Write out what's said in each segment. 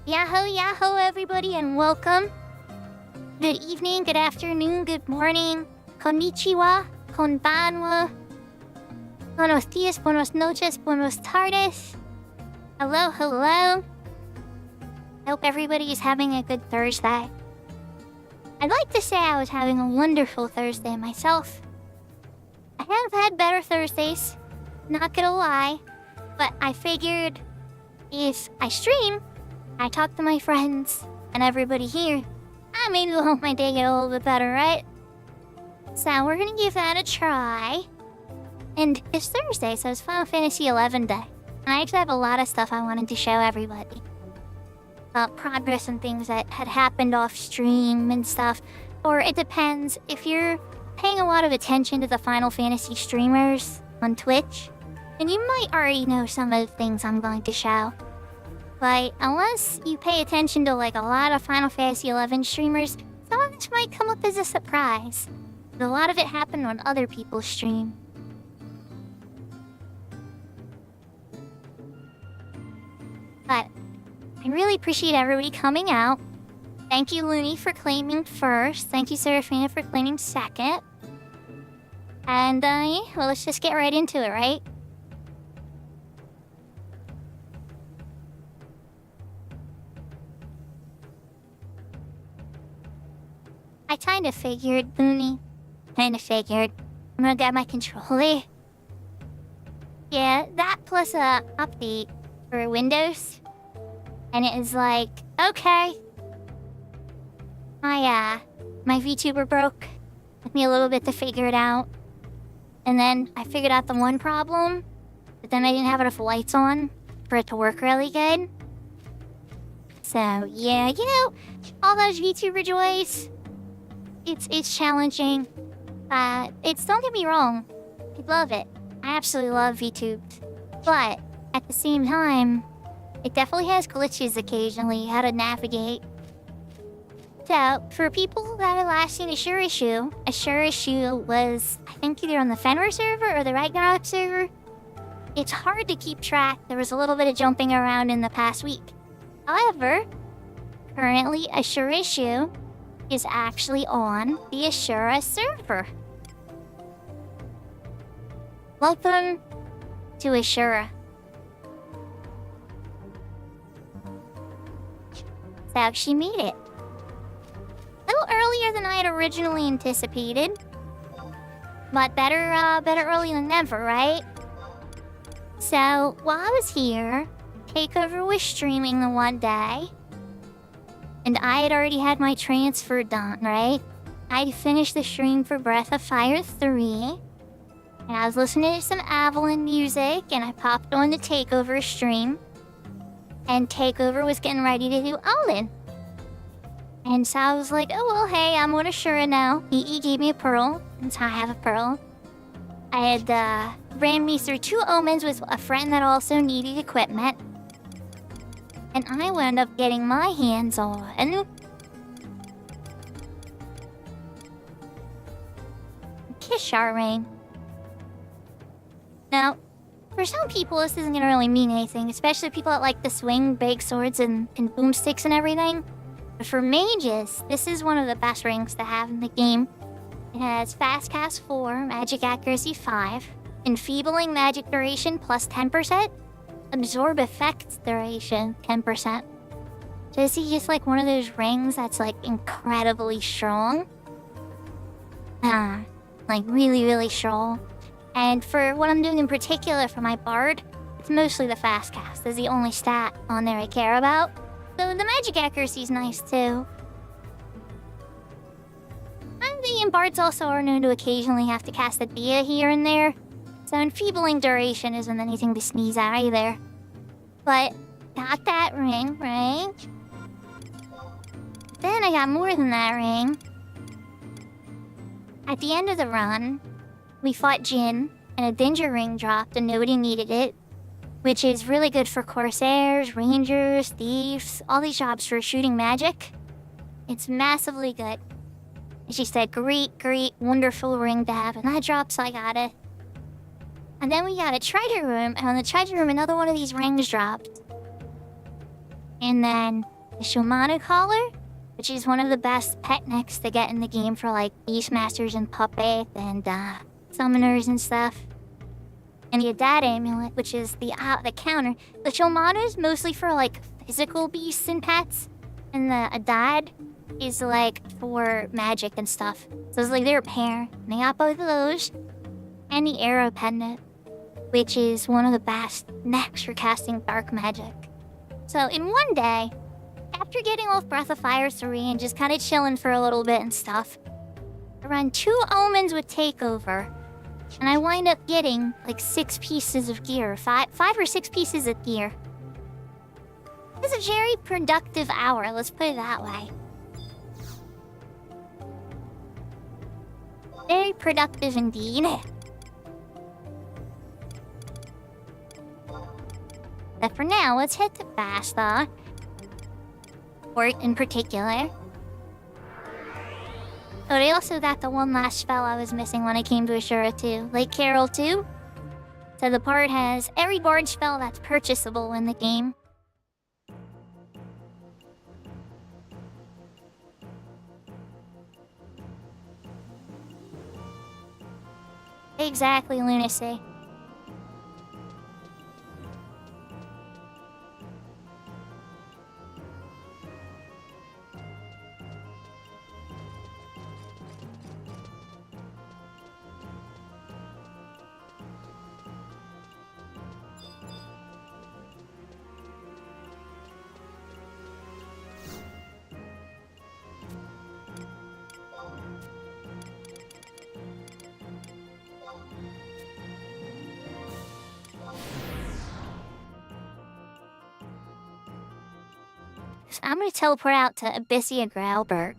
Yahoo, yahoo, everybody, and welcome. Good evening, good afternoon, good morning. Konnichiwa, konbanwa. Buenos dias, buenas noches, buenos tardes. Hello, hello. I hope everybody is having a good Thursday. I'd like to say I was having a wonderful Thursday myself. I have had better Thursdays, not gonna lie, but I figured if I stream, I talk to my friends and everybody here, maybe it'll help my day get a little bit better, right? So we're gonna give that a try. And it's Thursday, so it's Final Fantasy 11 day. And I actually have a lot of stuff I wanted to show everybody. Progress and things that had happened off stream and stuff. Or it depends, if you're paying a lot of attention to the Final Fantasy streamers on Twitch, then you might already know some of the things I'm going to show. But unless you pay attention to like a lot of Final Fantasy 11 streamers, some of this might come up as a surprise. But a lot of it happened on other people's stream. But I really appreciate everybody coming out. Thank you, Looney, for claiming first. Thank you, Seraphina, for claiming second. And, yeah, well, let's just get right into it, right? I kinda figured, Looney. I'm gonna grab my controller. Yeah, that plus a update for Windows. And it is like, okay. My VTuber broke. Took me a little bit to figure it out. And then I figured out the one problem, but then I didn't have enough lights on for it to work really good. So, yeah, you know, all those VTuber joys, it's challenging. Don't get me wrong, I love it. I absolutely love VTubes. But, at the same time, it definitely has glitches occasionally, how to navigate. So, for people that are last seen a Sure Issue was, I think, either on the Fenrir server or the Ragnarok server. It's hard to keep track. There was a little bit of jumping around in the past week. However, currently, a Sure Issue is actually on the Ashura server. Welcome to Ashura. So she made it. A little earlier than I had originally anticipated. But better early than never, right? So, while I was here, Takeover was streaming the one day. And I had already had my transfer done, right? I finished the stream for Breath of Fire 3. And I was listening to some Avalon music, and I popped on the Takeover stream. And Takeover was getting ready to do Olin. And so I was like, oh, well, hey, I'm on Ashura now. He gave me a pearl, and so I have a pearl. I had ran me through 2 omens with a friend that also needed equipment. And I wound up getting my hands on Kishar Ring. Now, for some people, this isn't gonna really mean anything, especially people that like to swing big swords and boomsticks and everything. But for mages, this is one of the best rings to have in the game. It has Fast Cast 4, Magic Accuracy 5, Enfeebling Magic Duration plus 10%, Absorb Effects Duration 10%. So this is just like one of those rings that's like incredibly strong. Like really, really strong. And for what I'm doing in particular for my bard, it's mostly the Fast Cast. Is the only stat on there I care about. So the magic accuracy is nice too. And the bards also are known to occasionally have to cast a Dia here and there. So enfeebling duration isn't anything to sneeze at either. But got that ring, right? Then I got more than that ring. At the end of the run, we fought Jin, and a Danger ring dropped and nobody needed it. Which is really good for Corsairs, Rangers, Thieves, all these jobs for shooting magic. It's massively good. And she said, great, wonderful ring to have, and that dropped, so I got it. And then we got a treasure room, and on the treasure room, another one of these rings dropped. And then the Shomanu collar, which is one of the best pet necks to get in the game for like Beastmasters and Puppet and summoners and stuff. And the Adad amulet, which is the counter. The Shomanu is mostly for like physical beasts and pets, and the Adad is like for magic and stuff. So it's like they're a pair. And I got both of those, and the arrow pendant, which is one of the best necks for casting dark magic. So in one day, after getting off Breath of Fire 3 and just kind of chilling for a little bit and stuff, I run 2 omens with takeover, and I wind up getting like 6 pieces of gear, 5 or 6 pieces of gear. It was a very productive hour, let's put it that way. Very productive indeed. But for now, let's head to Basta. Port in particular. Oh, they also got the one last spell I was missing when I came to Ashura too. Lake Carol too. So the part has every bard spell that's purchasable in the game. Exactly, Lunacy. So I'm gonna teleport out to Abyssia Grauberg.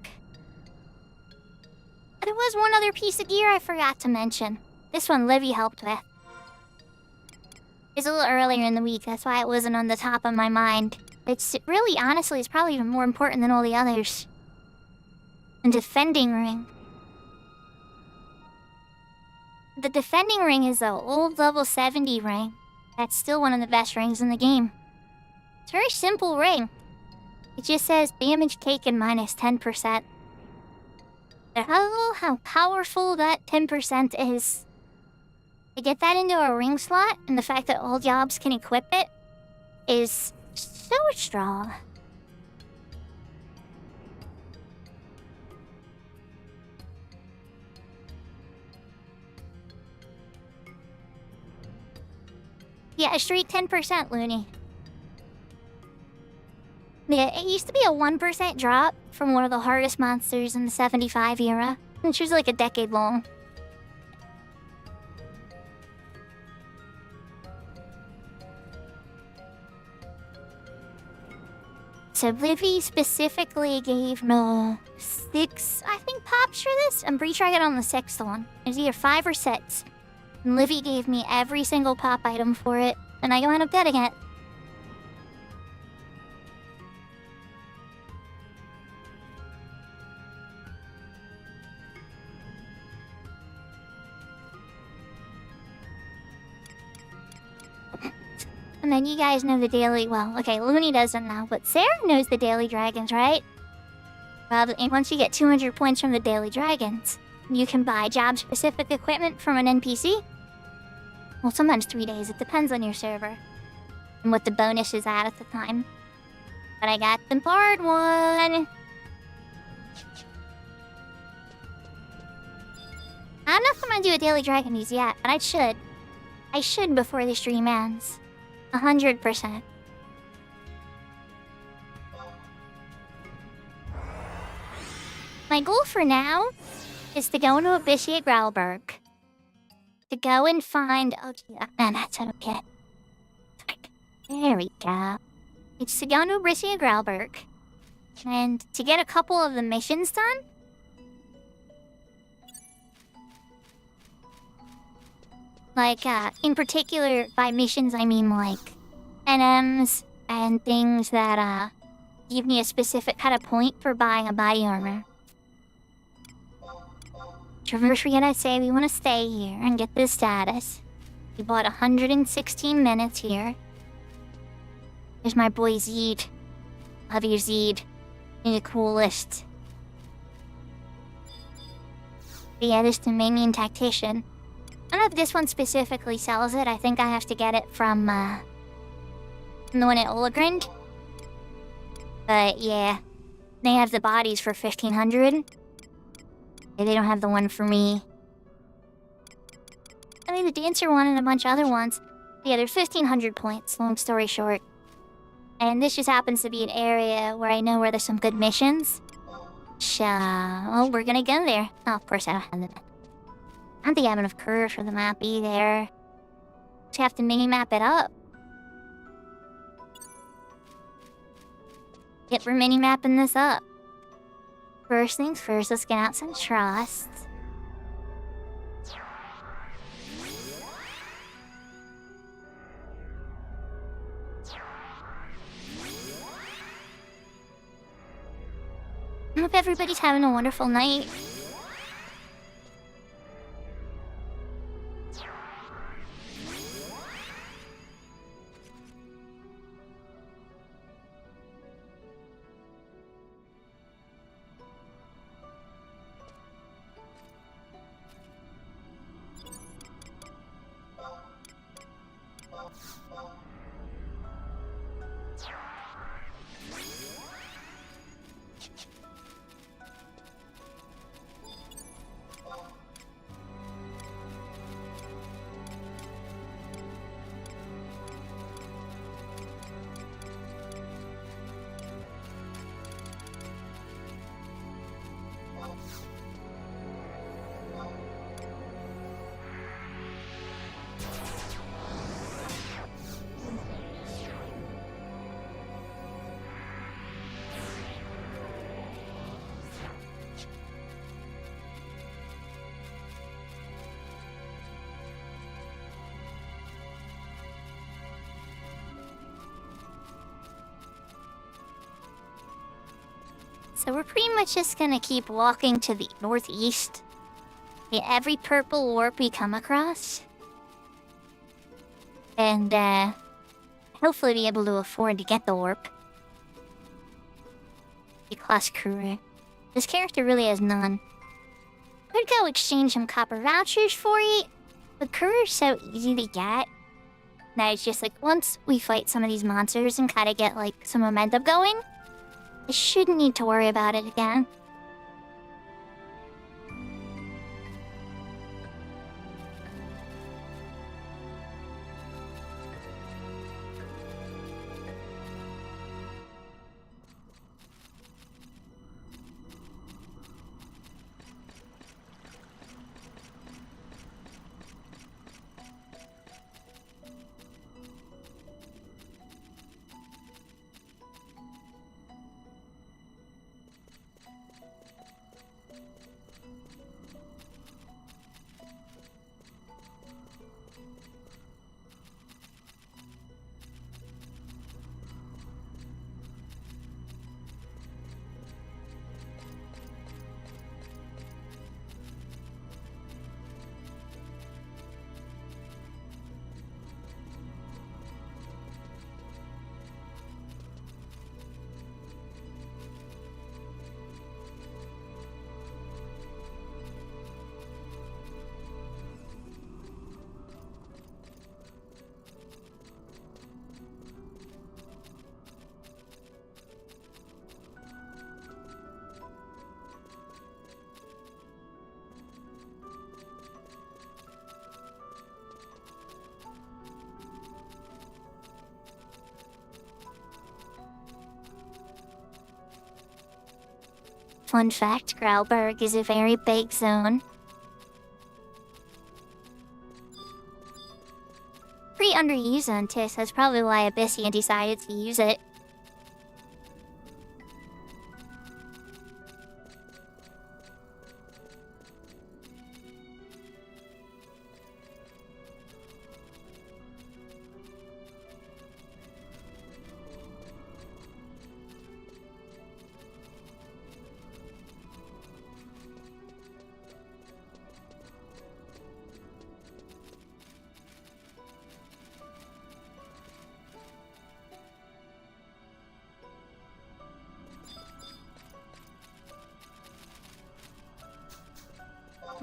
There was one other piece of gear I forgot to mention. This one Livy helped with. It's a little earlier in the week, that's why it wasn't on the top of my mind. It's really, honestly, it's probably even more important than all the others. The defending ring. The defending ring is an old level 70 ring. That's still one of the best rings in the game. It's a very simple ring. It just says damage taken minus 10%. But how powerful that 10% is. To get that into a ring slot, and the fact that all jobs can equip it, is so strong. Yeah, a straight 10%, Looney. Yeah, it used to be a 1% drop from one of the hardest monsters in the 75 era, which was like a decade long. So Livy specifically gave me 6, I think, pops for this. I'm pretty sure I got on the 6th one. It was either 5 or 6. And Livy gave me every single pop item for it, and I wound up getting it. And then you guys know the daily, well, okay, Looney doesn't know, but Sarah knows the daily dragons, right? Well, and once you get 200 points from the daily dragons, you can buy job-specific equipment from an NPC. Well, sometimes 3 days, it depends on your server. And what the bonus is at the time. But I got the bard one! I don't know if I'm gonna do a daily dragon use yet, but I should. I should before the stream ends. 100%. My goal for now is to go into Abyssia Grauberg. To go and find... Oh, yeah, man, that's okay. There we go. It's to go into Abyssia Grauberg. And to get a couple of the missions done. Like, in particular, by missions, I mean, like, NMs and things that, give me a specific kind of point for buying a body armor. Traverse, we're gonna say we want to stay here and get this status. We bought 116 minutes here. There's my boy Zeed. of your Zed in the coolest. But yeah, this Dominion Tactician. I don't know if this one specifically sells it. I think I have to get it from the one at Olagrind. But yeah, they have the bodies for 1500. Yeah, they don't have the one for me. I mean, the Dancer one and a bunch of other ones. Yeah, they're 1500 points, long story short. And this just happens to be an area where I know where there's some good missions. So, well, we're gonna go there. Oh, of course I don't have the map. I don't think I have enough curves for the map either. So you have to mini-map it up. Yep, we're mini-mapping this up. First things first, let's get out some trust. I hope everybody's having a wonderful night. So we're pretty much just gonna keep walking to the northeast. Yeah, every purple warp we come across. And, hopefully be able to afford to get the warp. Class Sakura. This character really has none. Could go exchange some copper vouchers for it, but Sakura's so easy to get. That it's just like, once we fight some of these monsters and kinda get, like, some momentum going, I shouldn't need to worry about it again. Fun fact, Growlberg is a very big zone. Pretty underused on TIS, that's probably why Abyssian decided to use it.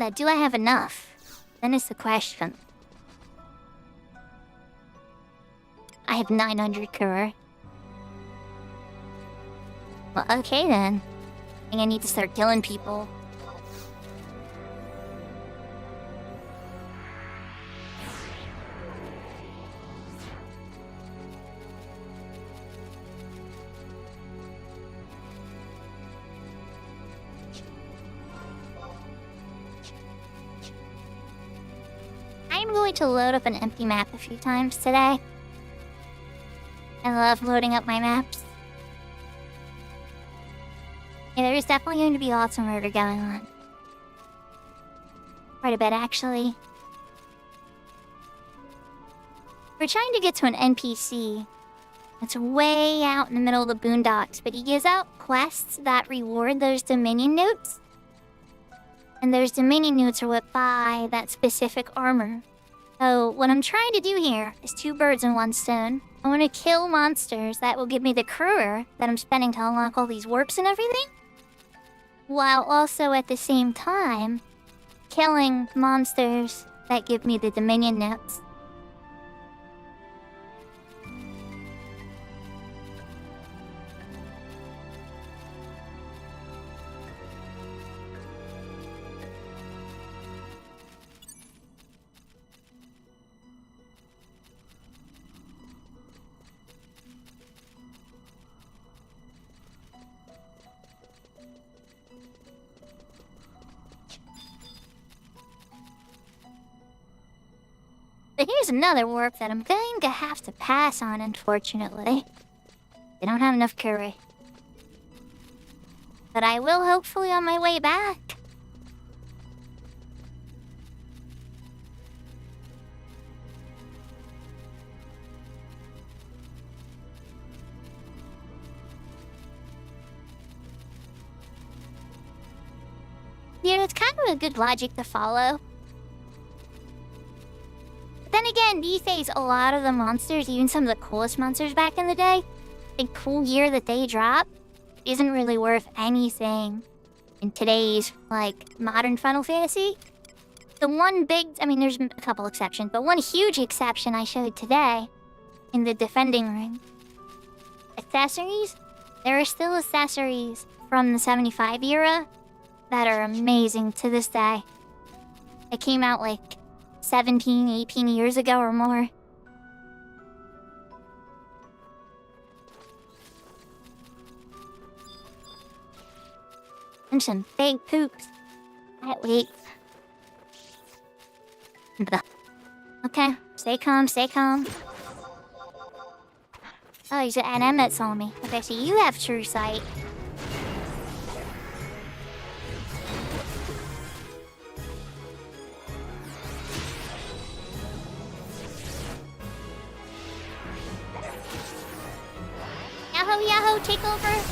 that do I have enough? Then is the question. I have 900 Kura. Well, okay then. I think I need to start killing people. I'm going to load up an empty map a few times today. I love loading up my maps. Yeah, there's definitely going to be lots of murder going on. Quite a bit, actually. We're trying to get to an NPC that's way out in the middle of the boondocks, but he gives out quests that reward those Dominion notes. And those Dominion notes are what buy that specific armor. So what I'm trying to do here is 2 birds in 1 stone. I want to kill monsters that will give me the Kura that I'm spending to unlock all these warps and everything, while also at the same time killing monsters that give me the Dominion notes. But here's another warp that I'm going to have to pass on, unfortunately. They don't have enough curry. But I will hopefully on my way back. Yeah, it's kind of a good logic to follow. Then again, these days, a lot of the monsters, even some of the coolest monsters back in the day, the cool gear that they drop isn't really worth anything in today's, like, modern Final Fantasy. The one big, I mean, there's a couple exceptions, but one huge exception I showed today in the defending ring. Accessories? There are still accessories from the 75 era that are amazing to this day. It came out, like, 17, 18 years ago or more. And some big poops. Wait. Okay, stay calm, stay calm. Oh, he's an NM that saw me. Okay, so you have true sight. Yahoo, Yahoo, take over!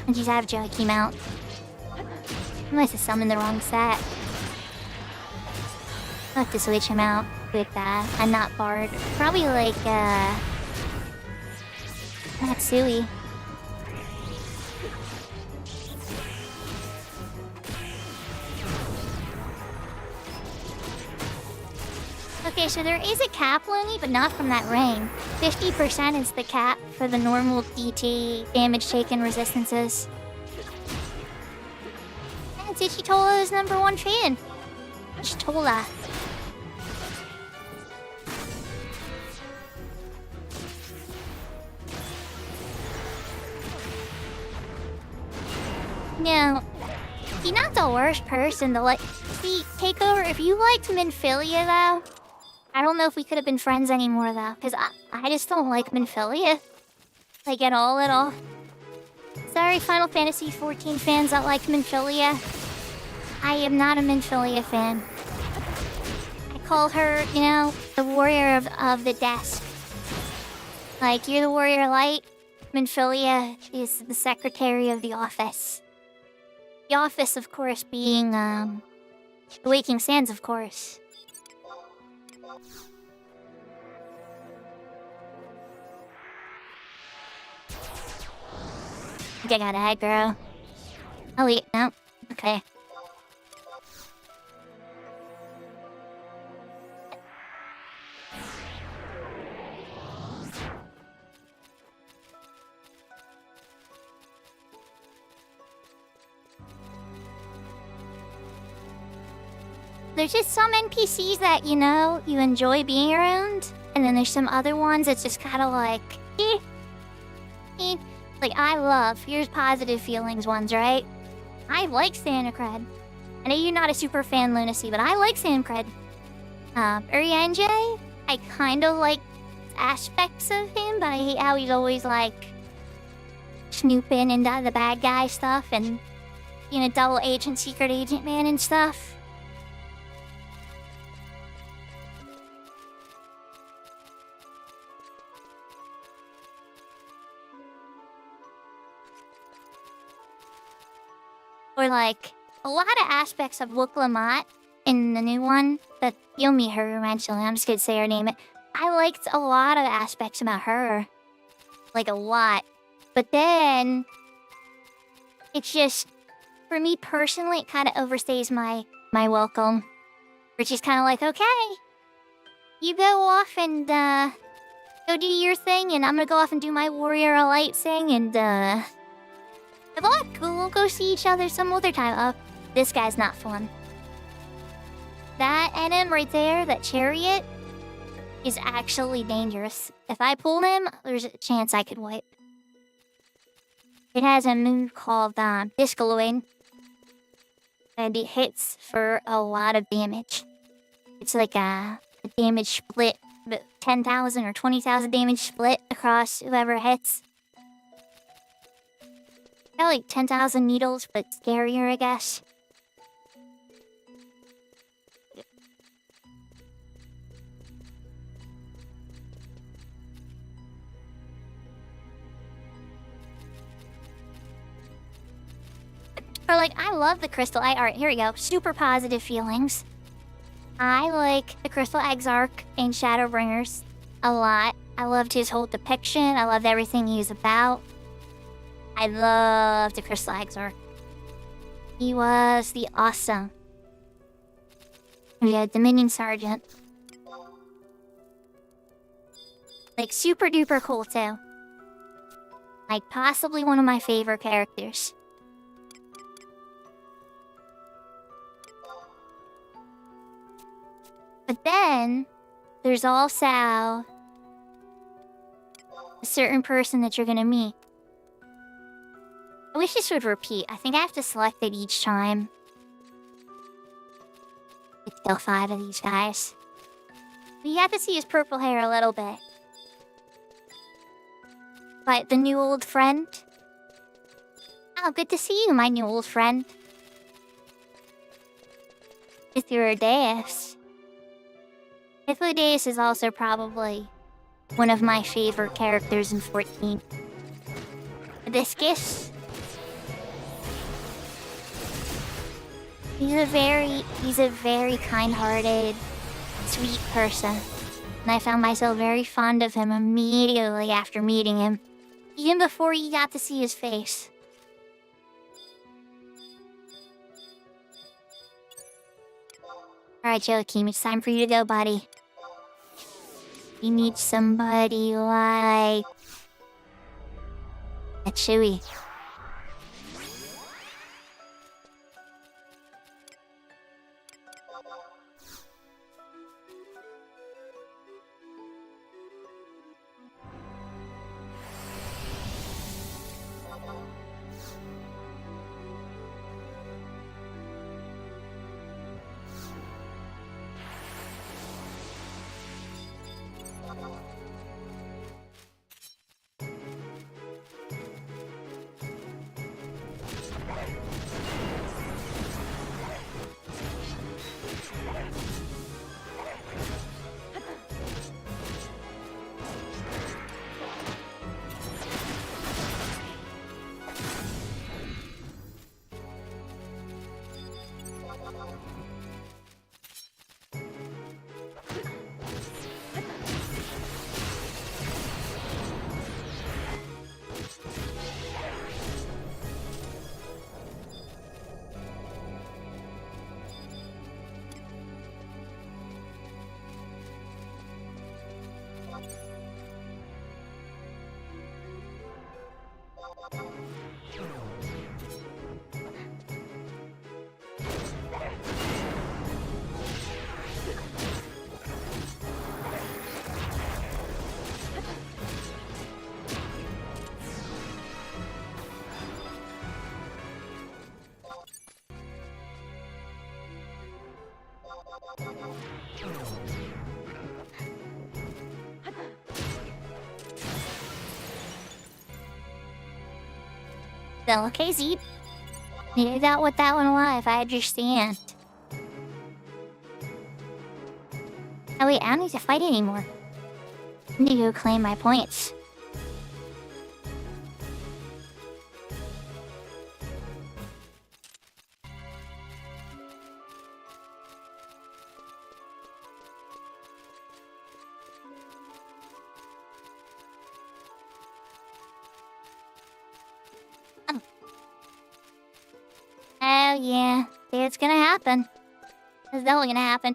And she's out of Jockey Mount. I must have summoned the wrong set. I'll have to switch him out with a not Bard. Probably like, Matsui. Okay, so there is a cap, Looney, but not from that ring. 50% is the cap for the normal DT damage taken resistances. And Ichitola is #1 fan. Ichitola. No, he's not the worst person to like. See, Takeover, if you liked Minfilia though, I don't know if we could have been friends anymore though, because I just don't like Minfilia. Like at all. Sorry, Final Fantasy 14 fans that like Minfilia. I am not a Minfilia fan. I call her, you know, the warrior of the desk. Like, you're the warrior light. Minfilia is the secretary of the office. The office, of course, being, the Waking Sands, of course. think I got aggro. Oh, yeah, no. Okay. There's just some NPCs that, you know, you enjoy being around. And then there's some other ones that's just kind of like, Like, I love, here's positive feelings ones, right? I like Santa Cred. I know you're not a super fan, Lunacy, but I like Santa Cred. Urianjay, I kind of like aspects of him, but I hate how he's always, like, snooping into the bad guy stuff and, you know, double agent, secret agent man and stuff. Or, like, a lot of aspects of Wook Lamont in the new one, but you'll meet her eventually. I'm just gonna say her name. I liked a lot of aspects about her. Like, a lot. But then, it's just, for me personally, it kind of overstays my welcome. Which is kind of like, okay, you go off and, go do your thing, and I'm gonna go off and do my Warrior of Light thing, and, good luck. We'll go see each other some other time. Oh, this guy's not fun. That NM right there, that chariot, is actually dangerous. If I pull him, there's a chance I could wipe. It has a move called Discoloid. And it hits for a lot of damage. It's like a damage split, about 10,000 or 20,000 damage split across whoever hits. Got like 10,000 needles, but scarier, I guess. Or like, I love the Crystal Egg. Alright, here we go. Super positive feelings. I like the Crystal Exarch and Shadowbringers a lot. I loved his whole depiction. I loved everything he was about. I loved the Crystal Exarch. He was the awesome. Yeah, Dominion Sergeant. Like, super duper cool too. Like, possibly one of my favorite characters. But then, there's also a certain person that you're gonna meet. I wish this would repeat. I think I have to select it each time. It's still 5 of these guys. But you have to see his purple hair a little bit. But the new old friend. Oh, good to see you, my new old friend. With your Deus. Deus is also probably one of my favorite characters in 14. Hibiscus. He's a very kind-hearted, sweet person. And I found myself very fond of him immediately after meeting him. Even before you got to see his face. Alright, Joachim, it's time for you to go, buddy. You need somebody like a Chewie. So, okay, Zeke. Needed out with that one alive, I understand. Oh wait, I don't need to fight anymore. I need to go claim my points. Oh yeah, it's gonna happen. It's definitely gonna happen.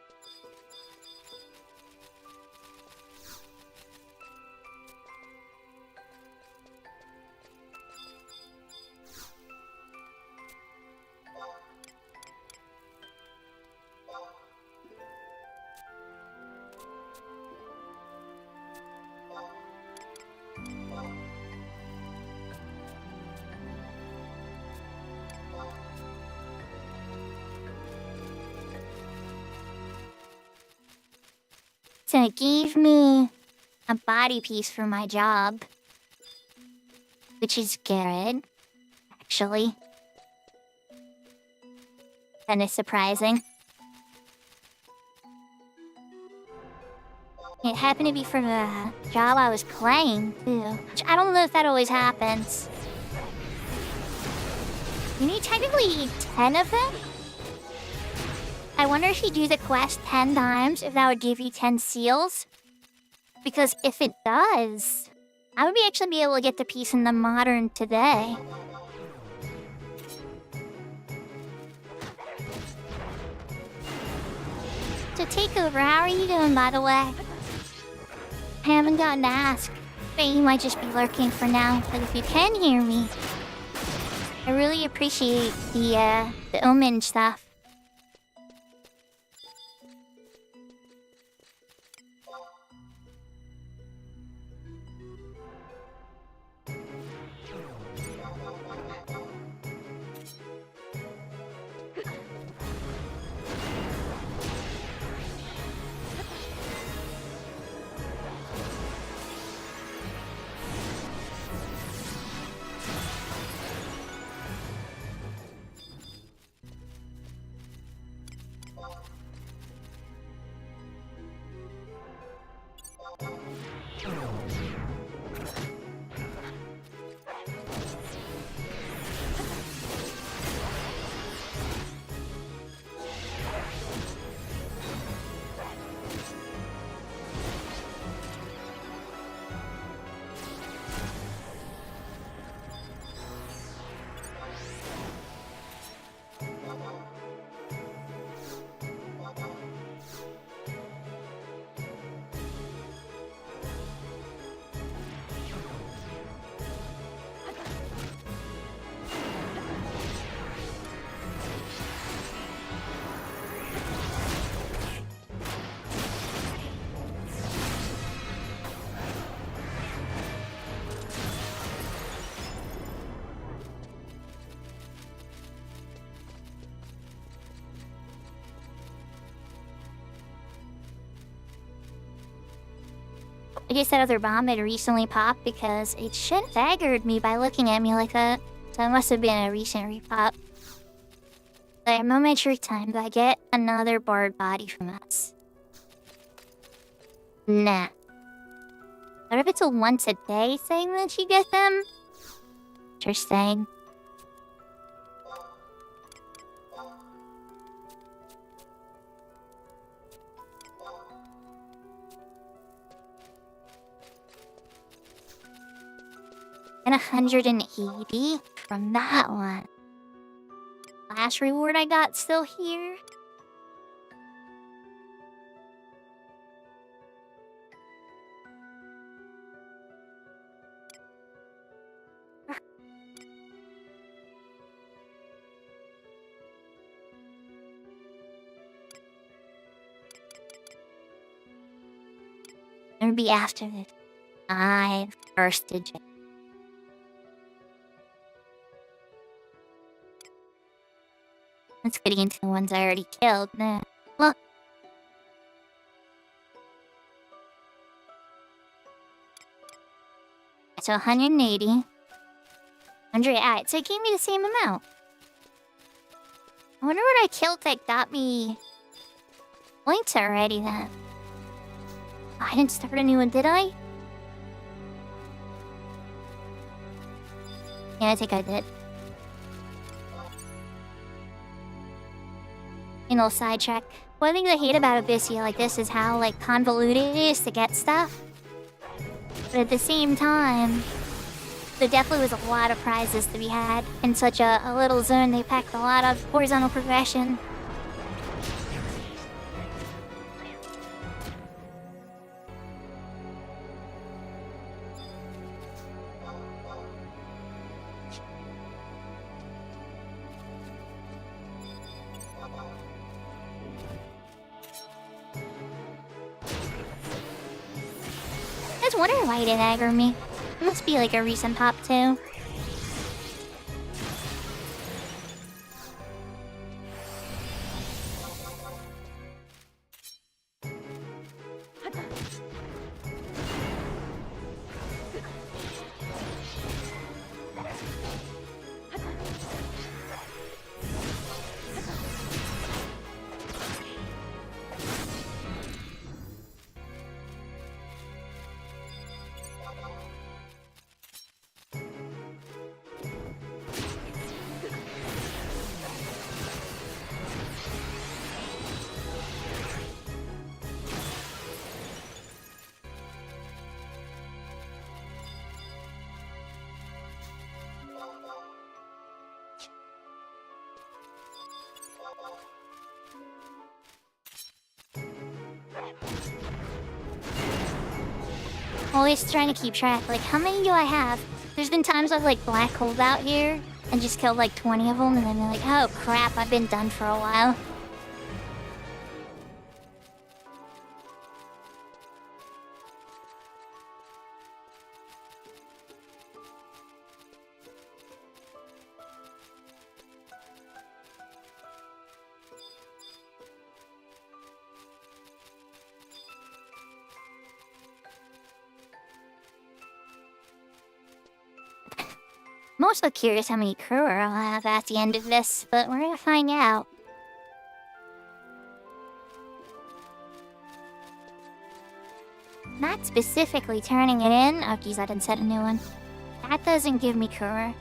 So it gave me a body piece for my job, which is good, actually. Kinda surprising. It happened to be for the job I was playing, too. Which I don't know if that always happens. You need technically 10 of them? I wonder if you do the quest 10 times, if that would give you 10 seals. Because if it does, I would actually be able to get the piece in the modern today. So Takeover, how are you doing, by the way? I haven't gotten to ask, but you might just be lurking for now. But if you can hear me, I really appreciate the omen stuff. I guess that other bomb had recently popped because it shouldn't have aggroed me by looking at me like that. So it must have been a recent repop. But I'm on my trick time. Do I get another board body from us? Nah. What if it's a once a day thing that you get them? Interesting. And 180 from that one. Last reward I got still here. It'll be after this. My first digit. Let's get into the ones I already killed. Nah. Look, So 180. 100. Alright, so it gave me the same amount. I wonder what I killed that got me points already then. I didn't start a new one, did I? Yeah, I think I did. You know, sidetrack. One thing I hate about a Abyssia like this is how, like, convoluted it is to get stuff. But at the same time, there definitely was a lot of prizes to be had. In such a little zone, they packed a lot of horizontal progression. I was wondering why he didn't aggro me. It must be like a recent pop too. Always trying to keep track, like, how many do I have? There's been times I've, like, black holed out here and just killed, like, 20 of them, and then they're like, oh crap, I've been done for a while. I'm also curious how many crew I'll have at the end of this, but we're gonna find out. Not specifically turning it in. Oh geez, I didn't set a new one. That doesn't give me crew.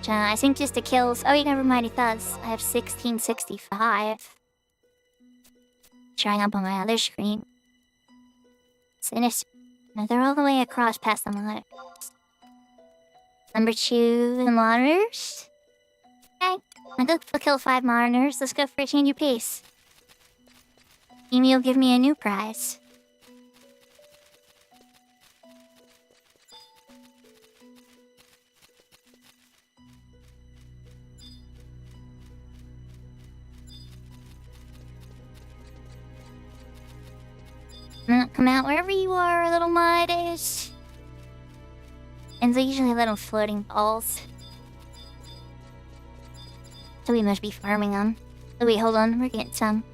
I think just the kills. Oh, never mind, it does. I have 1665. Showing up on my other screen. Sinister. No, they're all the way across past the monitors. Number 2, the monitors. Okay, I'll go kill 5 monitors. Let's go for a change of pace. Maybe you'll give me a new prize. Come out wherever you are, little monitors. And they're usually little floating balls. So we must be farming them. Oh wait, hold on, we're getting some.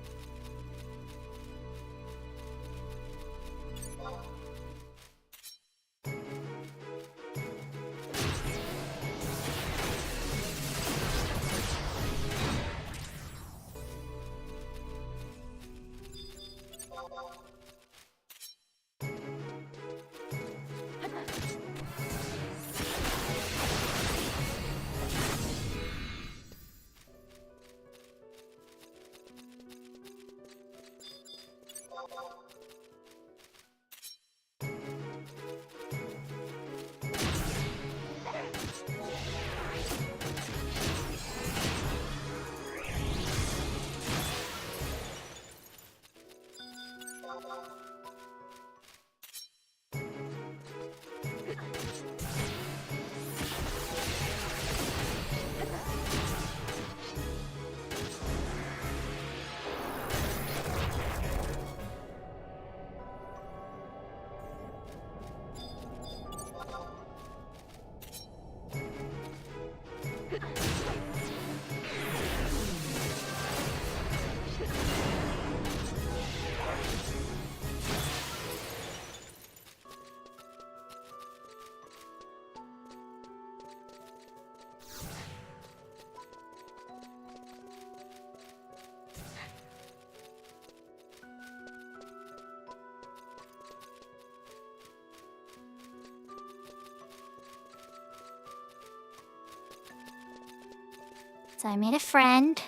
So I made a friend.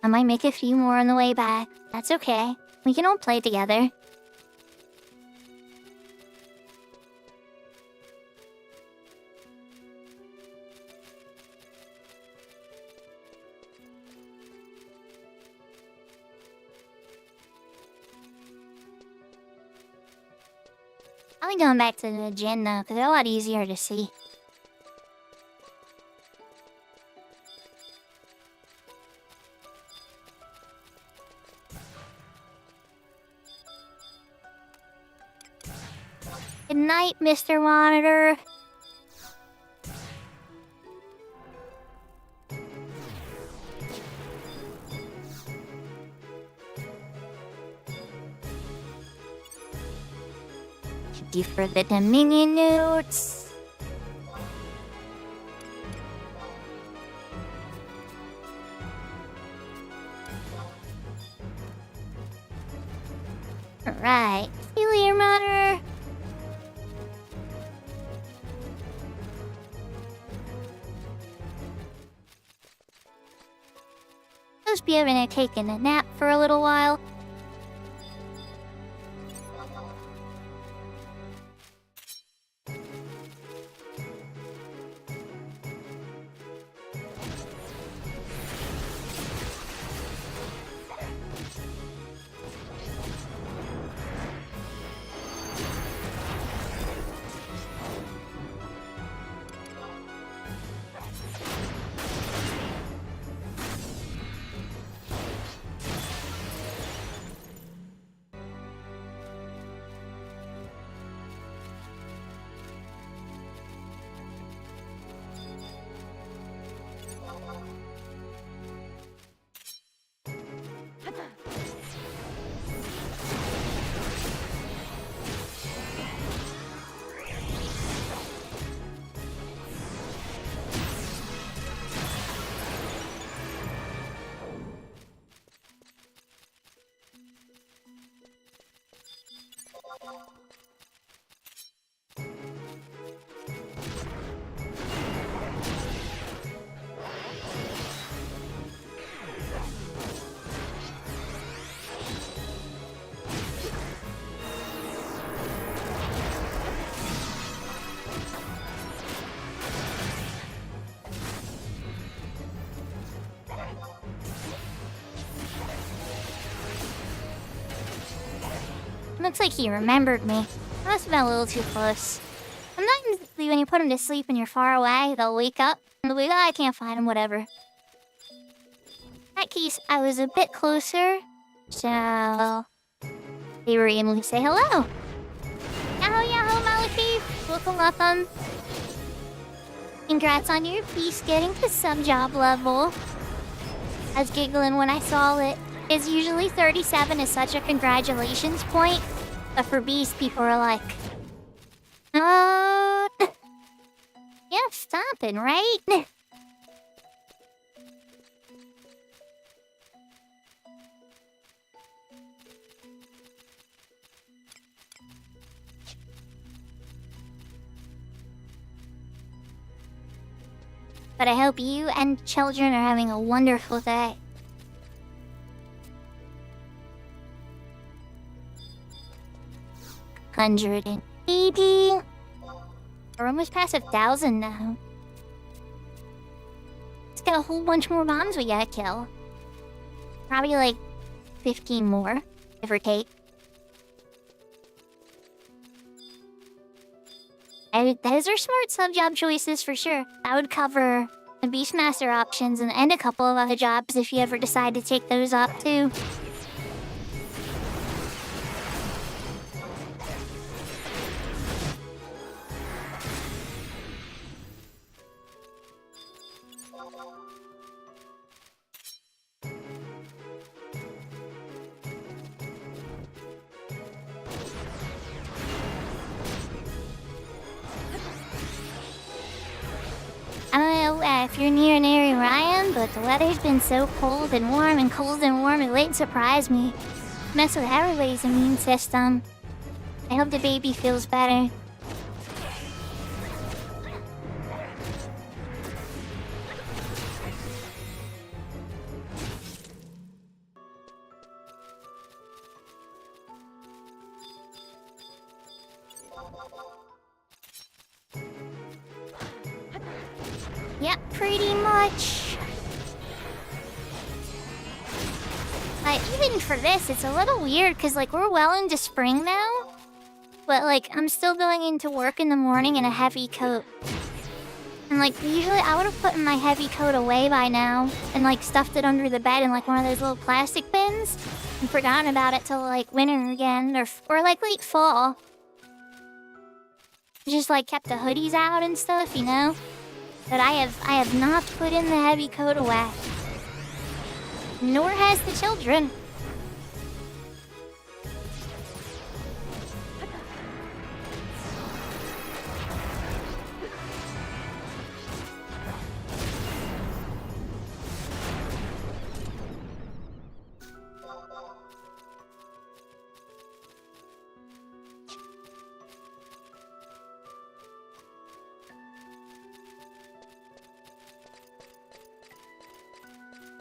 I might make a few more on the way back. That's okay. We can all play together. I'll be going back to the gym though, because they're a lot easier to see. Good night, Mr. Monitor. Thank you for the Dominion notes. Alright. See you later, Monitor. Supposed to be having taking a nap for a little while. Looks like he remembered me. I must have been a little too close. Sometimes when you put him to sleep and you're far away, they'll wake up and they'll be like, oh, I can't find him, whatever. In that case, I was a bit closer, so they were able to say hello. Yahoo, yahoo, Maliki. Welcome. Congrats on your piece getting to some job level. I was giggling when I saw it. It's usually 37 is such a congratulations point, but for bees, people are like, yeah, stopping, right? But I hope you and children are having a wonderful day. $180. We're almost past 1,000 now. It's got a whole bunch more bombs we gotta kill. Probably like 15 more, give or take. Those are smart sub-job choices for sure. That would cover the Beastmaster options and a couple of other jobs if you ever decide to take those up too. I don't know if you're near an area where I am, but the weather's been so cold and warm and cold and warm, it wouldn't surprise me. Mess with everybody's immune system. I hope the baby feels better. Yeah, pretty much. Even for this, it's a little weird because, like, we're well into spring now. But, like, I'm still going into work in the morning in a heavy coat. And, like, usually I would have put my heavy coat away by now and, like, stuffed it under the bed in, like, one of those little plastic bins and forgotten about it till, like, winter again or like, late fall. Just, like, kept the hoodies out and stuff, you know? But I have not put in the heavy coat away. Nor has the children.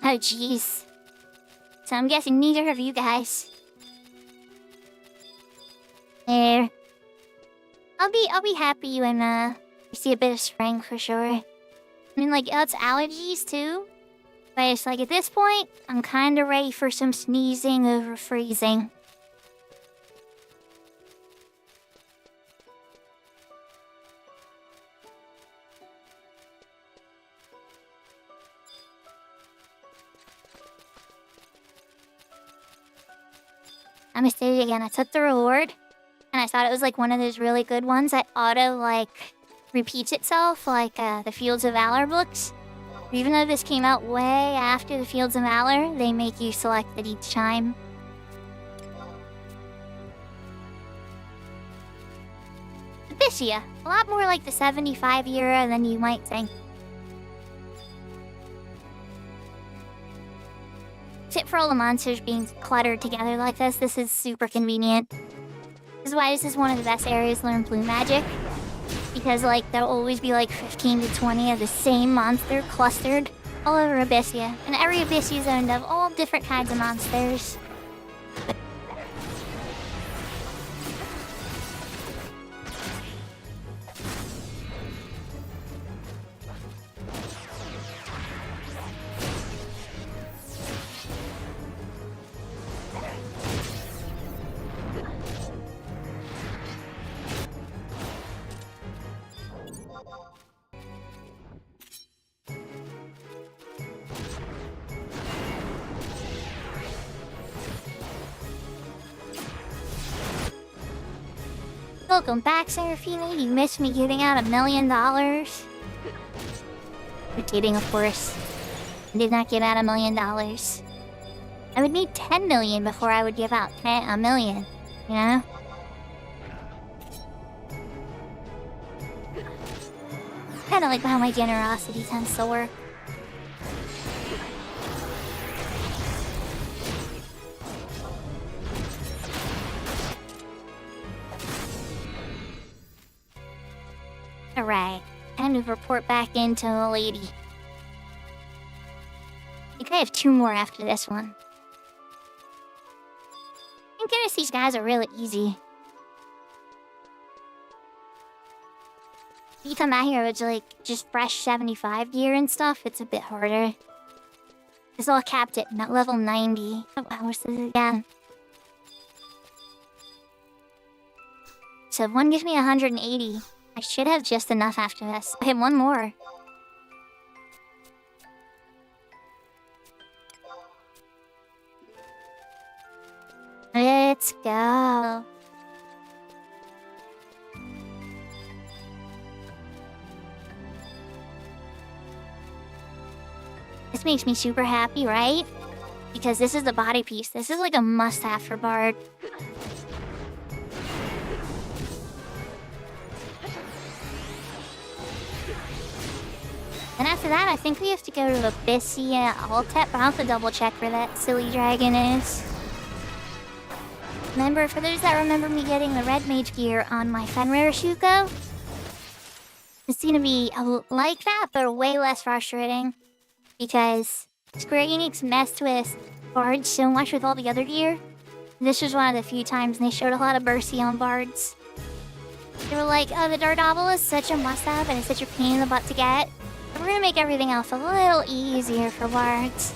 Oh, jeez. So I'm guessing neither of you guys. There. I'll be happy when we see a bit of spring for sure. I mean, like, it's allergies too. But it's like at this point, I'm kinda ready for some sneezing over freezing. I misdid it again. I took the reward, and I thought it was like one of those really good ones that auto like repeats itself, like the Fields of Valor books. Even though this came out way after the Fields of Valor, they make you select it each time. This year, a lot more like the 75 era than you might think. Except for all the monsters being cluttered together like this is super convenient. This is why this is one of the best areas to learn blue magic. Because, like, there'll always be, like, 15 to 20 of the same monster clustered all over Abyssia. And every Abyssia zone of all different kinds of monsters. Welcome back, Serafina. You missed me giving out $1 million. You're kidding, of course. I did not give out $1 million. I would need 10 million before I would give out $1 million, you know? Kinda like how my generosity tends to work. Alright, time to report back into the lady. I think I have 2 more after this one. Thank goodness these guys are really easy. If you come out here with like just fresh 75 gear and stuff, it's a bit harder. It's all capped at level 90. Oh, what's this again? So if one gives me 180. I should have just enough after this. Okay, one more. Let's go. This makes me super happy, right? Because this is the body piece. This is like a must-have for Bard. And after that, I think we have to go to Abyssia Altep, but I'll have to double check where that silly dragon is. Remember, for those that remember me getting the red mage gear on my Fenrir Shuko, it's gonna be like that, but way less frustrating. Because Square Enix messed with Bards so much with all the other gear. This was one of the few times they showed a lot of Bercy on Bards. They were like, oh, the Daredevil is such a must-have and it's such a pain in the butt to get. We're gonna make everything else a little easier for words.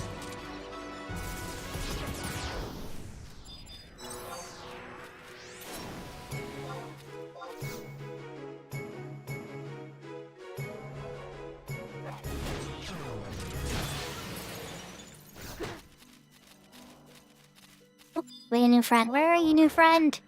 Wait, new friend. Where are you, new friend?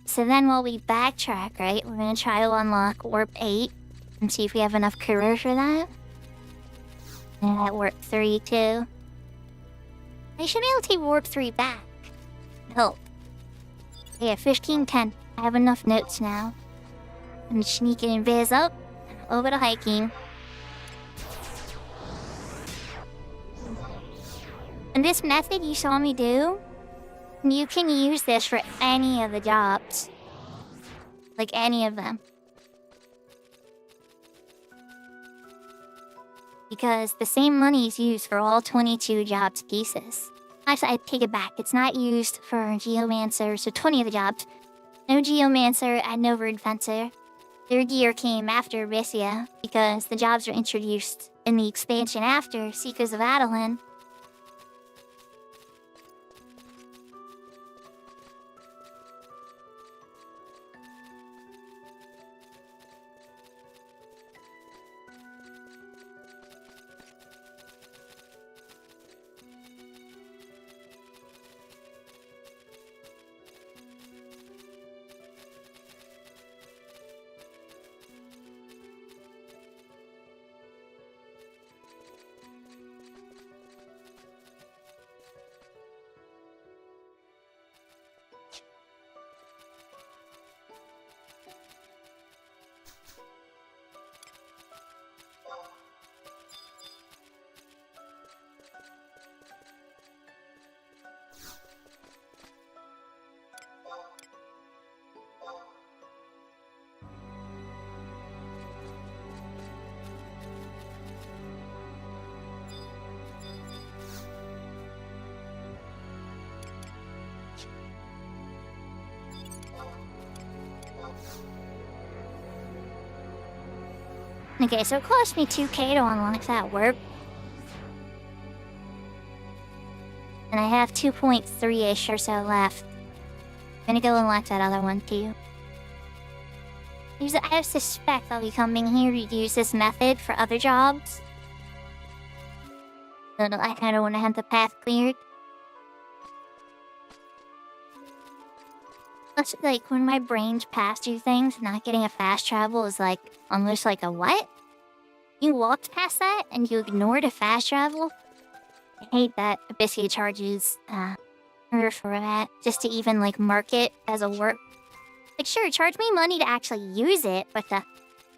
So then while we backtrack, right, we're gonna try to unlock Warp 8 and see if we have enough career for that. And at Warp 3 too. I should be able to take Warp 3 back. Help. Yeah, 1510. I have enough notes now. I'm sneaking in Viz up, over to hiking. And this method you saw me do, you can use this for any of the jobs. Like any of them. Because the same money is used for all 22 jobs pieces. Actually, I take it back. It's not used for Geomancer, so 20 of the jobs. No Geomancer and no Rude Fencer. Their gear came after Abyssia, because the jobs were introduced in the expansion after Seekers of Adeline. Okay, so it cost me 2k to unlock that warp. And I have 2.3-ish or so left. I'm gonna go unlock that other one too. I suspect I'll be coming here to use this method for other jobs. So I kinda wanna have the path cleared. Plus, like, when my brain's past through things, not getting a fast travel is like, almost like a what? You walked past that and you ignored a fast travel? I hate that Abyssia charges her for that, just to even, like, mark it as a warp. Like, sure, charge me money to actually use it, but to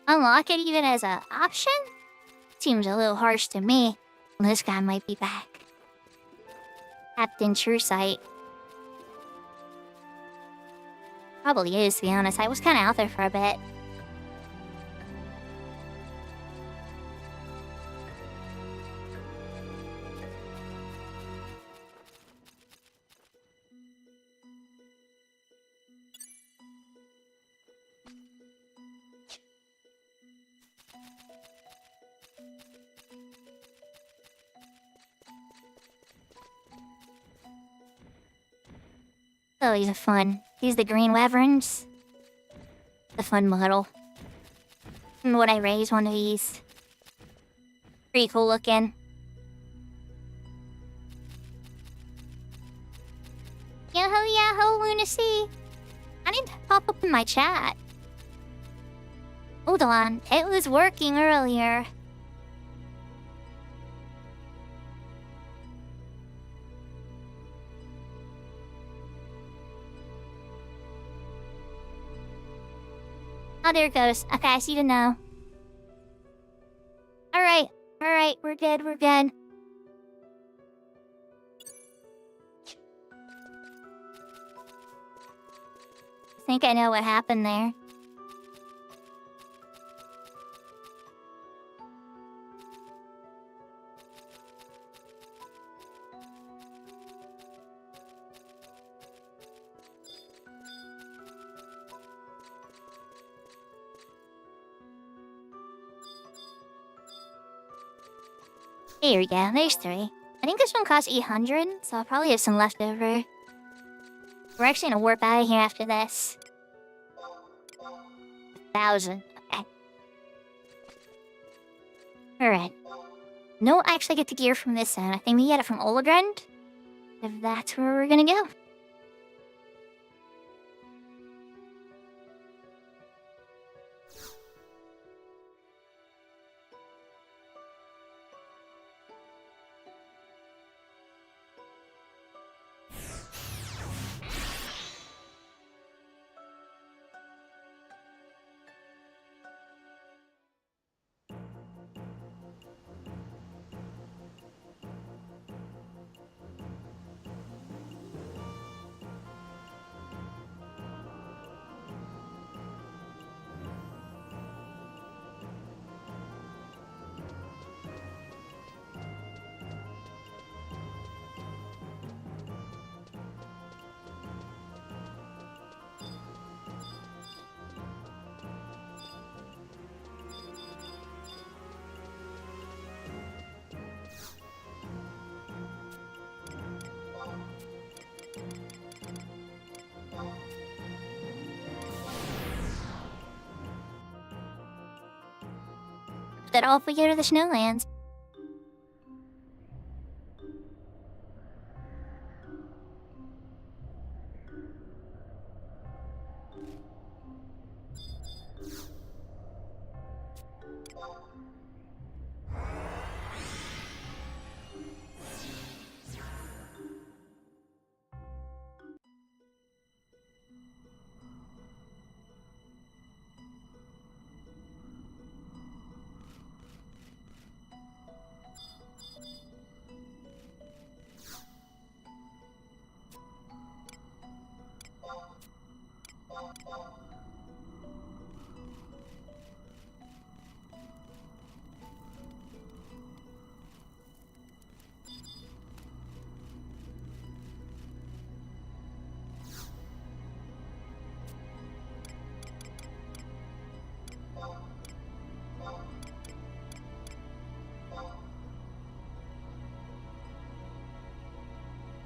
unlock it even as an option? Seems a little harsh to me. This guy might be back. Captain True Sight. Probably is, to be honest. I was kind of out there for a bit. Oh, these are fun. These are the green wyverns. The fun model. And would I raise one of these? Pretty cool looking. Yahoo, lunacy. I didn't pop up in my chat. Hold on, it was working earlier. Oh, there it goes. Okay, I see it now. Alright, we're good. I think I know what happened there. Here we go, there's 3. I think this one costs 800, so I'll probably have some left over. We're actually gonna warp out of here after this. 1,000. Okay. Alright. No, I actually get the gear from this end. I think we get it from Olagrund. If that's where we're gonna go. That off we go to the Snowlands.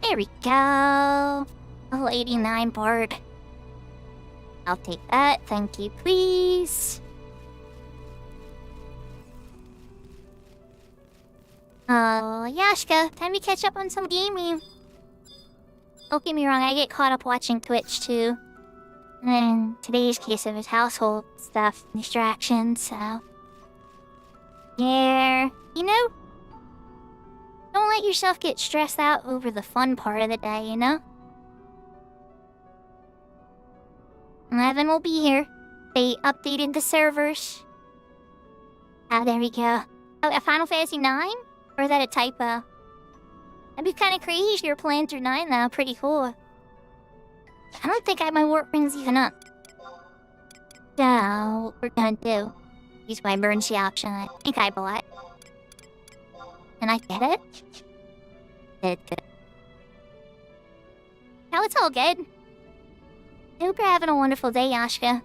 There we go. Oh, 89 board. I'll take that. Thank you, please. Oh, Yashka, time to catch up on some gaming. Don't get me wrong, I get caught up watching Twitch too. And then in today's case, it was household stuff, distractions, so... Yeah, you know? Don't let yourself get stressed out over the fun part of the day, you know? 11 will be here. They updated the servers. Ah, there we go. Oh, a Final Fantasy 9? Or is that a typo? That'd be kind of crazy you're playing through 9 though. Pretty cool. I don't think my warp ring's even up. So, what we're gonna do. Use my emergency option I think I bought. Can I get it? Good. No, it's all good. Hope you're having a wonderful day, Yashka.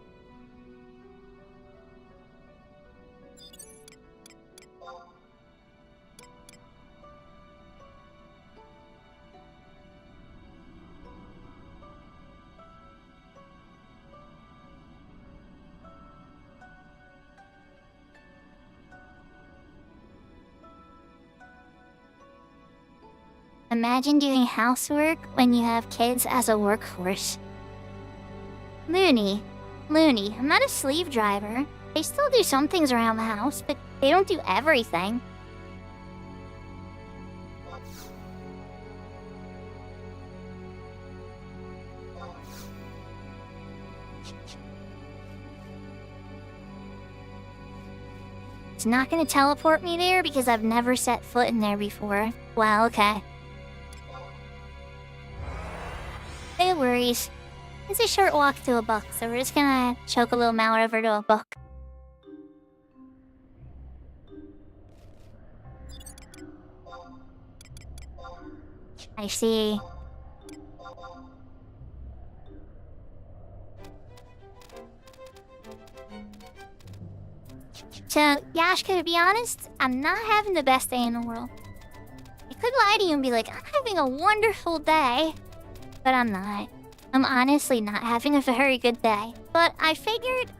Imagine doing housework when you have kids as a workforce. Loony. I'm not a slave driver. They still do some things around the house, but they don't do everything. It's not gonna teleport me there because I've never set foot in there before. Well, okay. No worries. It's a short walk to a book, so we're just gonna choke a little mount over to a book. I see. So, Yashka, to be honest, I'm not having the best day in the world. I could lie to you and be like, I'm having a wonderful day. But I'm not. I'm honestly not having a very good day. But I figured,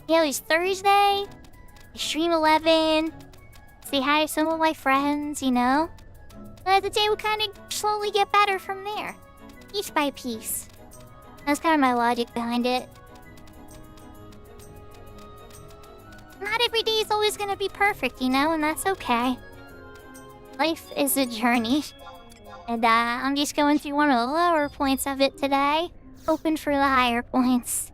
it's Thursday, I stream 11, say hi to some of my friends, the day will kind of slowly get better from there. Piece by piece. That's kind of my logic behind it. Not every day is always gonna be perfect, and that's okay. Life is a journey. And I'm just going through one of the lower points of it today. Hoping for the higher points.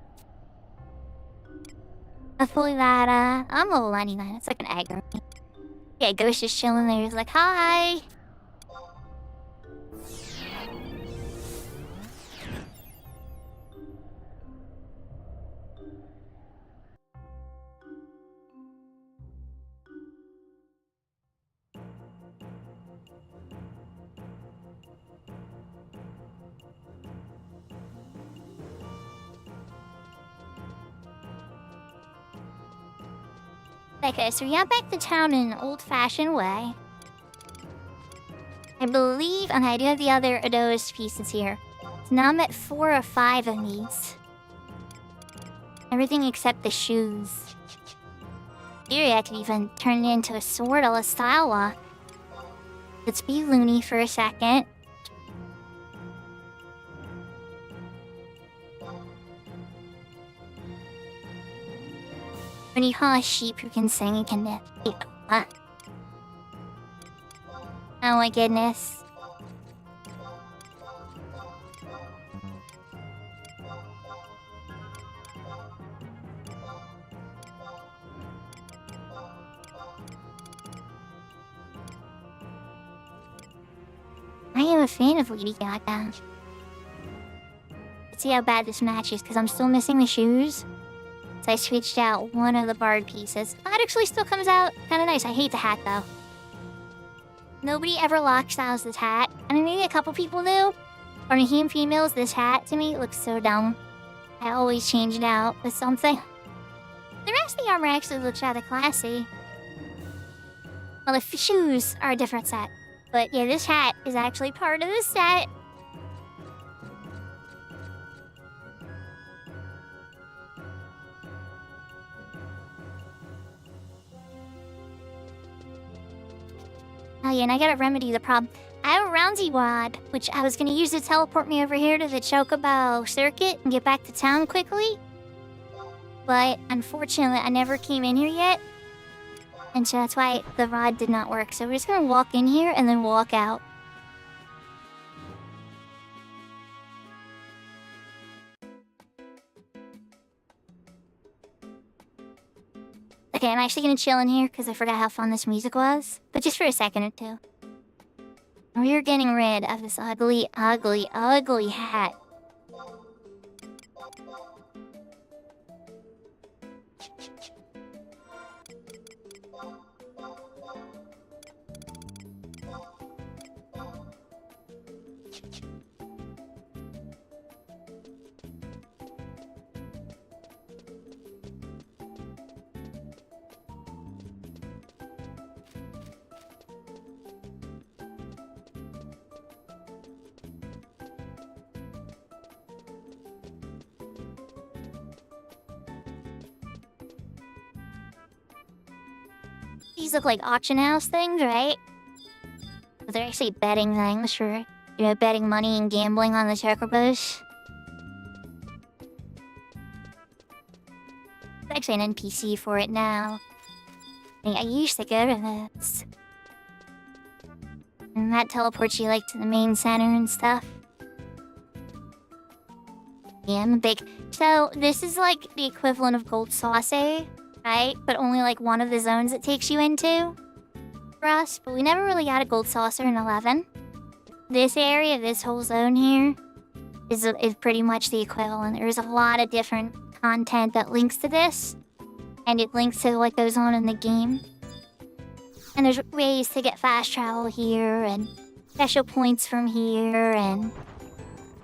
Hopefully that, I'm level 99, it's like an aggro. Yeah, Ghost just chilling there, he's like, hi! Okay, so we got back to town in an old-fashioned way. I believe, and I do have the other of those pieces here. So now I'm at 4 or 5 of these. Everything except the shoes. Here I could even turn it into a sword a la style lock. Let's be loony for a second. When you call a sheep who can sing, it can dance. Oh my goodness. I am a fan of Lady Gaga. Let's see how bad this matches, because I'm still missing the shoes. So I switched out one of the barred pieces. That actually still comes out kind of nice. I hate the hat, though. Nobody ever lock styles this hat. I mean, maybe a couple people do. For him females, this hat, to me, looks so dumb. I always change it out with something. The rest of the armor actually looks rather classy. Well, the shoes are a different set. But yeah, this hat is actually part of the set. Oh yeah, and I gotta remedy the problem. I have a roundy wad, which I was gonna use to teleport me over here to the Chocobo Circuit and get back to town quickly. But unfortunately, I never came in here yet. And so that's why the rod did not work. So we're just gonna walk in here and then walk out. Okay, I'm actually gonna chill in here because I forgot how fun this music was. But just for a second or two. We're getting rid of this ugly, ugly, ugly hat. These look like auction house things, right? With they're actually betting things for, betting money and gambling on the chocobos. There's actually an NPC for it now. I used to go to this. And that teleports you, like, to the main center and stuff. Yeah, I'm a big... So, this is, like, the equivalent of Gold Saucer, right? But only, like, one of the zones it takes you into for us. But we never really got a Gold Saucer in 11. This area, this whole zone here, is pretty much the equivalent. There's a lot of different content that links to this. And it links to what goes on in the game. And there's ways to get fast travel here, and special points from here, and...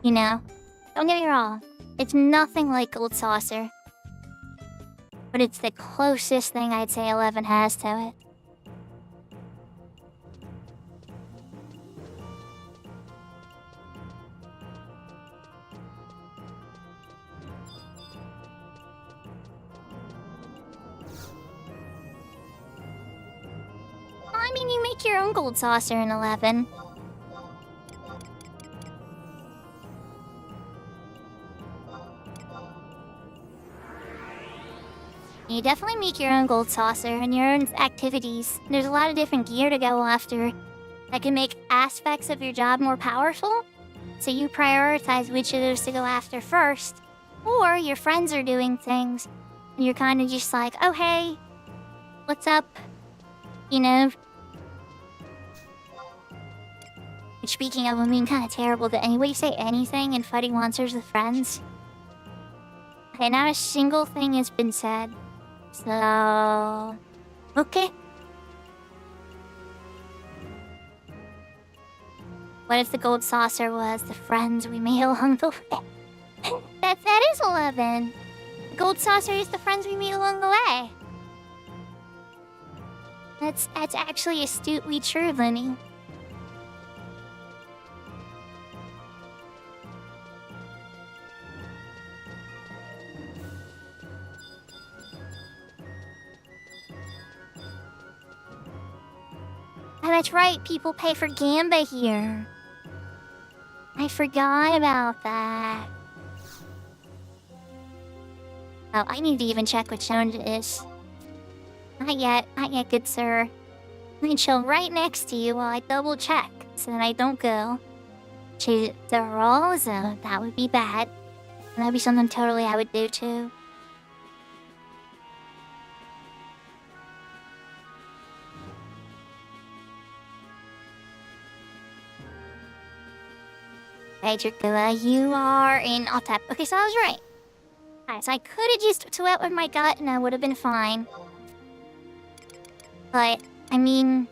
Don't get me wrong. It's nothing like Gold Saucer. But it's the closest thing I'd say 11 has to it. I mean, you make your own Gold Saucer in 11. You definitely make your own Gold Saucer and your own activities. There's a lot of different gear to go after that can make aspects of your job more powerful. So you prioritize which of those to go after first. Or your friends are doing things and you're kind of just like, oh hey, what's up? Speaking of, I'm being kind of terrible. Did anybody say anything in fighting monsters with friends? Okay, not a single thing has been said. So... okay. What if the Gold Saucer was the friends we made along the way? that is 11. The Gold Saucer is the friends we made along the way. That's actually astutely true, Lenny. Oh, that's right, people pay for Gamba here. I forgot about that. Oh, I need to even check which zone it is. Not yet, good sir. I chill right next to you while I double check, so that I don't go to the wrong zone. That would be bad. And that'd be something totally I would do too. Hey, Dracula, you are in Altep. Okay, so I was right. Alright, so I could have just went with my gut and I would have been fine. But, I mean,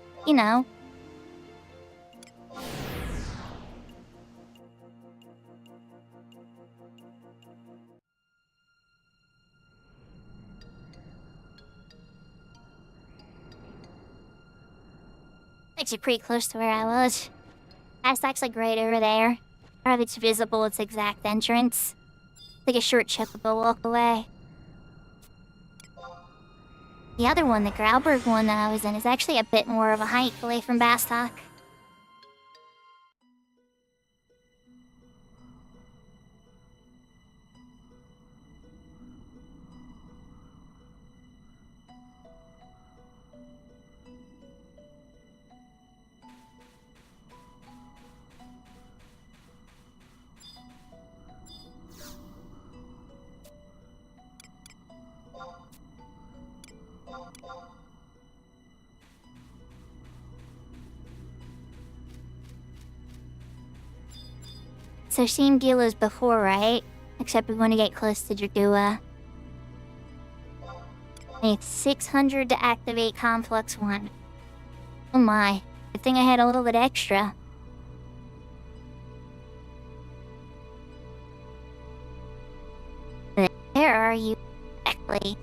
Actually pretty close to where I was. That's actually great over there. Or if it's visible, its exact entrance. Take a short chocobo walk away. The other one, the Grauberg one that I was in, is actually a bit more of a hike away from Bastok. So same deal as before, right? Except we want to get close to Dragua. It's 600 to activate Complex 1. Oh my. Good thing I had a little bit extra. Where are you exactly?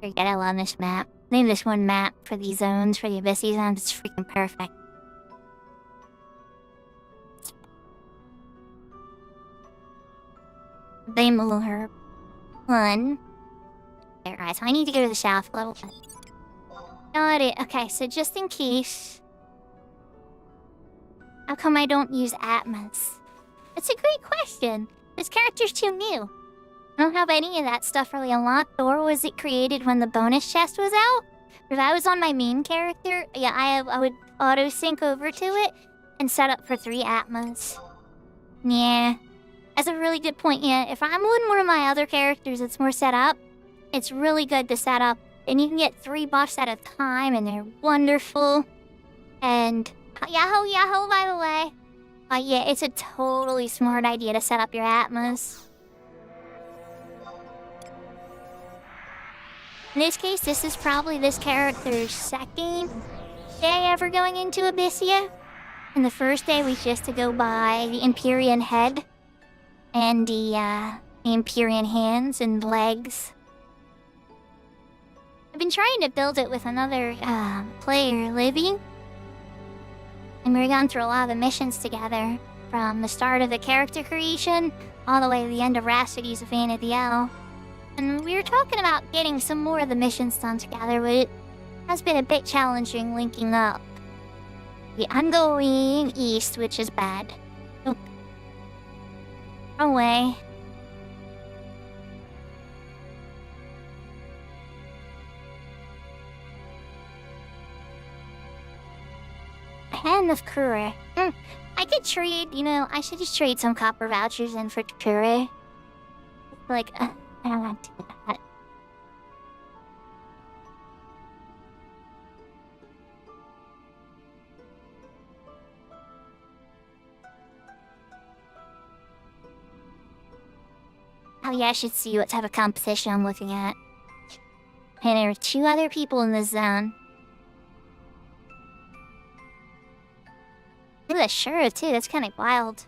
Forget I love this map. Name this one map for these zones, for the Abyssy zones. It's freaking perfect. They move her. One. Alright, so I need to go to the south a little bit. Got it. Okay, so just in case. How come I don't use Atmos? That's a great question. This character's too new. I don't have any of that stuff really unlocked, or was it created when the bonus chest was out? If I was on my main character, yeah, I would auto-sync over to it and set up for 3 Atmos. Yeah, that's a really good point, yeah. If I'm on one of my other characters that's more set up, it's really good to set up. And you can get 3 buffs at a time, and they're wonderful. And, Yahoo, by the way. Yeah, it's a totally smart idea to set up your Atmos. In this case, this is probably this character's second day ever going into Abyssia. And the first day was just to go by the Empyrean head and the Empyrean hands and legs. I've been trying to build it with another player, Libby. And we've gone through a lot of the missions together, from the start of the character creation all the way to the end of Rhapsody's of Vanity L. And we were talking about getting some more of the missions done together, but it has been a bit challenging linking up. Yeah, I'm going east, which is bad. Oh. Wrong way. Hand of Kura. I could trade, I should just trade some copper vouchers in for Kura. Like, I don't want to do that. Oh yeah, I should see what type of competition I'm looking at. And there are 2 other people in this zone. Look at that shirt too, that's kind of wild.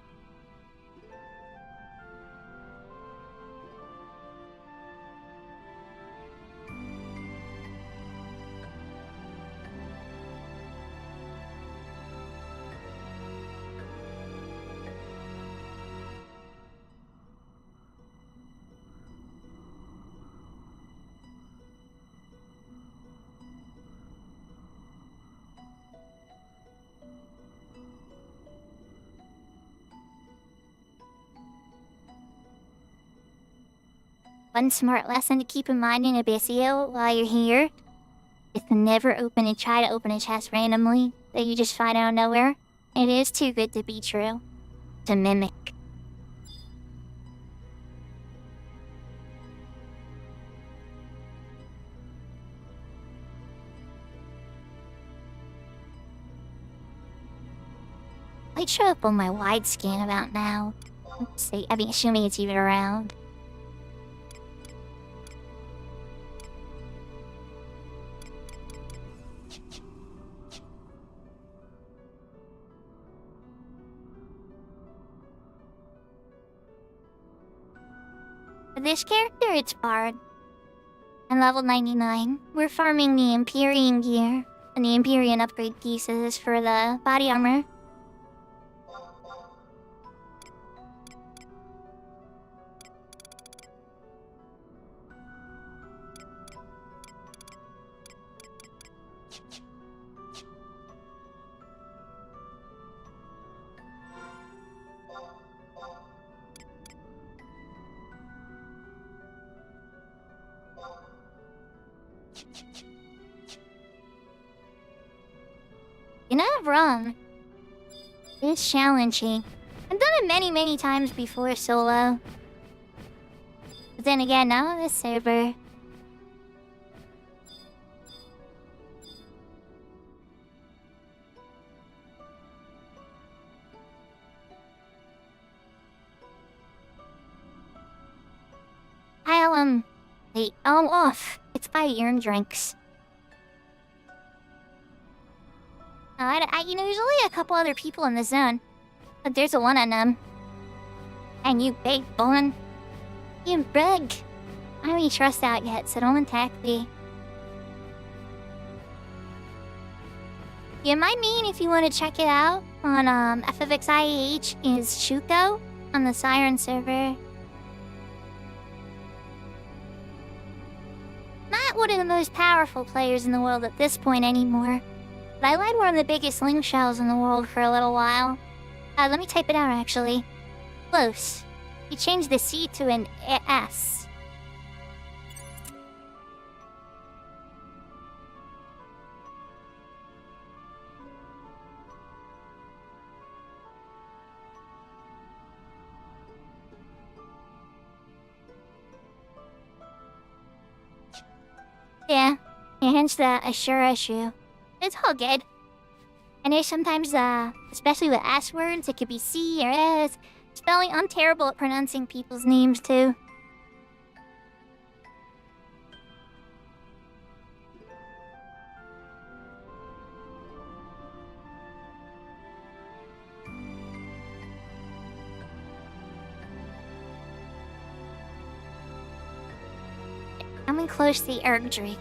One smart lesson to keep in mind in Abyssia while you're here is to never try to open a chest randomly that you just find out of nowhere. It is too good to be true. To mimic. Might show up on my wide scan about now. Let's see, assuming it's even around. For this character, it's Bard. I'm level 99. We're farming the Empyrean gear and the Empyrean upgrade pieces for the body armor. You're not wrong. It's challenging. I've done it many, many times before solo. But then again, now on this server. Wait, I'm off. It's by urine drinks. There's only a couple other people in the zone. But there's one of them. And you big bun. You big. I don't even trust out yet, so don't attack me. Yeah, my main, if you want to check it out, on FFXI is Shuko on the Siren server. not one of the most powerful players in the world at this point anymore. But I led one of the biggest link shells in the world for a little while. Let me type it out actually. Close. You changed the C to an S. Yeah, hence the sure issue. It's all good. I know sometimes, especially with S words, it could be C or S. Spelling, I'm terrible at pronouncing people's names too. Coming close to the Erg Drakes.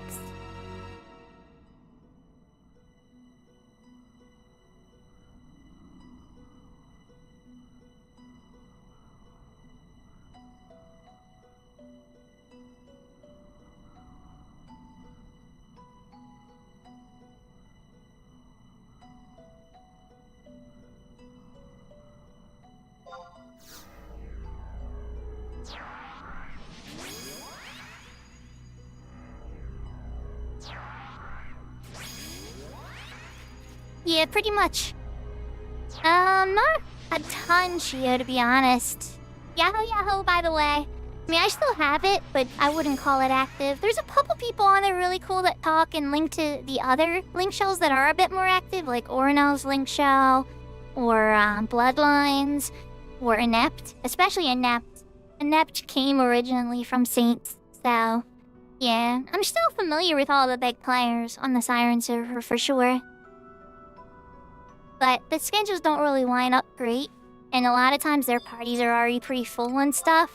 Yeah, pretty much. Not a ton, Shio, to be honest. Yahoo Yahoo, by the way. I mean, I still have it, but I wouldn't call it active. There's a couple people on there really cool that talk and link to the other link shells that are a bit more active, like Orinal's link shell, or Bloodlines, or Inept. Especially Inept. Inept came originally from Saints, so... yeah, I'm still familiar with all the big players on the Siren server for sure. But the schedules don't really line up great, and a lot of times their parties are already pretty full and stuff.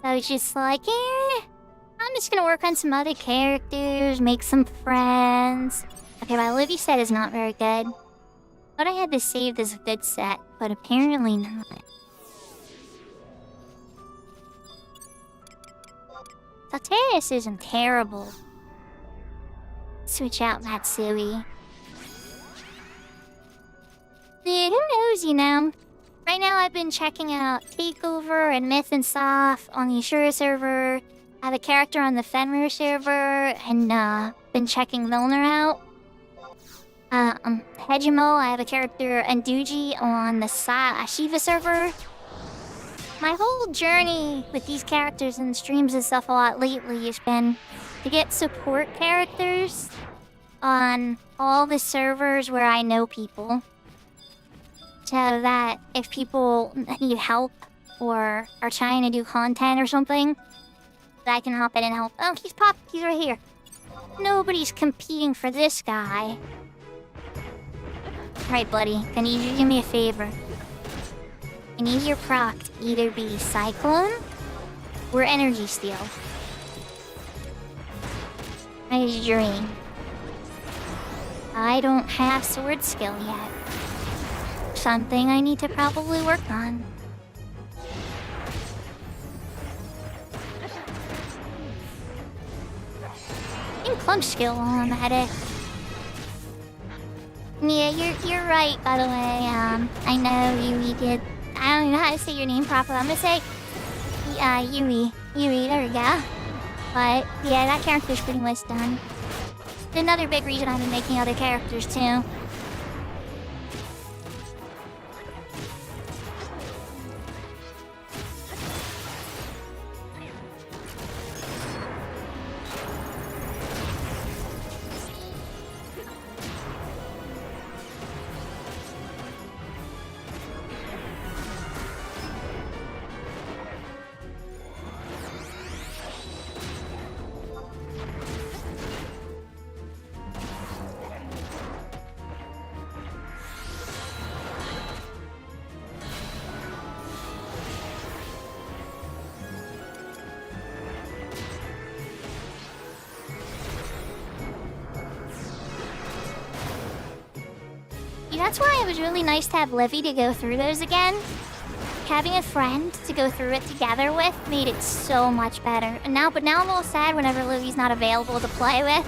So it's just like, I'm just gonna work on some other characters, make some friends. Okay, my Livy set is not very good. Thought I had this saved as a good set, but apparently not. Salterius isn't terrible. Switch out Matsui. Dude, who knows, you know? Right now I've been checking out Takeover and Myth and Soft on the Ashura server. I have a character on the Fenrir server, and been checking Milner out. Hejimo, I have a character Anduji on the Shiva server. My whole journey with these characters and streams and stuff a lot lately has been to get support characters on all the servers where I know people. So that if people need help or are trying to do content or something, that I can hop in and help. Oh, he's right here. Nobody's competing for this guy. Alright, buddy, I need you to do me a favor. I need your proc to either be Cyclone or Energy Steel. My dream. I don't have sword skill yet. Something I need to probably work on. And clump skill while I'm at it. Yeah, you're right, by the way. I know Yui did. I don't even know how to say your name properly. I'm gonna say Yui. Yui, there we go. But yeah, that character's pretty much done. Another big reason I've been making other characters too. That's why it was really nice to have Livy to go through those again. having a friend to go through it together with made it so much better. But now I'm a little sad whenever Lily's not available to play with.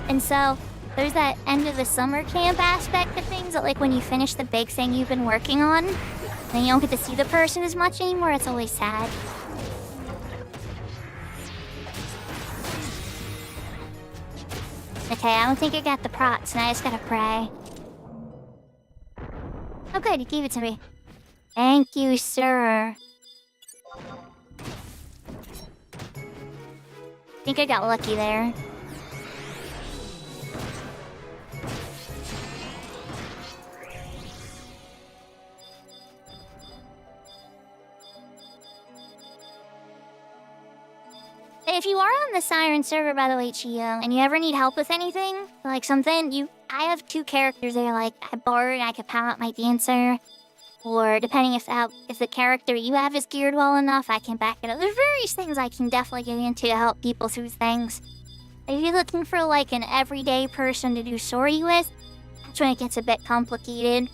And so there's that end of the summer camp aspect of things that, like, when you finish the big thing you've been working on, and you don't get to see the person as much anymore, it's always sad. Okay, I don't think I got the props, and I just gotta pray. Oh good, you gave it to me. Thank you, sir. I think I got lucky there. If you are on the Siren server, by the way, Chio, and you ever need help with anything, like something, I have 2 characters there, like, I bard, I could power up my dancer, or depending if the character you have is geared well enough, I can back it up. There's various things I can definitely get into to help people through things. If you're looking for, like, an everyday person to do story with, that's when it gets a bit complicated.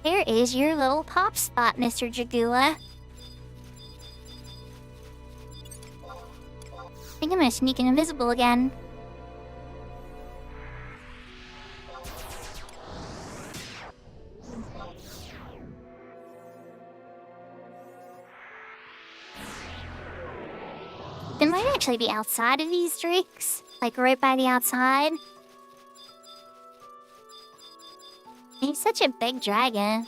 Here is your little pop spot, Mr. Jagula. I think I'm gonna sneak in invisible again. They might actually be outside of these drakes, like right by the outside. He's such a big dragon.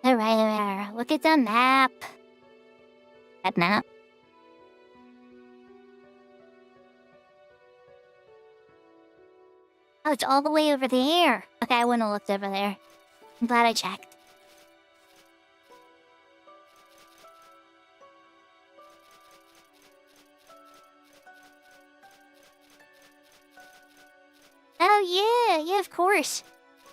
Alright, look at the map. That map. Oh, it's all the way over there. Okay, I wouldn't have looked over there. I'm glad I checked. Oh yeah, of course.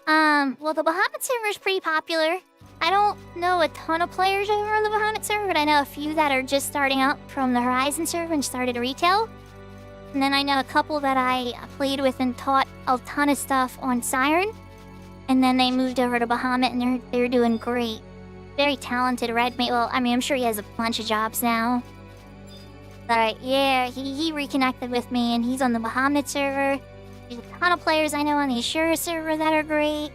Well, the Bahamut server is pretty popular. I don't know a ton of players over on the Bahamut server, but I know a few that are just starting up from the Horizon server and started retail. And then I know a couple that I played with and taught a ton of stuff on Siren. And then they moved over to Bahamut and they're doing great. Very talented redmate. Well, I mean, I'm sure he has a bunch of jobs now. But yeah, he reconnected with me and he's on the Bahamut server. There's a ton of players I know on the Ashura server that are great.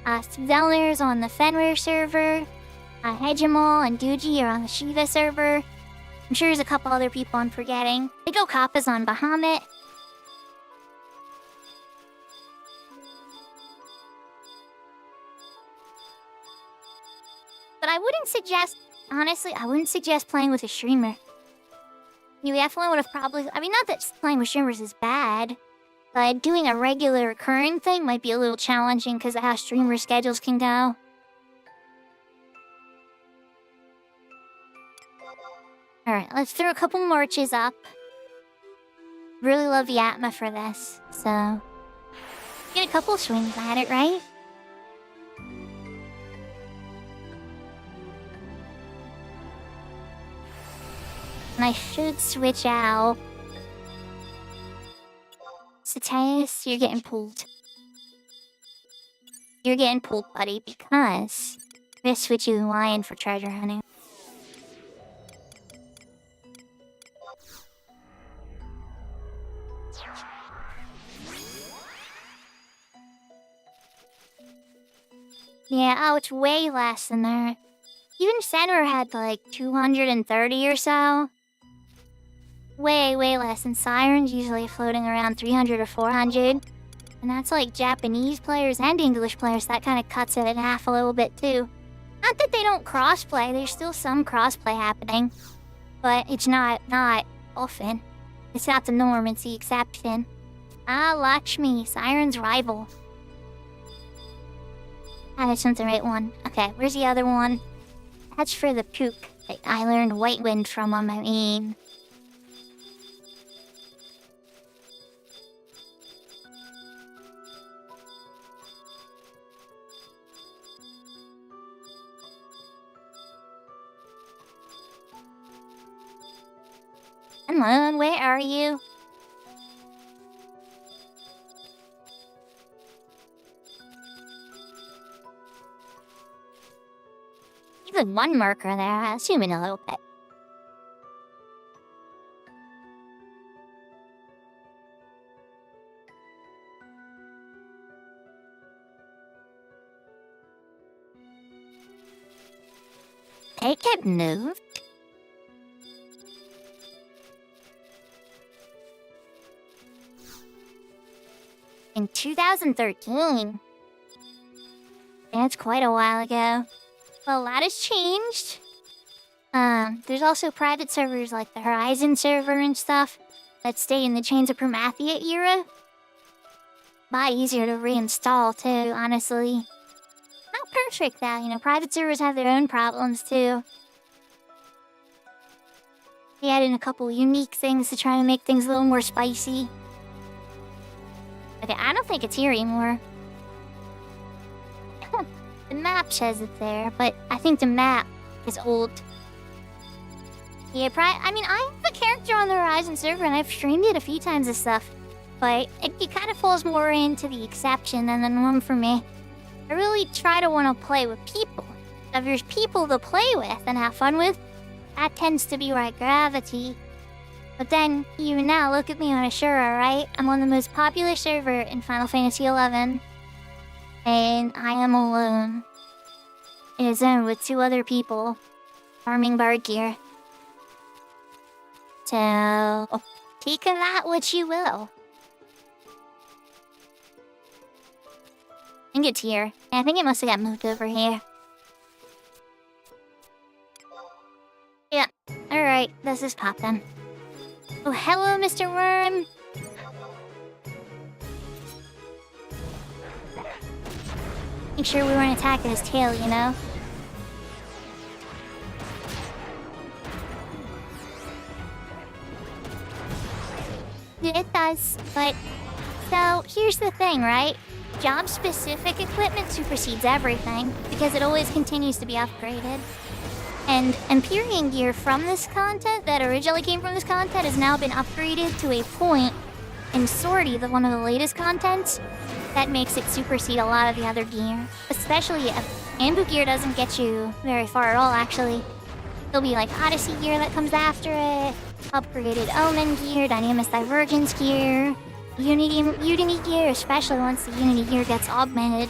Zelner's on the Fenrir server. Hegemol and Duji are on the Shiva server. I'm sure there's a couple other people I'm forgetting. Big Okapa's on Bahamut. But I wouldn't suggest, honestly, I wouldn't suggest playing with a streamer. You definitely would have probably, I mean, not that playing with streamers is bad. But doing a regular recurring thing might be a little challenging because of how streamer schedules can go. Alright, let's throw a couple marches up. Really love the Atma for this, so... Get a couple swings at it, right? And I should switch out. Satius, you're getting pulled. You're getting pulled, buddy, because I'm gonna switch you to Lion for treasure hunting. Yeah, oh, it's way less than that. Even Senor had like 230 or so. Way less, and Siren's usually floating around 300 or 400. And that's like Japanese players and English players, that kind of cuts it in half a little bit too. Not that they don't crossplay, there's still some crossplay happening. But it's not often. It's not the norm, it's the exception. Ah, Lakshmi, Siren's rival. Ah, that's not the right one. Okay, where's the other one? That's for the poop that I learned White Wind from on my main. Come on, where are you? Even one marker there, I'll zoom in a little bit. It get moved? In 2013. That's quite a while ago. Well, a lot has changed. There's also private servers like the Horizon server and stuff that stay in the Chains of Promathia era. A lot easier to reinstall too, honestly. Not perfect though, you know, private servers have their own problems too. They add in a couple unique things to try to make things a little more spicy. Okay, I don't think it's here anymore. The map says it's there, but I think the map is old. Yeah, I mean, I have a character on the Horizon server and I've streamed it a few times and stuff, but it kind of falls more into the exception than the norm for me. I really try to want to play with people. If there's people to play with and have fun with, that tends to be where I gravitate. But then, even now, look at me on Ashura, right? I'm on the most popular server in Final Fantasy XI. And I am alone. In a zone with 2 other people. Farming bard gear. So, take of that what you will. I think it's here. I think it must have got moved over here. Yeah, alright, this is poppin'. Oh, hello, Mr. Worm! Make sure we weren't attacking his tail, you know? Yeah, it does, but... So, here's the thing, right? Job-specific equipment supersedes everything, because it always continues to be upgraded. And Empyrean gear from this content, that originally came from this content, has now been upgraded to a point in Sortie, one of the latest contents, that makes it supersede a lot of the other gear. Especially if Ambu gear doesn't get you very far at all, actually. There'll be like Odyssey gear that comes after it, upgraded Omen gear, Dynamis Divergence gear, Unity gear, especially once the Unity gear gets augmented.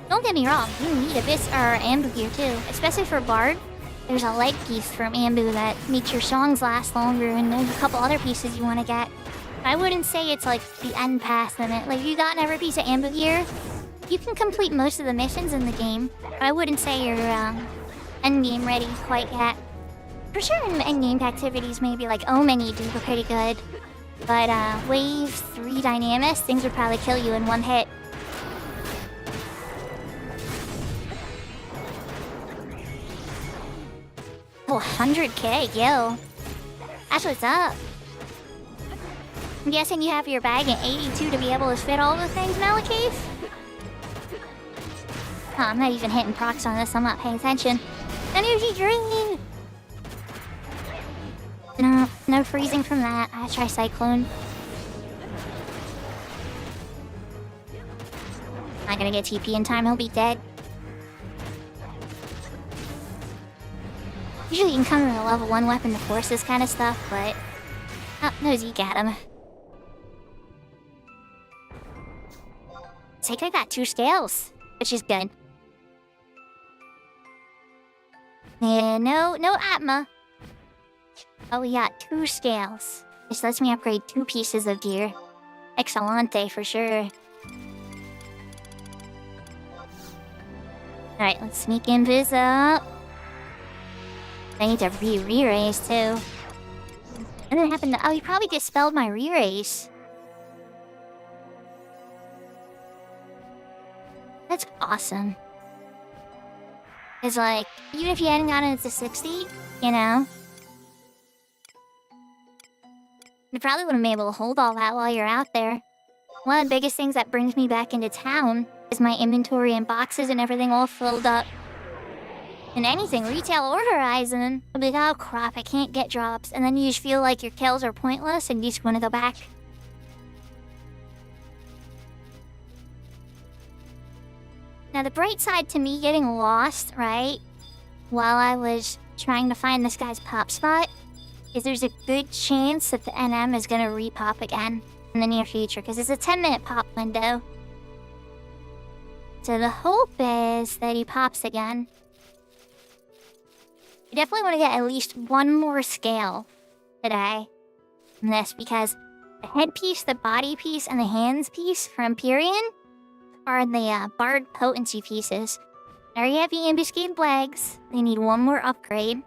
Don't get me wrong, you need Abyss or Ambu gear too, especially for Bard. There's a light piece from Ambu that makes your songs last longer, and there's a couple other pieces you want to get. I wouldn't say it's like the end pass limit. Like, you got every piece of Ambu gear, you can complete most of the missions in the game, but I wouldn't say you're end game ready quite yet. For sure in end game activities, maybe like Omen you do pretty good, but Wave 3 Dynamis, things would probably kill you in one hit. Oh, 100k, yo. That's what's up. I'm guessing you have your bag at 82 to be able to fit all the things, Malakith? Oh, I'm not even hitting procs on this, I'm not paying attention. Energy drain! No freezing from that. I try Cyclone. Not gonna get TP in time, he'll be dead. Usually you can come with a level 1 weapon to force this kind of stuff, but... Oh, no Zeke at him. It's like I got 2 scales, which is good. Yeah, no Atma. Oh, we got 2 scales. This lets me upgrade 2 pieces of gear. Excellente for sure. Alright, let's sneak invis up. I need to re-raise too. And then happened to... Oh, he probably dispelled my re-raise. That's awesome. It's like, even if you hadn't gotten it to 60, you know, you probably wouldn't be able to hold all that while you're out there. One of the biggest things that brings me back into town is my inventory and boxes and everything all filled up. And anything, retail or Horizon, I'll be like, oh crap, I can't get drops. And then you just feel like your kills are pointless and you just want to go back. Now the bright side to me getting lost, right, while I was trying to find this guy's pop spot, is there's a good chance that the NM is going to repop again in the near future, because it's a 10-minute pop window. So the hope is that he pops again. You definitely want to get at least one more scale today from this, because the headpiece, the body piece, and the hands piece for Empyrean are the Bard potency pieces. I already have the ambuscade legs. They need one more upgrade.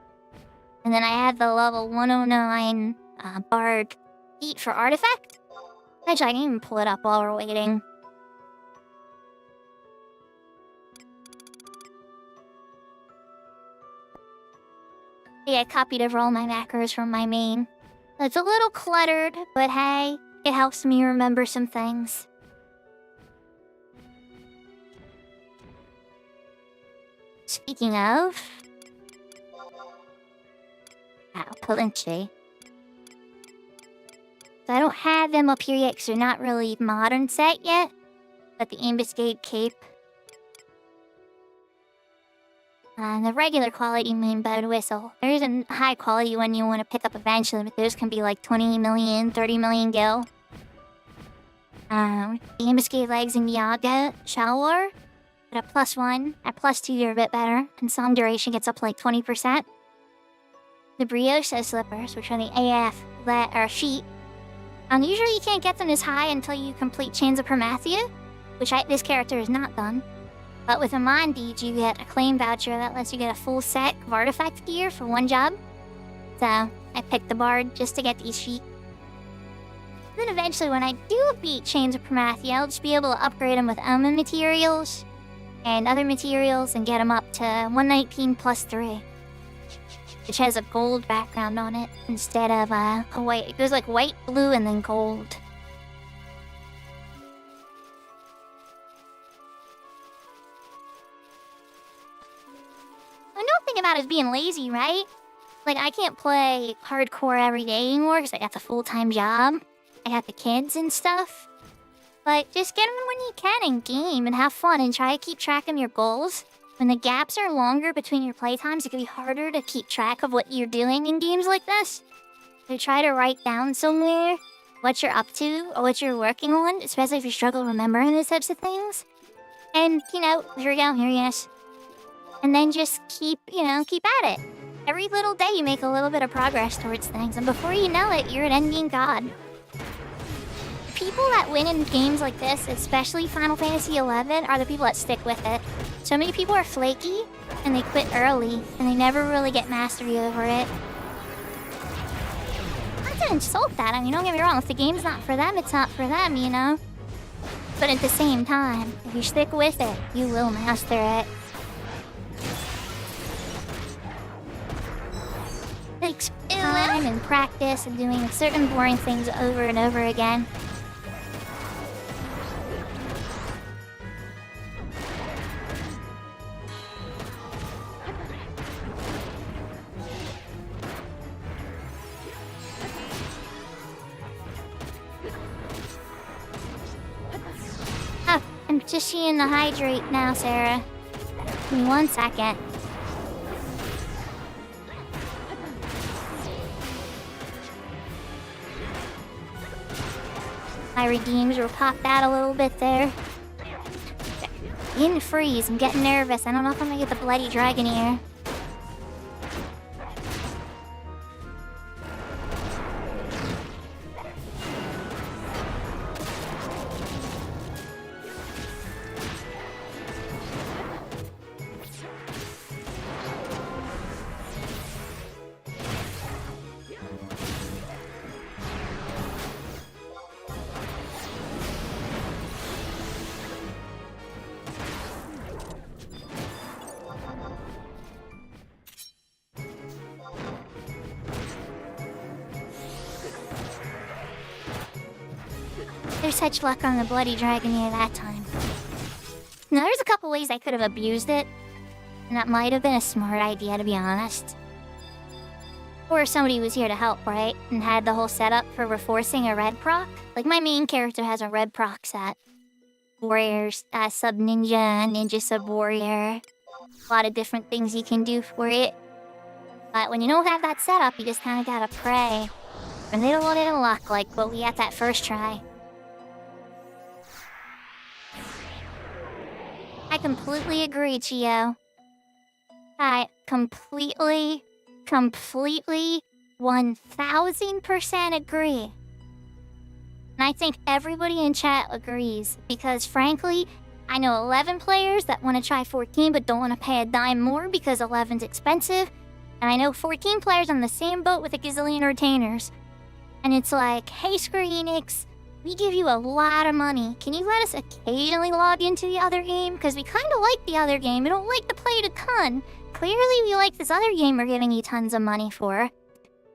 And then I had the level 109 Bard feet for artifact. Actually, I can even pull it up while we're waiting. Yeah, I copied over all my macros from my main. It's a little cluttered, but hey, it helps me remember some things. Speaking of... Palinche. So I don't have them up here yet because they're not really modern set yet. But the ambuscade cape. And the regular quality moonbow whistle. There is a high quality one you want to pick up eventually, but those can be like 20 million, 30 million gil. The ambuscade legs in Yaga Shalwar. At a +1, at +2 they're a bit better, and song duration gets up to like 20%. The Brioche slippers, which are the AF sheet. Usually you can't get them as high until you complete Chains of Promathia, which this character has not done. But with Amon Deeds, you get a claim voucher that lets you get a full set of artifact gear for one job. So I picked the Bard just to get these sheet. Then eventually when I do beat Chains of Promathia, I'll just be able to upgrade them with Omen materials and other materials and get them up to 119 +3. Which has a gold background on it instead of a white. It goes like white, blue, and then gold. I don't think about it as being lazy, right? Like, I can't play hardcore every day anymore because I got the full-time job. I got the kids and stuff. But just get them when you can in game and have fun and try to keep track of your goals. When the gaps are longer between your playtimes, it can be harder to keep track of what you're doing in games like this. So try to write down somewhere what you're up to or what you're working on, especially if you struggle remembering those types of things. And, you know, here we go, here he is. And then just keep at it. Every little day you make a little bit of progress towards things, and before you know it, you're an endgame god. People that win in games like this, especially Final Fantasy XI, are the people that stick with it. So many people are flaky, and they quit early, and they never really get mastery over it. Not to insult that, I mean, don't get me wrong, if the game's not for them, it's not for them, you know? But at the same time, if you stick with it, you will master it. It takes time and practice and doing certain boring things over and over again. I'm just seeing the hydrate now, Sarah. Give me 1 second. My redeems were popped out a little bit there. In freeze, I'm getting nervous. I don't know if I'm gonna get the bloody dragon here. There's such luck on the bloody dragon here that time. Now, there's a couple ways I could have abused it, and that might have been a smart idea, to be honest. Or somebody was here to help, right? And had the whole setup for reforcing a red proc. Like, my main character has a red proc set. Warriors, sub-ninja, ninja sub-warrior. A lot of different things you can do for it. But when you don't have that setup, you just kind of gotta pray for a little luck, like what we had that first try. I completely agree, Chio. I completely 1000% agree. And I think everybody in chat agrees, because frankly, I know 11 players that want to try 14 but don't want to pay a dime more because 11's expensive, and I know 14 players on the same boat with a gazillion retainers. And it's like, hey Square Enix, we give you a lot of money. Can you let us occasionally log into the other game? Because we kind of like the other game. We don't like to play it a ton. Clearly, we like this other game we're giving you tons of money for.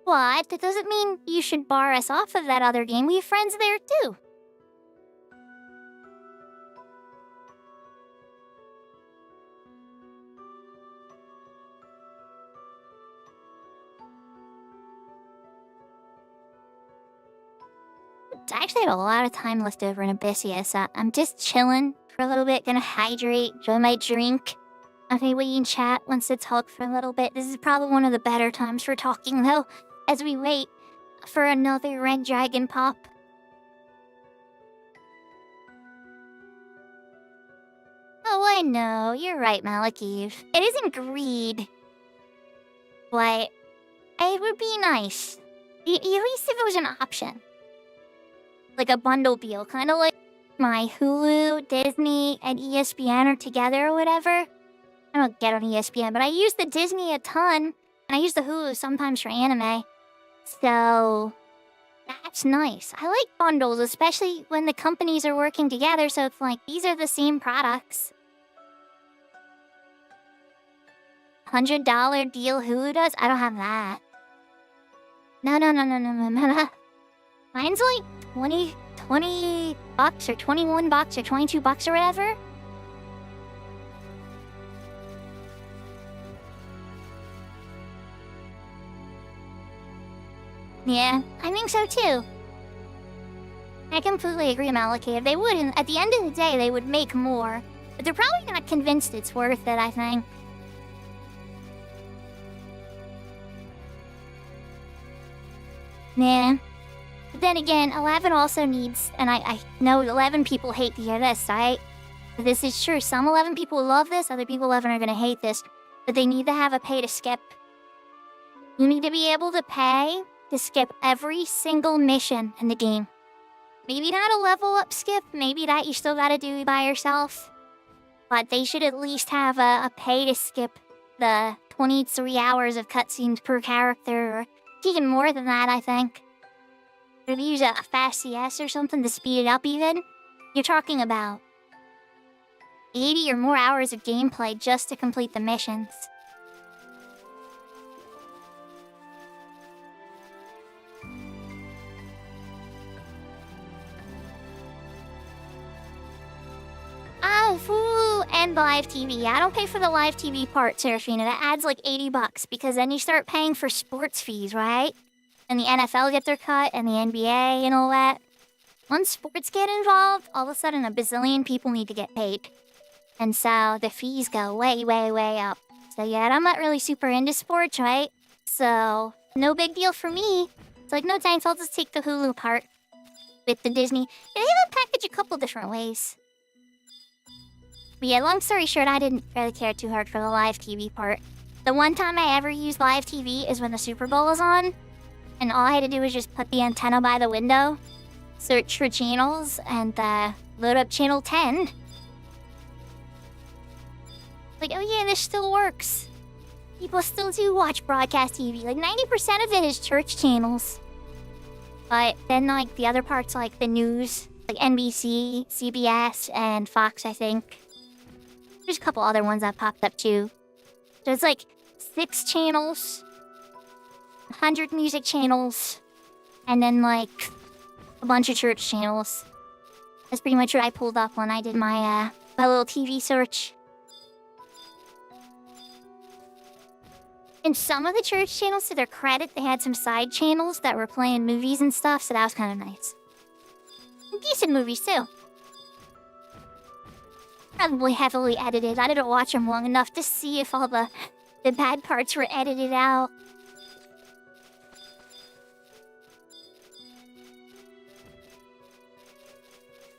But that doesn't mean you should bar us off of that other game. We have friends there too. I actually have a lot of time left over in Abyssia, so I'm just chilling for a little bit, gonna hydrate, enjoy my drink. Okay, we in chat wants to talk for a little bit. This is probably one of the better times for talking, though, as we wait for another red dragon pop. Oh, I know. You're right, Malakiv. It isn't greed. But it would be nice. At least if it was an option. Like a bundle deal, kind of like my Hulu, Disney, and ESPN are together or whatever. I don't get on ESPN, but I use the Disney a ton, and I use the Hulu sometimes for anime. So that's nice. I like bundles, especially when the companies are working together, so it's like, these are the same products. $100 deal Hulu does? I don't have that. No. Mine's like 20 bucks or 21 bucks or 22 bucks or whatever. Yeah, I think so too. I completely agree, Malaki. If they would, and at the end of the day, they would make more. But they're probably not convinced it's worth it, I think. Yeah. But then again, 11 also needs, and I know 11 people hate to hear this, right? But this is true. Some 11 people love this, other people 11 are gonna hate this. But they need to have a pay to skip. You need to be able to pay to skip every single mission in the game. Maybe not a level up skip, maybe that you still gotta do by yourself. But they should at least have a pay to skip the 23 hours of cutscenes per character, or even more than that, I think. If you use a fast CS or something to speed it up even, you're talking about 80 or more hours of gameplay just to complete the missions. And live TV. I don't pay for the live TV part, Serafina. That adds like 80 bucks, because then you start paying for sports fees, right? And the NFL get their cut, and the NBA and all that. Once sports get involved, all of a sudden a bazillion people need to get paid. And so the fees go way, way, way up. So yeah, I'm not really super into sports, right? So no big deal for me. It's like, no thanks, I'll just take the Hulu part with the Disney. They have a package a couple different ways. But yeah, long story short, I didn't really care too hard for the live TV part. The one time I ever used live TV is when the Super Bowl was on. And all I had to do was just put the antenna by the window, search for channels, and load up channel 10. Like, oh yeah, this still works. People still do watch broadcast TV. Like, 90% of it is church channels. But then, like, the other parts, like the news, like NBC, CBS, and Fox, I think. There's a couple other ones that popped up too. So it's like 6 channels, 100 music channels, and then like a bunch of church channels. That's pretty much what I pulled up when I did my little TV search. And some of the church channels, to their credit, they had some side channels that were playing movies and stuff, so that was kind of nice. Decent movies, too. Probably heavily edited. I didn't watch them long enough to see if all the bad parts were edited out.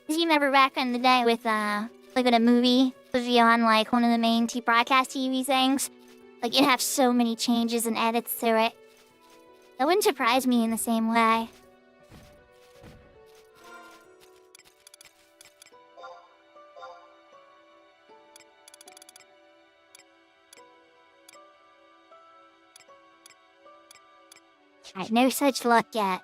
You remember back in the day with, like, when a movie would be on, like, one of the main broadcast TV things? Like, it'd have so many changes and edits to it. That wouldn't surprise me in the same way. Alright, no such luck yet.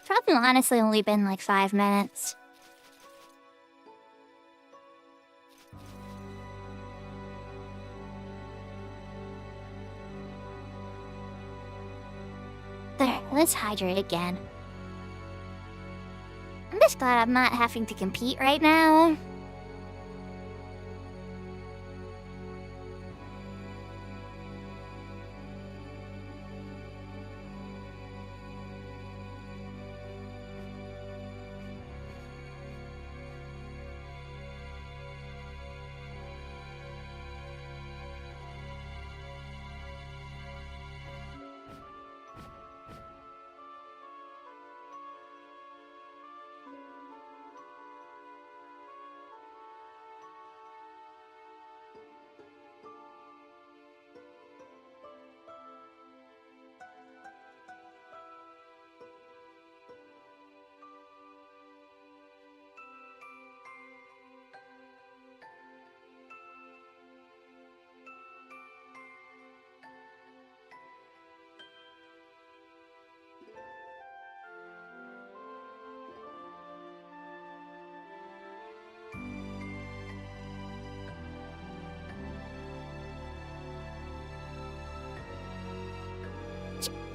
Probably honestly only been like 5 minutes. There, let's hydrate again. I'm just glad I'm not having to compete right now.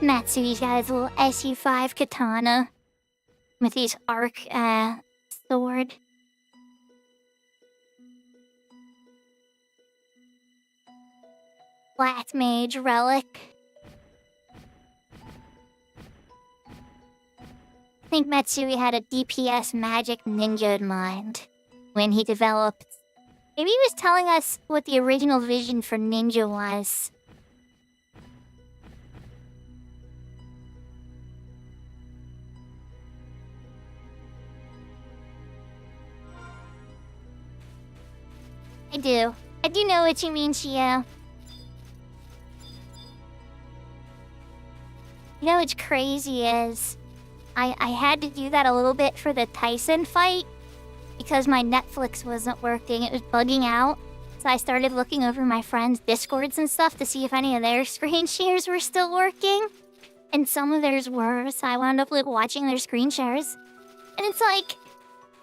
Matsui's got his little SU5 katana with his arc sword. Black Mage relic. I think Matsui had a DPS magic ninja in mind when he developed. Maybe he was telling us what the original vision for ninja was. I do know what you mean, Shio. You know what's crazy is, I had to do that a little bit for the Tyson fight, because my Netflix wasn't working, it was bugging out. So I started looking over my friends' Discords and stuff to see if any of their screen shares were still working. And some of theirs were, so I wound up like watching their screen shares. And it's like,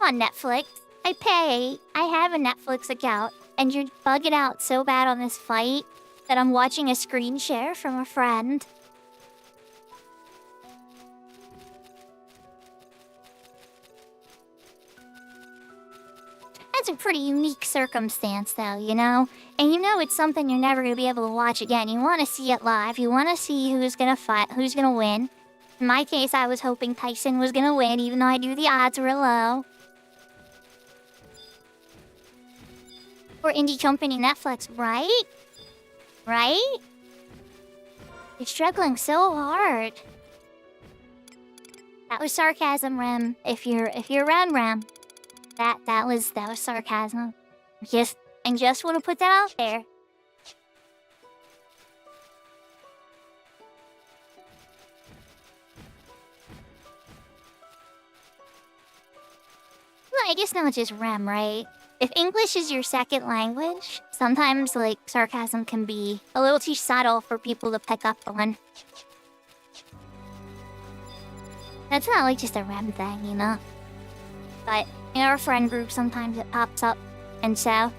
on Netflix, I have a Netflix account, and you're bugging out so bad on this fight that I'm watching a screen share from a friend. That's a pretty unique circumstance, though, you know? And you know it's something you're never going to be able to watch again. You want to see it live. You want to see who's going to fight, who's going to win. In my case, I was hoping Tyson was going to win, even though I knew the odds were low. For indie company Netflix, right? Right? You're struggling so hard. That was sarcasm, Rem. If you're around, Rem. That was sarcasm. Just want to put that out there. Well, I guess not just Rem, right? If English is your second language, sometimes, like, sarcasm can be a little too subtle for people to pick up on. That's not, like, just a Rem thing, you know? But in our friend group, sometimes it pops up, and so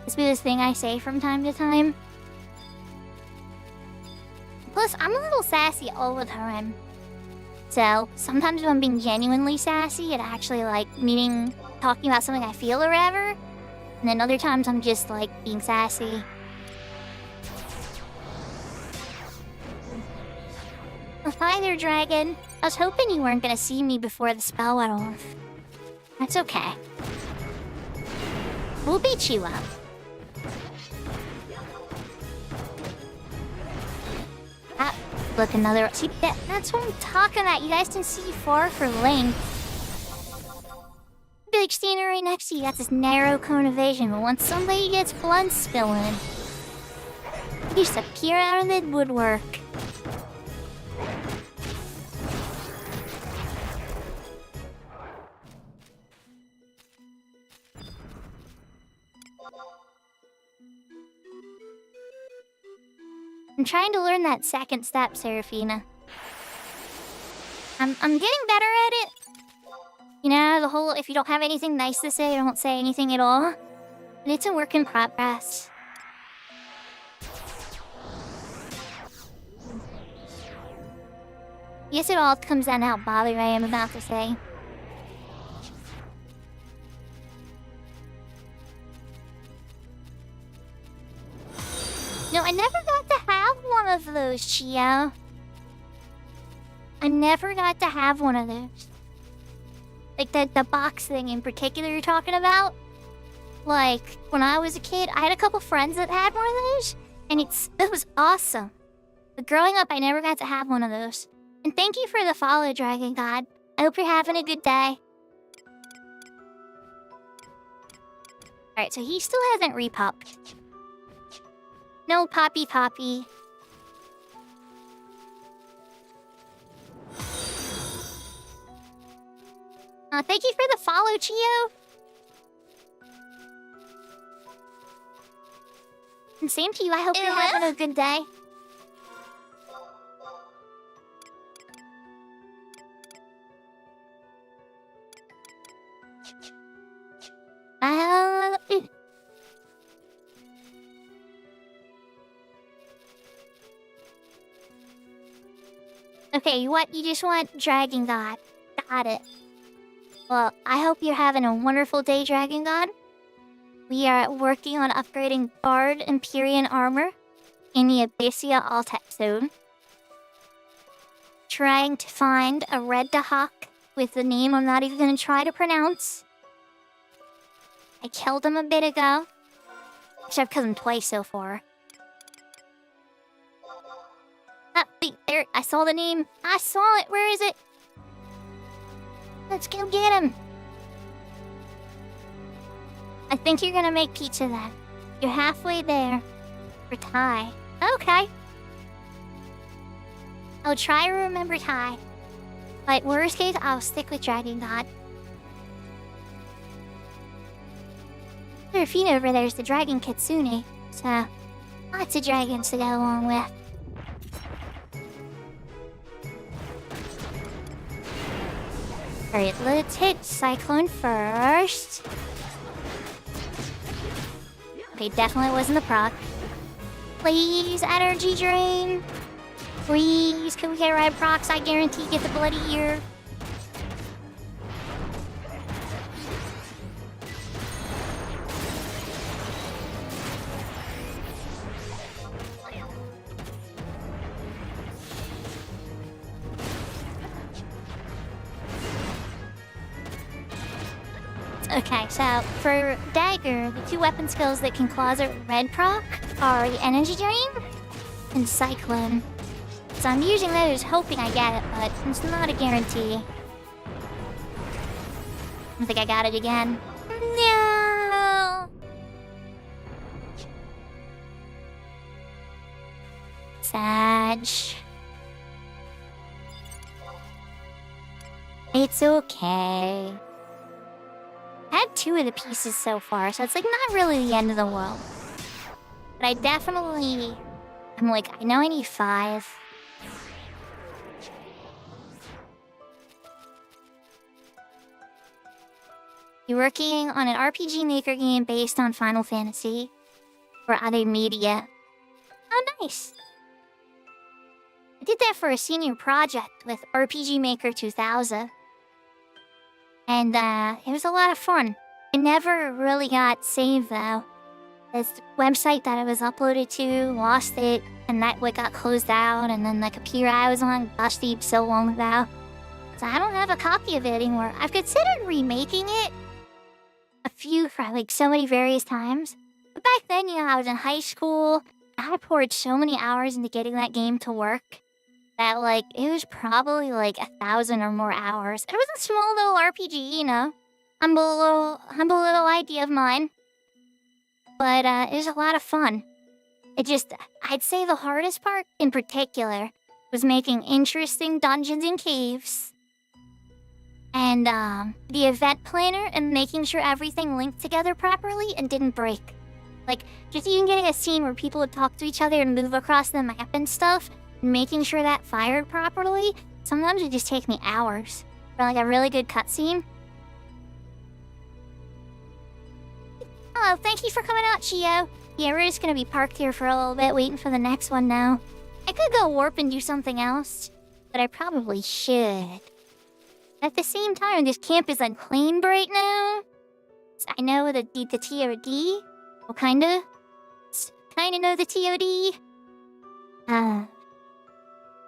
this be this thing I say from time to time. Plus, I'm a little sassy all the time. So sometimes when I'm being genuinely sassy, it actually like meaning talking about something I feel or whatever. And then other times I'm just like being sassy. Well, hi there, dragon. I was hoping you weren't gonna see me before the spell went off. That's okay. We'll beat you up. Ah, look, another. See, that's what I'm talking about. You guys can see far for length. Be like standing right next to you. Got this narrow cone of vision, but once somebody gets blood spilling, you just appear out of the woodwork. I'm trying to learn that second step, Seraphina. I'm getting better at it. You know, the whole if you don't have anything nice to say, don't say anything at all. But it's a work in progress. I guess it all comes down to how bothered I am about to say. No, I never got to have one of those, Chio. I never got to have one of those. Like the box thing in particular you're talking about. Like, when I was a kid, I had a couple friends that had one of those, and it was awesome. But growing up, I never got to have one of those. And thank you for the follow, Dragon God. I hope you're having a good day. Alright, so he still hasn't repopped. No, Poppy. Thank you for the follow, Chio. And same to you, I hope you're having a good day. Okay, what? You just want Dragon God. Got it. Well, I hope you're having a wonderful day, Dragon God. We are working on upgrading Bard Empyrean armor in the Abyssia Altec zone. Trying to find a red Dahak with the name I'm not even going to try to pronounce. I killed him a bit ago. Actually, I've killed him twice so far. Ah, wait, there, I saw the name. I saw it. Where is it? Let's go get him. I think you're gonna make pizza then. You're halfway there. For Thai. Okay. I'll try to remember Thai. But worst case, I'll stick with Dragon God. Serafina over there is the Dragon Kitsune. So, lots of dragons to go along with. Alright, let's hit Cyclone first. Okay, definitely wasn't the proc. Please, energy drain. Please, can we get red procs? I guarantee get the bloody ear. Okay, so for Dagger, the two weapon skills that can cause a red proc are the Energy Drain and Cyclone. So I'm using those hoping I get it, but it's not a guarantee. I don't think I got it again. No! Sag. It's okay. I had 2 of the pieces so far, so it's like not really the end of the world. But I definitely... I'm like, I know I need 5. You're working on an RPG Maker game based on Final Fantasy or other media. Oh, nice. I did that for a senior project with RPG Maker 2000. And it was a lot of fun. It never really got saved though. This website that it was uploaded to lost it, and that got closed out, and then the computer I was on busted so long ago. So I don't have a copy of it anymore. I've considered remaking it for so many various times. But back then, I was in high school. I poured so many hours into getting that game to work that it was probably 1,000 or more hours. It was a small little RPG, humble little idea of mine. But it was a lot of fun. I'd say the hardest part in particular was making interesting dungeons and caves. And the event planner and making sure everything linked together properly and didn't break. Just even getting a scene where people would talk to each other and move across the map and stuff, and making sure that fired properly, sometimes it would just take me hours for a really good cutscene. Oh, thank you for coming out, Chio. Yeah, we're just gonna be parked here for a little bit, waiting for the next one now. I could go warp and do something else, but I probably should. At the same time, this camp is unclaimed right now. So I know the TOD. Well, kinda know the TOD.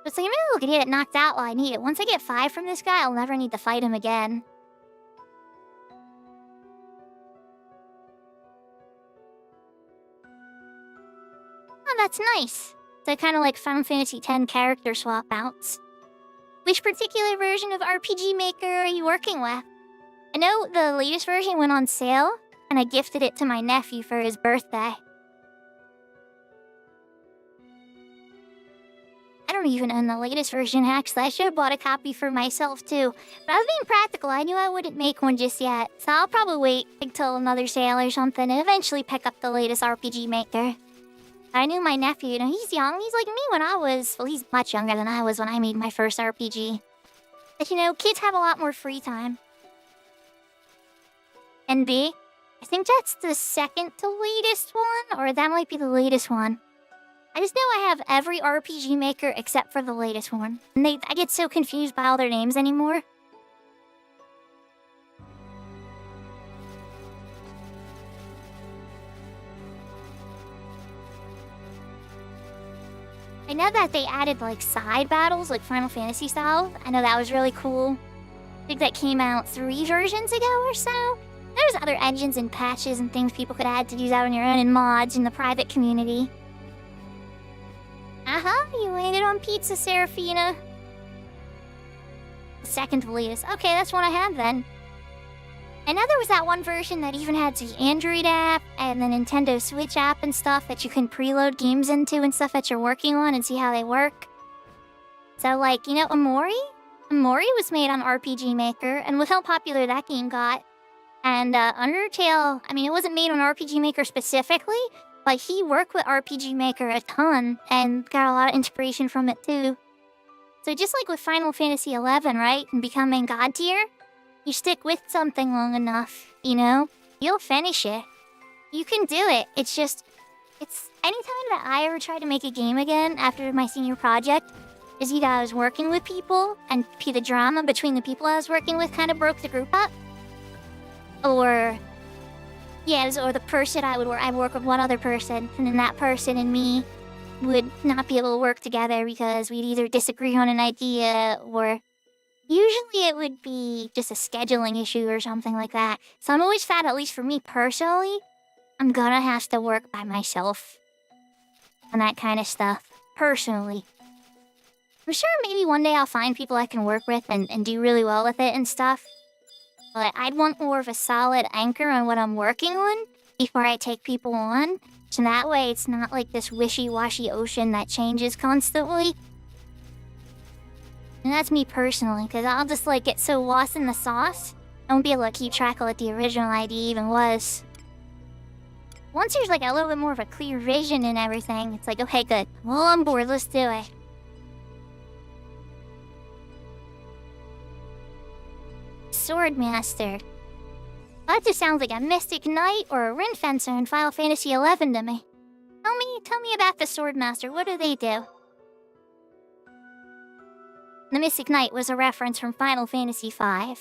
So maybe we'll get it knocked out while I need it. Once I get 5 from this guy, I'll never need to fight him again. Oh, that's nice. So kind of like Final Fantasy X character swap outs. Which particular version of RPG Maker are you working with? I know the latest version went on sale, and I gifted it to my nephew for his birthday. I don't even own the latest version, actually. I should have bought a copy for myself, too. But I was being practical. I knew I wouldn't make one just yet, so I'll probably wait until another sale or something and eventually pick up the latest RPG Maker. I knew my nephew, he's young. He's like me when I was... Well, he's much younger than I was when I made my first RPG. But, kids have a lot more free time. NB? I think that's the second to latest one, or that might be the latest one. I just know I have every RPG Maker except for the latest one. And I get so confused by all their names anymore. I know that they added side battles, like Final Fantasy style. I know that was really cool. I think that came out 3 versions ago or so. There's other engines and patches and things people could add to use out on your own and mods in the private community. You landed on Pizza, Serafina. Second to latest. Okay, that's one I have then. I know there was that one version that even had the Android app and the Nintendo Switch app and stuff that you can preload games into and stuff that you're working on and see how they work. So, Omori? Omori was made on RPG Maker, and with how popular that game got. And Undertale, it wasn't made on RPG Maker specifically, but he worked with RPG Maker a ton and got a lot of inspiration from it too. So just like with Final Fantasy XI, right, and becoming God tier, you stick with something long enough, you'll finish it. You can do it. It's anytime that I ever try to make a game again after my senior project, is either I was working with people and the drama between the people I was working with kind of broke the group up, or the person I'd work with one other person, and then that person and me would not be able to work together because we'd either disagree on an idea, or usually it would be just a scheduling issue or something like that. So I'm always sad, at least for me personally, I'm gonna have to work by myself on that kind of stuff, personally. I'm sure maybe one day I'll find people I can work with and do really well with it and stuff. But I'd want more of a solid anchor on what I'm working on before I take people on. So that way it's not like this wishy-washy ocean that changes constantly. And that's me personally, because I'll just get so lost in the sauce, I won't be able to keep track of what the original idea even was. Once there's a little bit more of a clear vision and everything, it's okay, good. I'm all on board, let's do it. Swordmaster. That just sounds like a Mystic Knight or a Rin Fencer in Final Fantasy XI to me. Tell me about the Swordmaster. What do they do? The Mystic Knight was a reference from Final Fantasy V.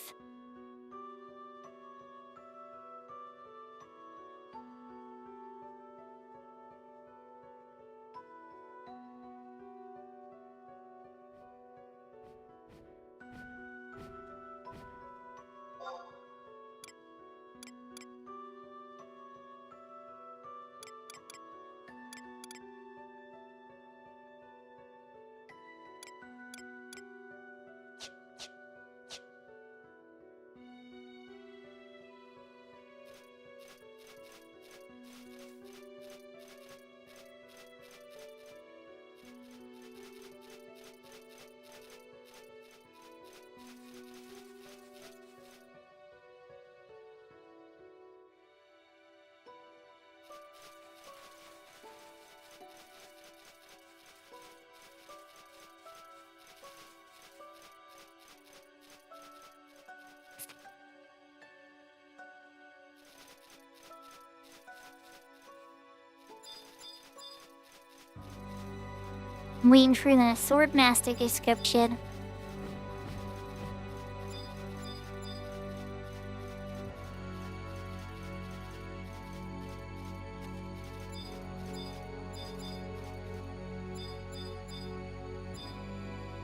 I'm waiting for the Swordmaster description.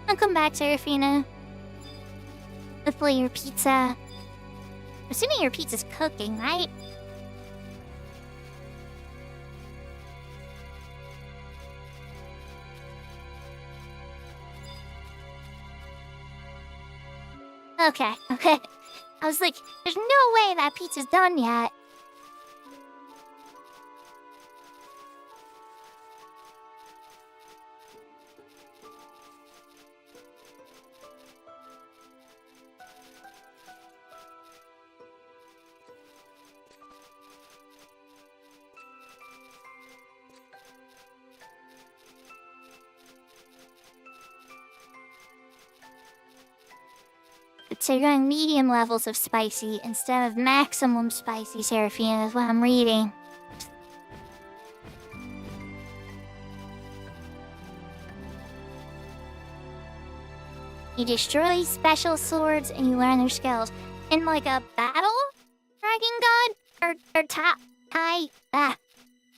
Welcome back, Serafina. Hopefully your pizza... I'm assuming your pizza's cooking, right? Okay. I was like, there's no way that pizza's done yet. So you're going medium levels of spicy instead of maximum spicy, Seraphina, is what I'm reading. You destroy special swords and you learn their skills. In like a battle? Dragon God? Or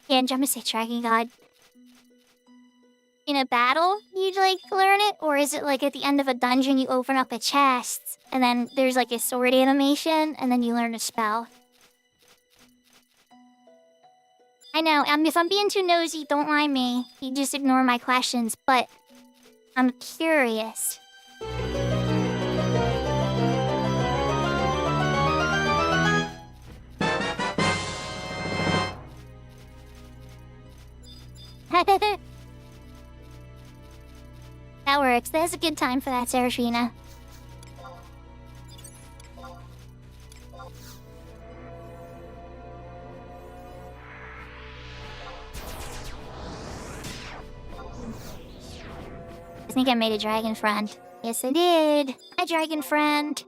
yeah, I'm gonna say Dragon God. In a battle, you'd like learn it? Or is it like at the end of a dungeon you open up a chest and then there's like a sword animation and then you learn a spell? I know, if I'm being too nosy, don't mind me. You just ignore my questions, but I'm curious. That works. That's a good time for that, Seraphina. I think I made a dragon friend. Yes, I did. A dragon friend.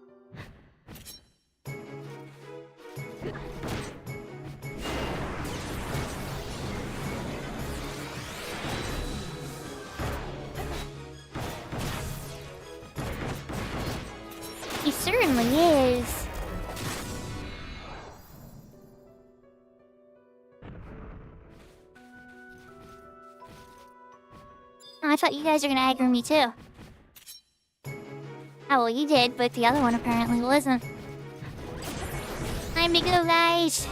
He certainly is. Oh, I thought you guys were gonna aggro me too. Oh, well, you did, but the other one apparently wasn't. Time to go, guys.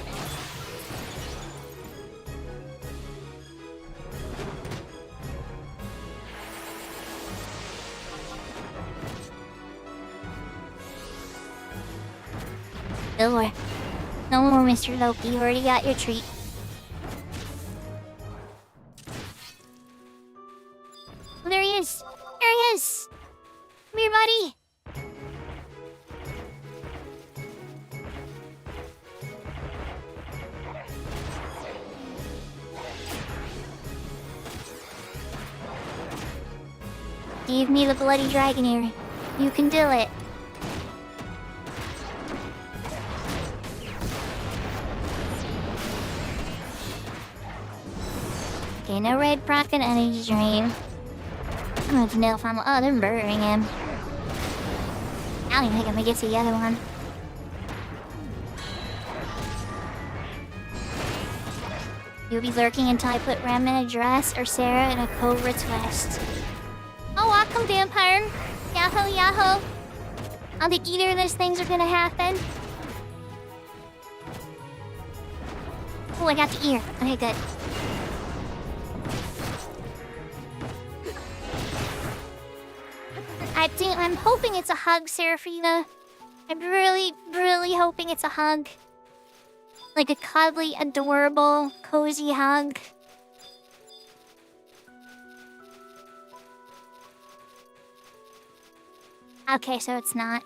No more, Mr. Loki. You already got your treat. Oh, there he is. There he is. Come here, buddy. Give me the bloody dragon here. You can do it. Okay, no red proc and energy drain. I'm gonna nail from. Oh, they're murdering him. I don't even think I'm gonna get to the other one. You'll be lurking until I put Rem in a dress or Sarah in a Cobra twist. Oh, welcome, vampire. Yahoo, yahoo. I don't think either of those things are gonna happen. Oh, I got the ear. Okay, good. I'm hoping it's a hug, Seraphina. I'm really, really hoping it's a hug. Like a cuddly, adorable, cozy hug. Okay, so it's not.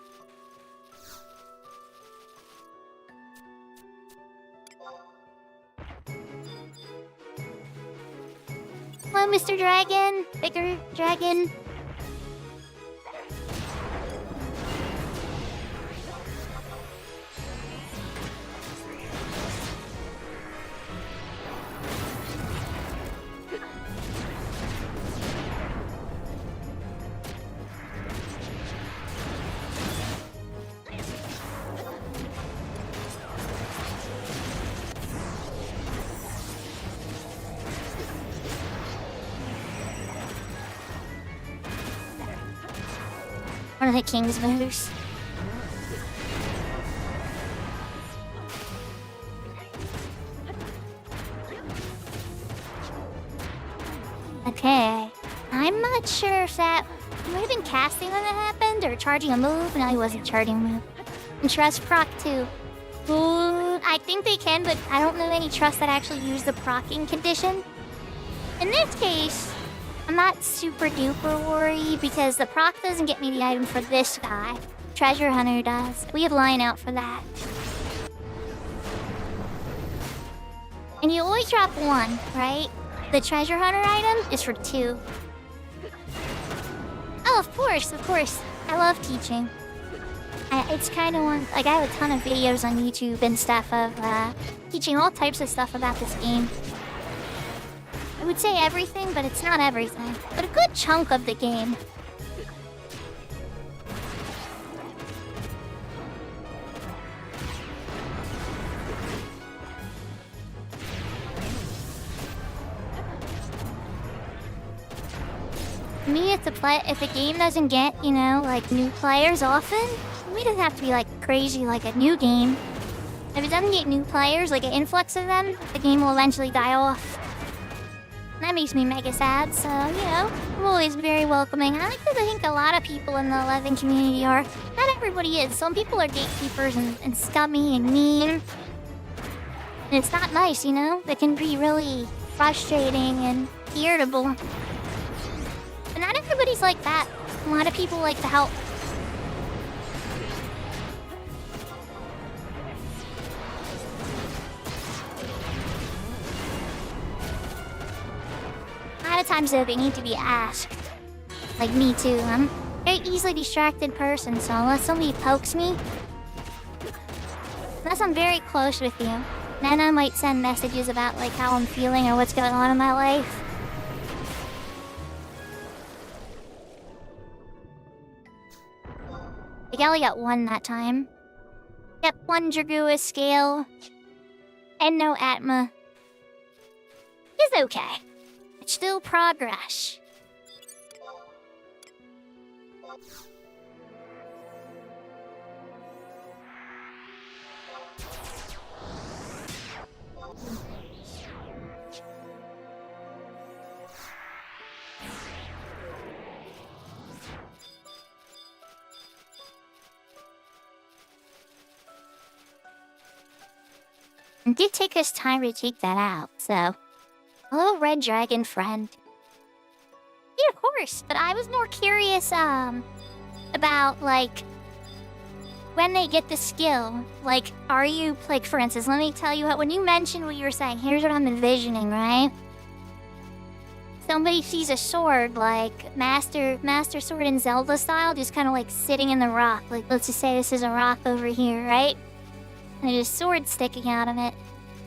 Hello, Mr. Dragon. Bigger dragon. One of the king's moves. Okay. I'm not sure if that might have been casting when that happened or charging a move. No, he wasn't charging a move. And trust proc too. Ooh, I think they can, but I don't know any trust that actually use the procking condition. In this case, I'm not super duper worried because the proc doesn't get me the item for this guy. Treasure Hunter does. We have line out for that. And you always drop one, right? The Treasure Hunter item is for 2. Oh, of course, of course. I love teaching. It's kind of one... Like, I have a ton of videos on YouTube and stuff of teaching all types of stuff about this game. I would say everything, but it's not everything. But a good chunk of the game. For me, if the game doesn't get, you know, like, new players often, it doesn't have to be, like, crazy like a new game. If it doesn't get new players, like an influx of them, the game will eventually die off. That makes me mega sad, so, you know, I'm always very welcoming. I like to think a lot of people in the 11 community are. Not everybody is. Some people are gatekeepers and scummy and mean. And it's not nice, you know? It can be really frustrating and irritable. But not everybody's like that. A lot of people like to help. A lot of times, though, they need to be asked. Like me, too. I'm a very easily distracted person, so unless somebody pokes me... Unless I'm very close with you, then I might send messages about, like, how I'm feeling or what's going on in my life. I only got 1 that time. Yep, 1 Dragua scale. And no Atma. It's okay. It's still progress. It did take us time to take that out, so... Hello, Red Dragon friend. Yeah, of course, but I was more curious, about, like... when they get the skill. Like, are you... Like, for instance, let me tell you what... When you mentioned what you were saying, here's what I'm envisioning, right? Somebody sees a sword, like, Master Sword in Zelda style, just kind of, like, sitting in the rock. Like, let's just say this is a rock over here, right? And there's a sword sticking out of it.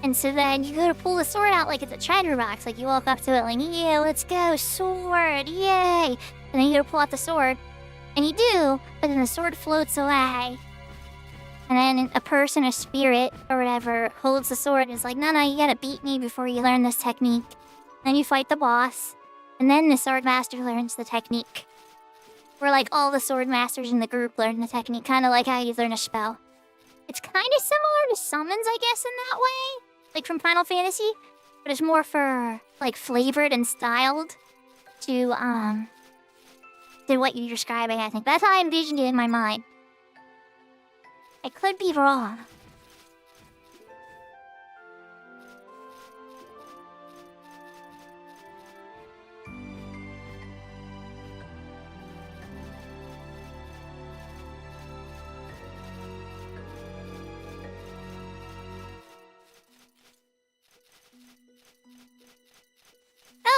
And so then you go to pull the sword out like it's a treasure box. Like you walk up to it like, yeah, let's go, sword, yay! And then you go to pull out the sword. And you do, but then the sword floats away. And then a person, a spirit, or whatever, holds the sword and is like, no, you gotta beat me before you learn this technique. Then you fight the boss, and then the sword master learns the technique. Where like all the sword masters in the group learn the technique, kind of like how you learn a spell. It's kind of similar to summons, I guess, in that way. Like from Final Fantasy. But it's more for, like, flavored and styled to what you're describing, I think. That's how I envisioned it in my mind. I could be wrong.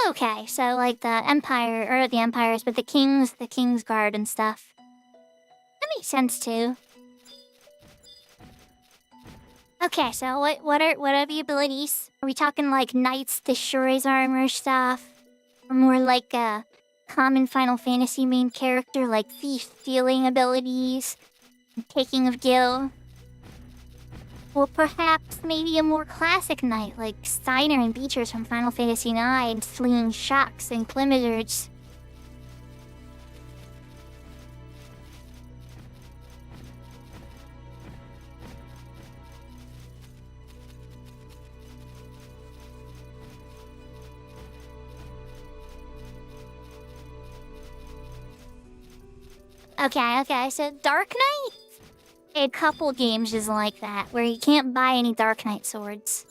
Okay, so like the Empire, or the Empires, but the King's Guard and stuff. That makes sense too. Okay, so what are the abilities? Are we talking like Knights destroys armor stuff? Or more like a common Final Fantasy main character like thief stealing abilities, and taking of Gil? Or perhaps maybe a more classic knight like Steiner and Beechers from Final Fantasy IX, slinging shocks and climizards. Okay, so Dark Knight? A couple games is like that, where you can't buy any Dark Knight swords.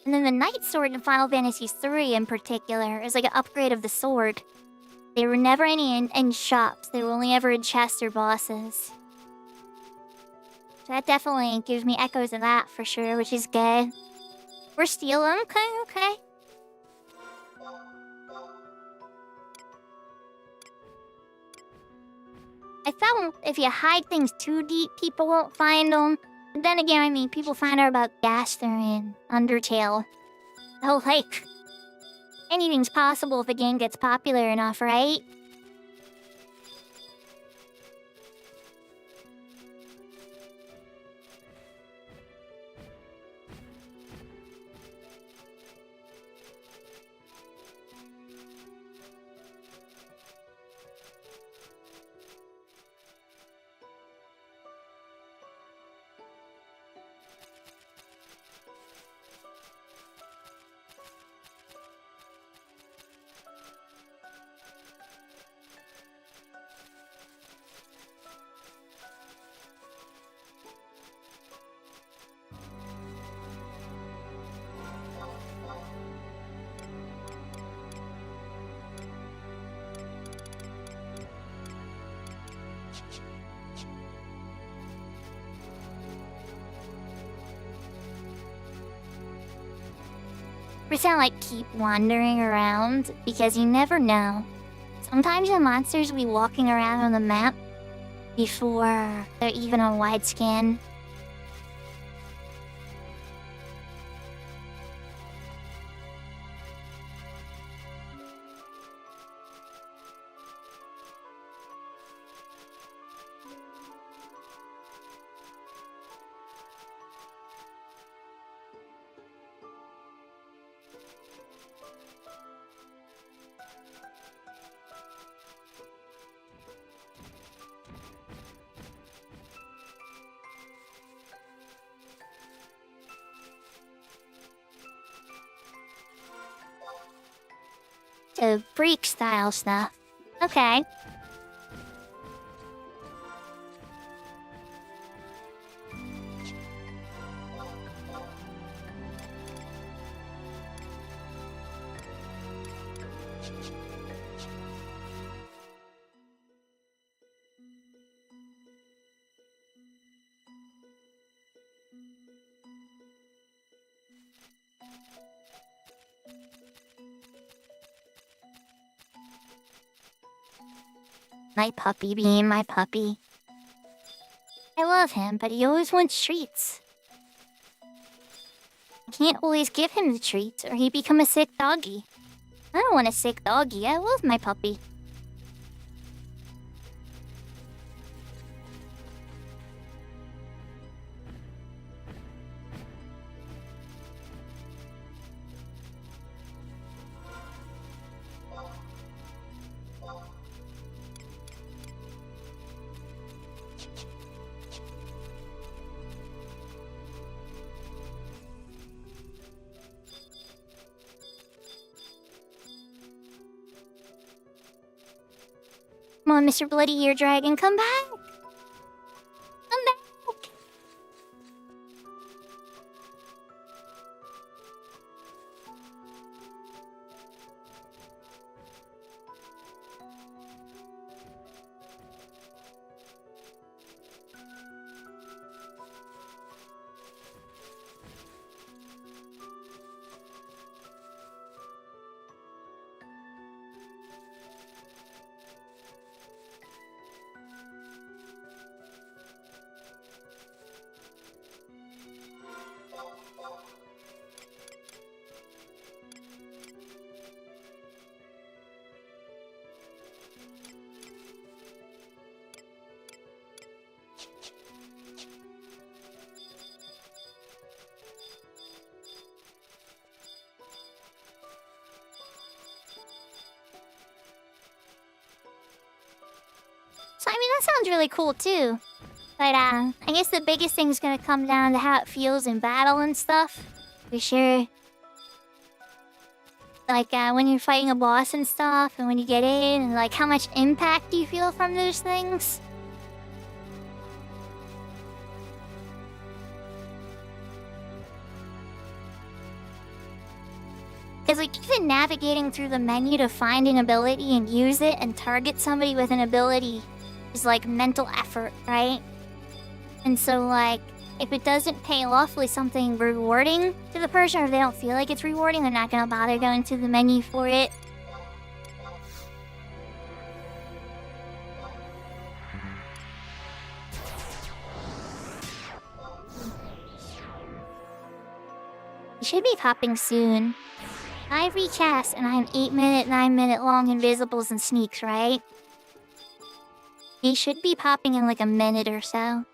And then the Knight Sword in Final Fantasy III in particular is like an upgrade of the sword. They were never any in shops, they were only ever in chests or bosses. So that definitely gives me echoes of that for sure, which is good. Or steal them, okay. I found if you hide things too deep, people won't find them. But then again, I mean, people find out about Gaster in Undertale. So, like, anything's possible if a game gets popular enough, right? We sound like keep wandering around, because you never know. Sometimes the monsters will be walking around on the map before they're even on widescan. So, break style stuff. Okay. My puppy being my puppy. I love him, but he always wants treats. I can't always give him the treats, or he'd become a sick doggy. I don't want a sick doggy, I love my puppy. on, Mr. Bloody Ear Dragon, come back! Come back! So, I mean, that sounds really cool, too. But, I guess the biggest thing's gonna come down to how it feels in battle and stuff. For sure. Like, when you're fighting a boss and stuff, and when you get in, and, like, how much impact do you feel from those things? Because, like, even navigating through the menu to find an ability and use it and target somebody with an ability is, like, mental effort, right? And so, like, if it doesn't pay off with something rewarding to the person, or if they don't feel like it's rewarding, they're not gonna bother going to the menu for it. It should be popping soon. I recast and I'm 8-minute, 9-minute long invisibles and sneaks, right? They should be popping in like a minute or so.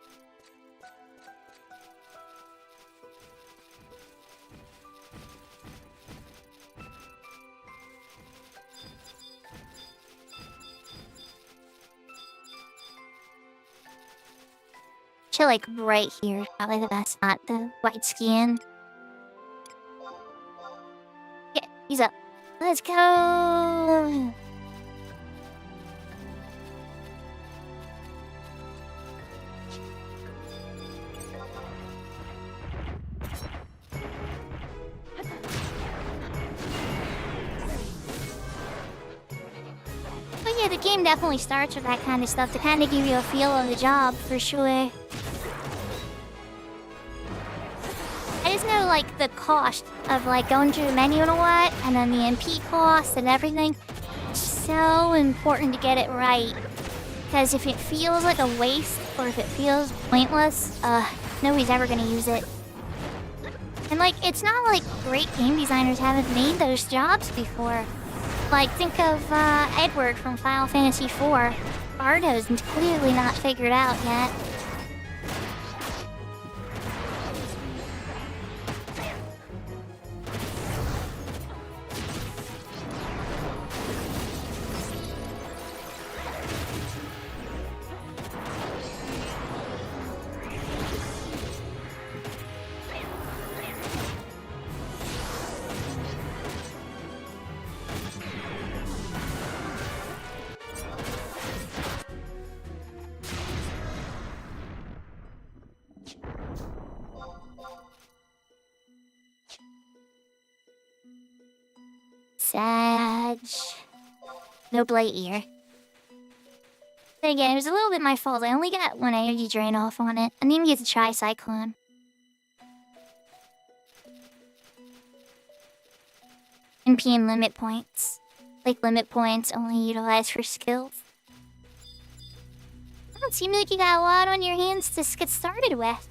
Chill like right here, probably the best spot, the white skin. Yeah, he's up. Let's go! But yeah, the game definitely starts with that kind of stuff to kind of give you a feel of the job, for sure. I just know, like, the cost of, like, going through the menu and a lot, and then the MP cost and everything. It's so important to get it right. Because if it feels like a waste, or if it feels pointless, nobody's ever gonna use it. And, like, it's not like great game designers haven't made those jobs before. Like, think of, Edward from Final Fantasy IV. Bardo's clearly not figured out yet. Sag. No blight ear. Then again, it was a little bit my fault. I only got one energy drain off on it. I didn't get to try Cyclone. NP and limit points. Like limit points only utilized for skills. It seems like you got a lot on your hands to get started with.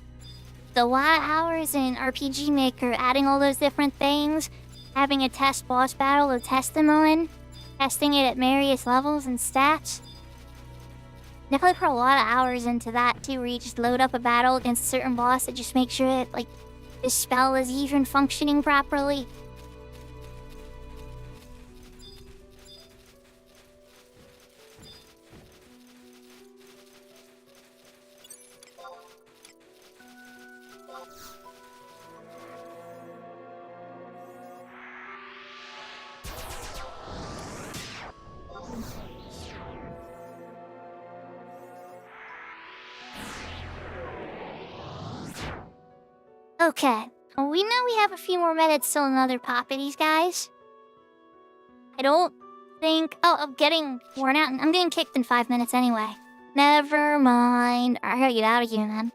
The lot of hours in RPG Maker, adding all those different things, having a test boss battle to test them on, testing it at various levels and stats. Definitely put a lot of hours into that too, where you just load up a battle against a certain boss to just make sure that, like, the spell is even functioning properly. Okay, we know we have a few more minutes till another properties, guys. I don't think... Oh, I'm getting worn out. I'm getting kicked in 5 minutes anyway. Never mind. I gotta get out of here, man.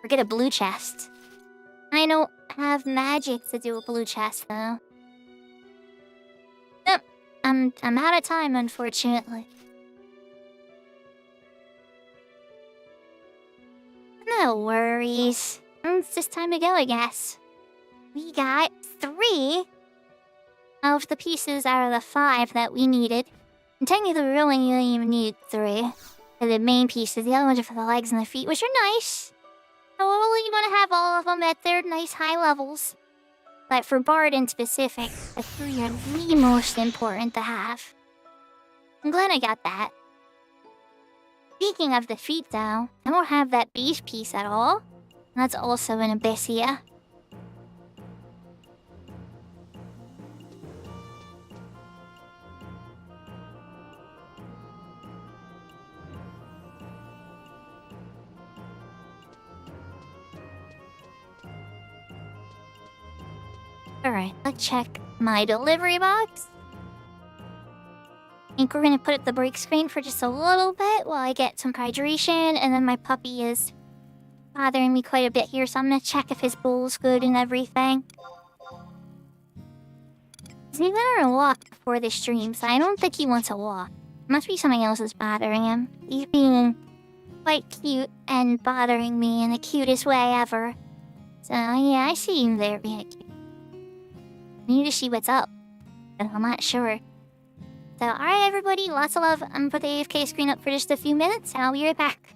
Forget a blue chest. I don't have magic to do a blue chest, though. Nope. I'm out of time, unfortunately. No worries. It's just time to go, I guess. We got 3 of the pieces out of the 5 that we needed. And technically, really, you don't even need 3 for the main pieces. The other ones are for the legs and the feet, which are nice. However, you want to have all of them at their nice high levels. But for Bard in specific, the 3 are the most important to have. I'm glad I got that. Speaking of the feet, though, I don't have that beast piece at all. That's also an Abyssia. Alright, let's check my delivery box. I think we're gonna put up the break screen for just a little bit while I get some hydration, and then my puppy is bothering me quite a bit here, so I'm gonna check if his bowl's good and everything. He went on a walk before the stream, so I don't think he wants a walk. Must be something else that's bothering him. He's being quite cute and bothering me in the cutest way ever. So yeah, I see him there being cute. I need to see what's up, but I'm not sure. So alright everybody, lots of love. I'm gonna put the AFK screen up for just a few minutes, and I'll be right back.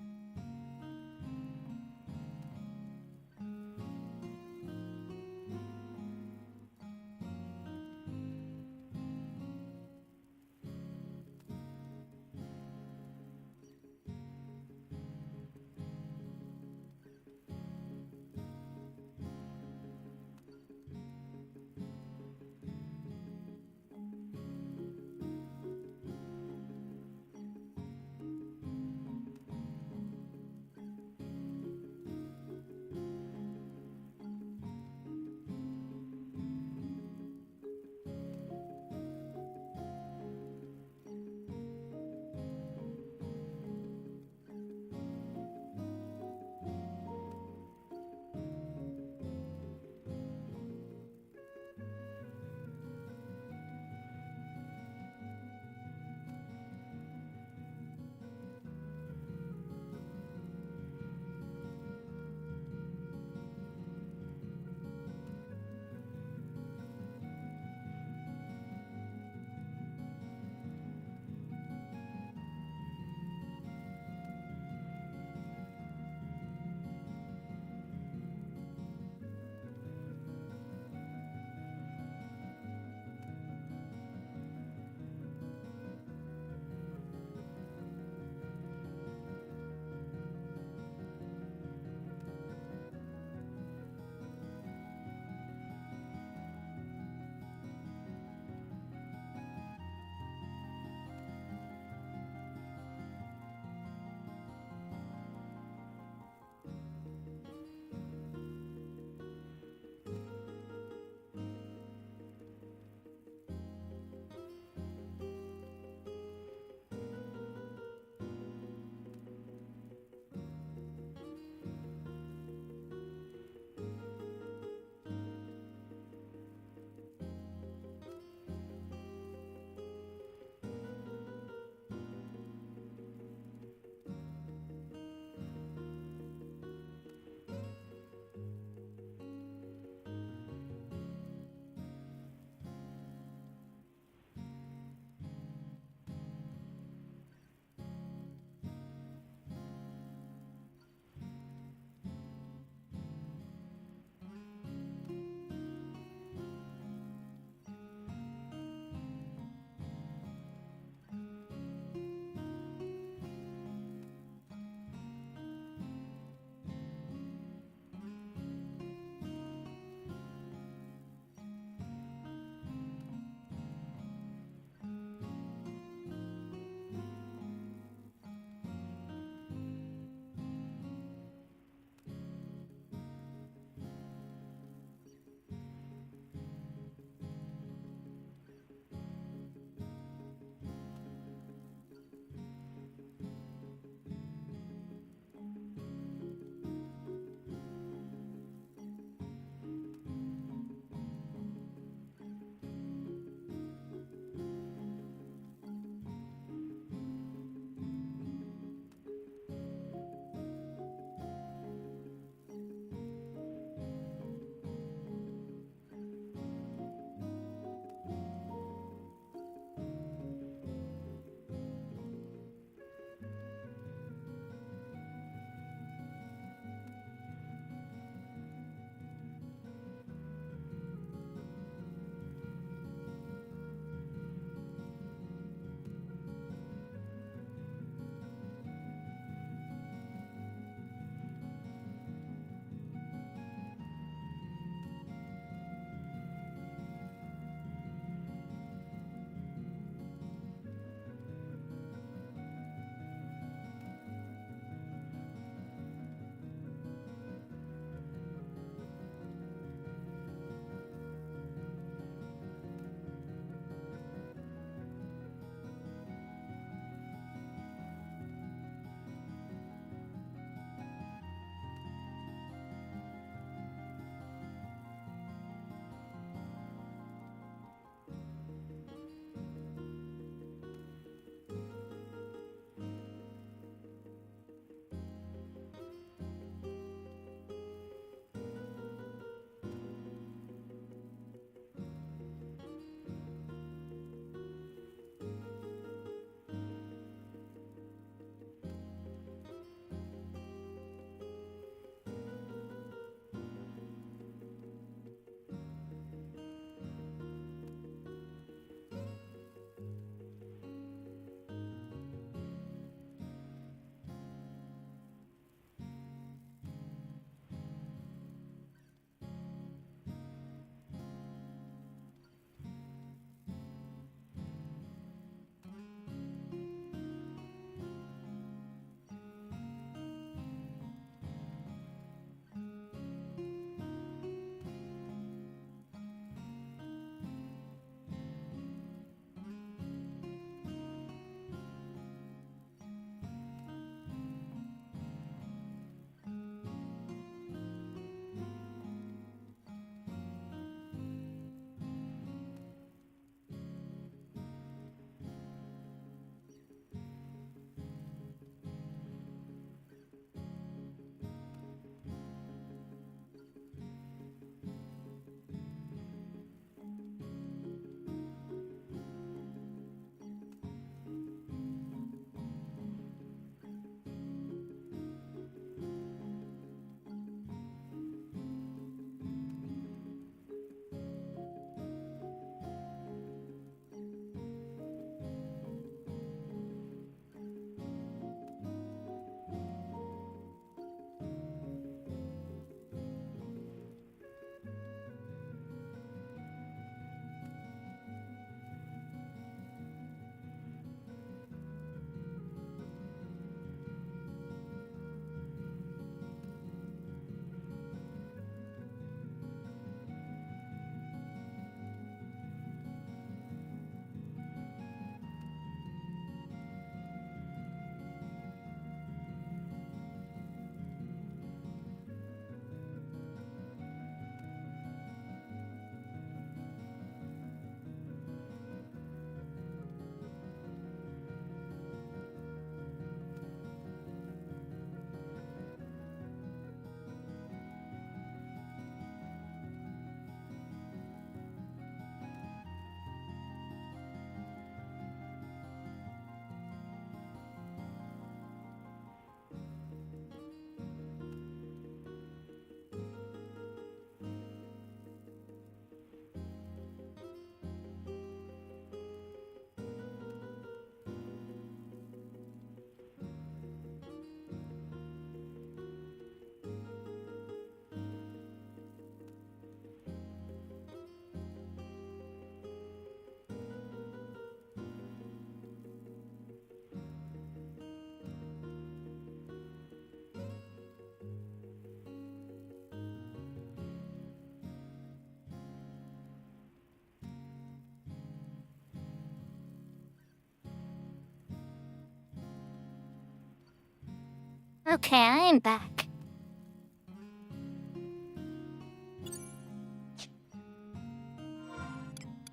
Okay, I am back.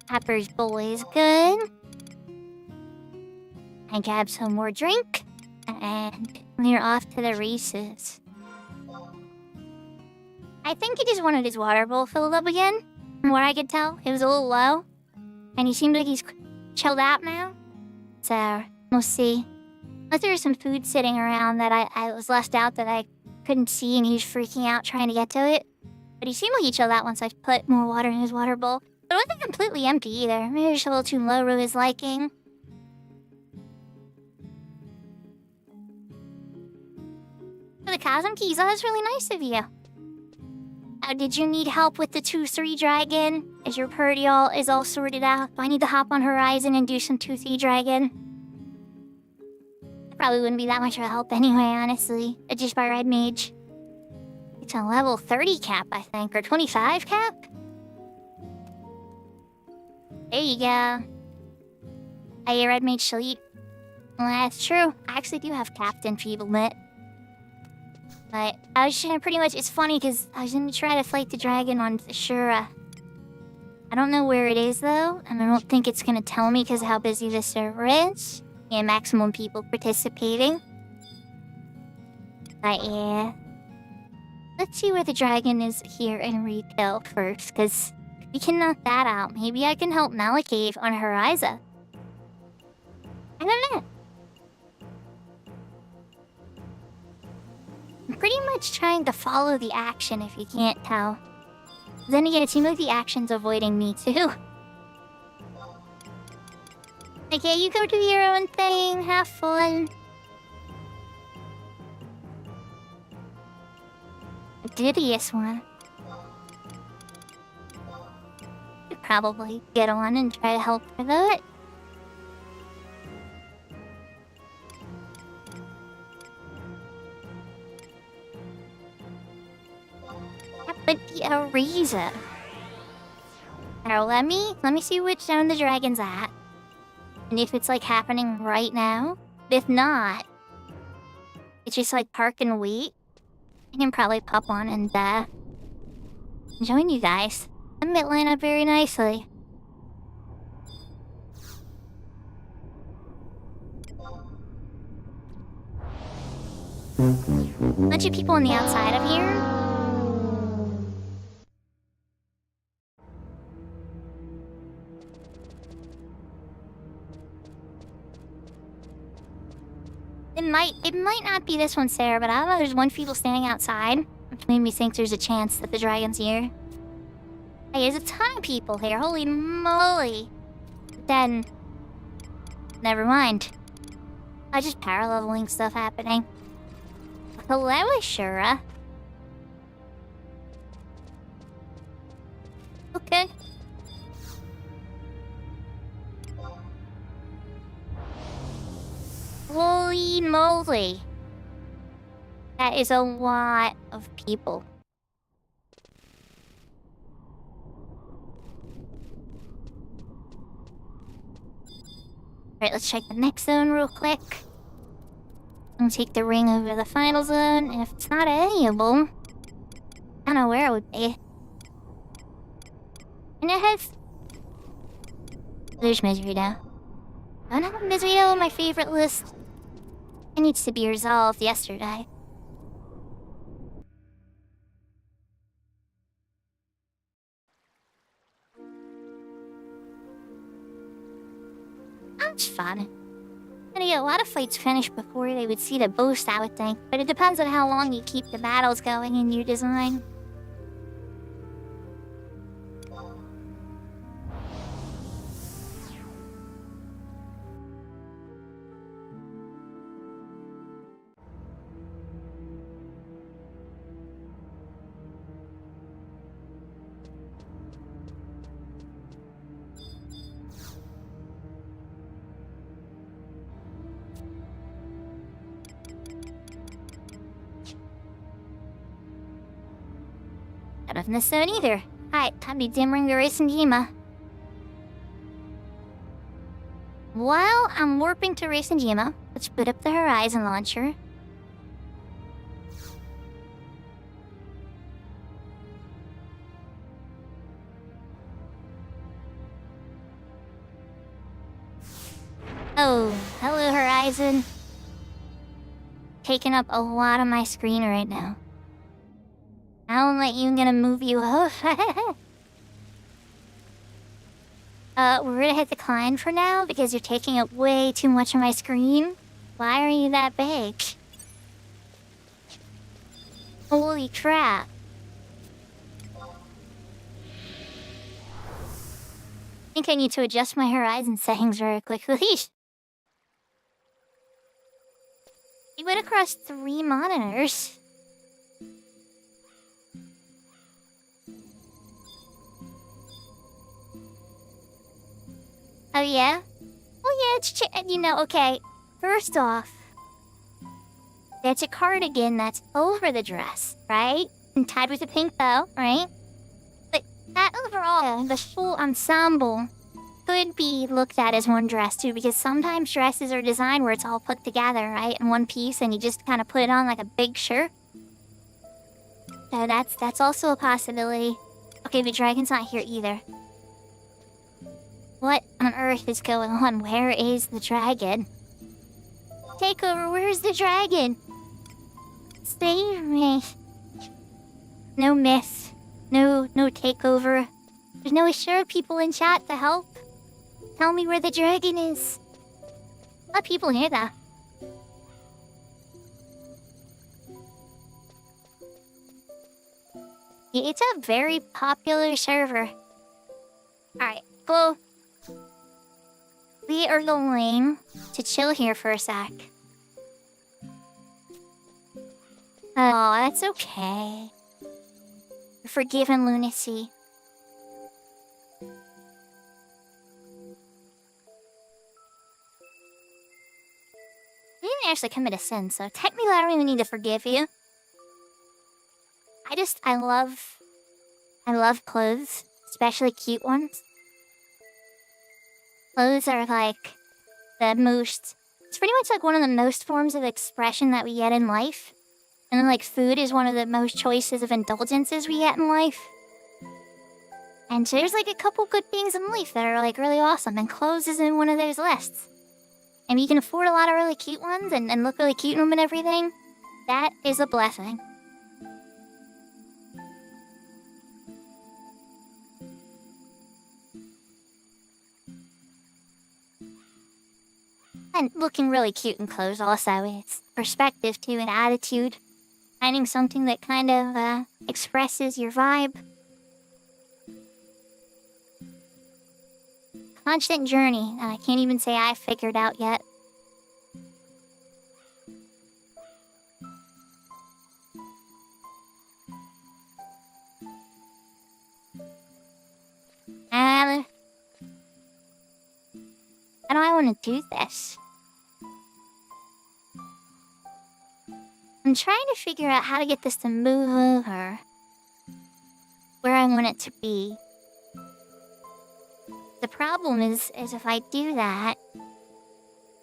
Pepper's bowl is good. I grab some more drink, and we're off to the races. I think he just wanted his water bowl filled up again. From what I could tell, it was a little low. And he seemed like he's chilled out now. So, we'll see. Unless there was some food sitting around that I was left out that I couldn't see and he was freaking out trying to get to it. But he seemed like he chilled out once I put more water in his water bowl. But it wasn't completely empty either. Maybe just a little too low to his liking. For the Chasm Keys, that was really nice of you. Did you need help with the 2-3 dragon? Is your party is all sorted out? Do I need to hop on Horizon and do some 2-3 dragon? Probably wouldn't be that much of a help anyway, honestly. Just by Red Mage. It's a level 30 cap, I think, or 25 cap? There you go. Hey, Red Mage Sleep. Well, that's true. I actually do have capped enfeeblement. But I was trying pretty much... It's funny because I was going to try to fight the dragon on Sakura. I don't know where it is, though. And I don't think it's going to tell me because of how busy the server is. And maximum people participating. But yeah. Let's see where the dragon is here in retail first. Because we can knock that out. Maybe I can help Malacave on Horizon. I don't know. I'm pretty much trying to follow the action, if you can't tell. Then again, it seems like the action's avoiding me, too. Okay, you go do your own thing, have fun. Didious one. Could probably get on and try to help her, though. But a reason. Now let me see which zone the dragon's at. And if it's like happening right now. If not, it's just like park and wait. I can probably pop on and join you guys. That might line up very nicely. Bunch of people on the outside of here. It might not be this one, Sarah, but I don't know, there's one people standing outside, which made me think there's a chance that the dragon's here. Hey, there's a ton of people here, holy moly. But then, never mind. I just paralleling stuff happening. Hello, Ashura. Okay. Holy moly. That is a lot of people. Alright, let's check the next zone real quick. I'm gonna take the ring over the final zone, and if it's not any of them, I don't know where it would be. And it has... There's Misery now. I don't have Misery on my favorite list. It needs to be resolved yesterday. That's fun. I'm gonna get a lot of fights finished before they would see the boost, I would think. But it depends on how long you keep the battles going in your design. Not of this zone either. Alright, time to dim-ring the racing Yima. While I'm warping to Racing Yima, let's boot up the Horizon launcher. Oh, hello, Horizon. Taking up a lot of my screen right now. I won't let you. I'm gonna move you up. We're gonna hit decline for now because you're taking up way too much of my screen. Why are you that big? Holy crap. I think I need to adjust my Horizon settings very quickly. You went across 3 monitors. Oh yeah? Oh yeah, it's okay. First off, that's a cardigan that's over the dress, right? And tied with a pink bow, right? But that overall, the full ensemble could be looked at as one dress too, because sometimes dresses are designed where it's all put together, right? In one piece, and you just kind of put it on like a big shirt. So that's also a possibility. Okay, the dragon's not here either. What on earth is going on? Where is the dragon? Takeover, where's the dragon? Save me. No miss. No takeover. There's no assured people in chat to help. Tell me where the dragon is. A lot of people here though. Yeah, it's a very popular server. Alright, cool. We are going to chill here for a sec. Oh, that's okay. You're forgiven, lunacy. You didn't actually commit a sin, so technically I don't even need to forgive you. I love clothes, especially cute ones. Clothes are like the most... It's pretty much like one of the most forms of expression that we get in life. And then like food is one of the most choices of indulgences we get in life. And so there's like a couple good things in life that are like really awesome, and clothes is in one of those lists. And you can afford a lot of really cute ones and look really cute in them and everything. That is a blessing. And looking really cute in clothes also, it's perspective too, and attitude. Finding something that kind of expresses your vibe. Constant journey. I can't even say I figured out yet. How do I want to do this? I'm trying to figure out how to get this to move over where I want it to be. The problem is if I do that,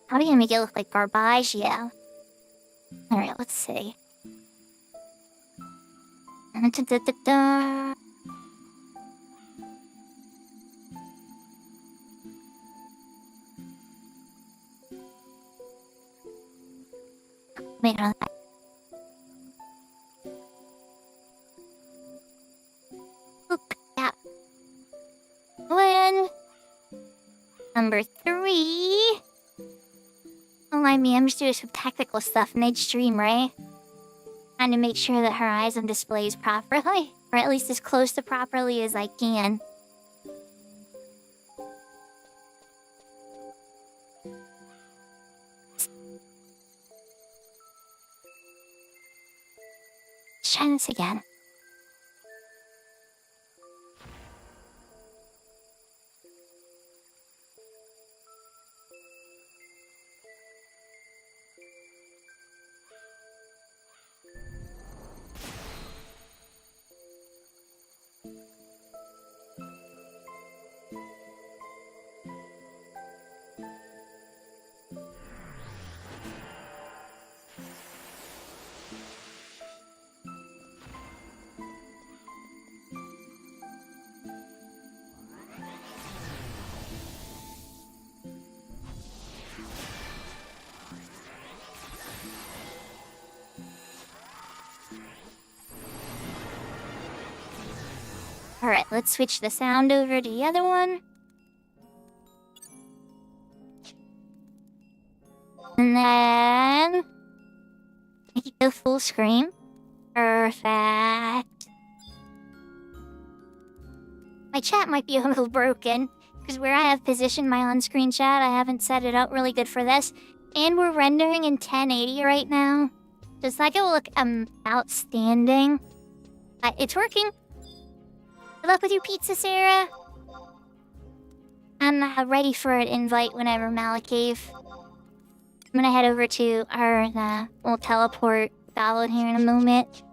how do you make it look like Garbaggio? Alright, let's see. Da-da-da-da. Wait on that. Look, yeah. One. Number 3. Don't mind me, I'm just doing some technical stuff mid-stream, right? Trying to make sure that Horizon displays properly. Or at least as close to properly as I can. Let's try this again. Alright, let's switch the sound over to the other one. And then... make it go full screen. Perfect. My chat might be a little broken, because where I have positioned my on-screen chat, I haven't set it up really good for this. And we're rendering in 1080 right now. Does that go look outstanding? It's working. Good luck with your pizza, Sarah. I'm ready for an invite whenever Malacave. I'm gonna head over to our we'll teleport ballad here in a moment.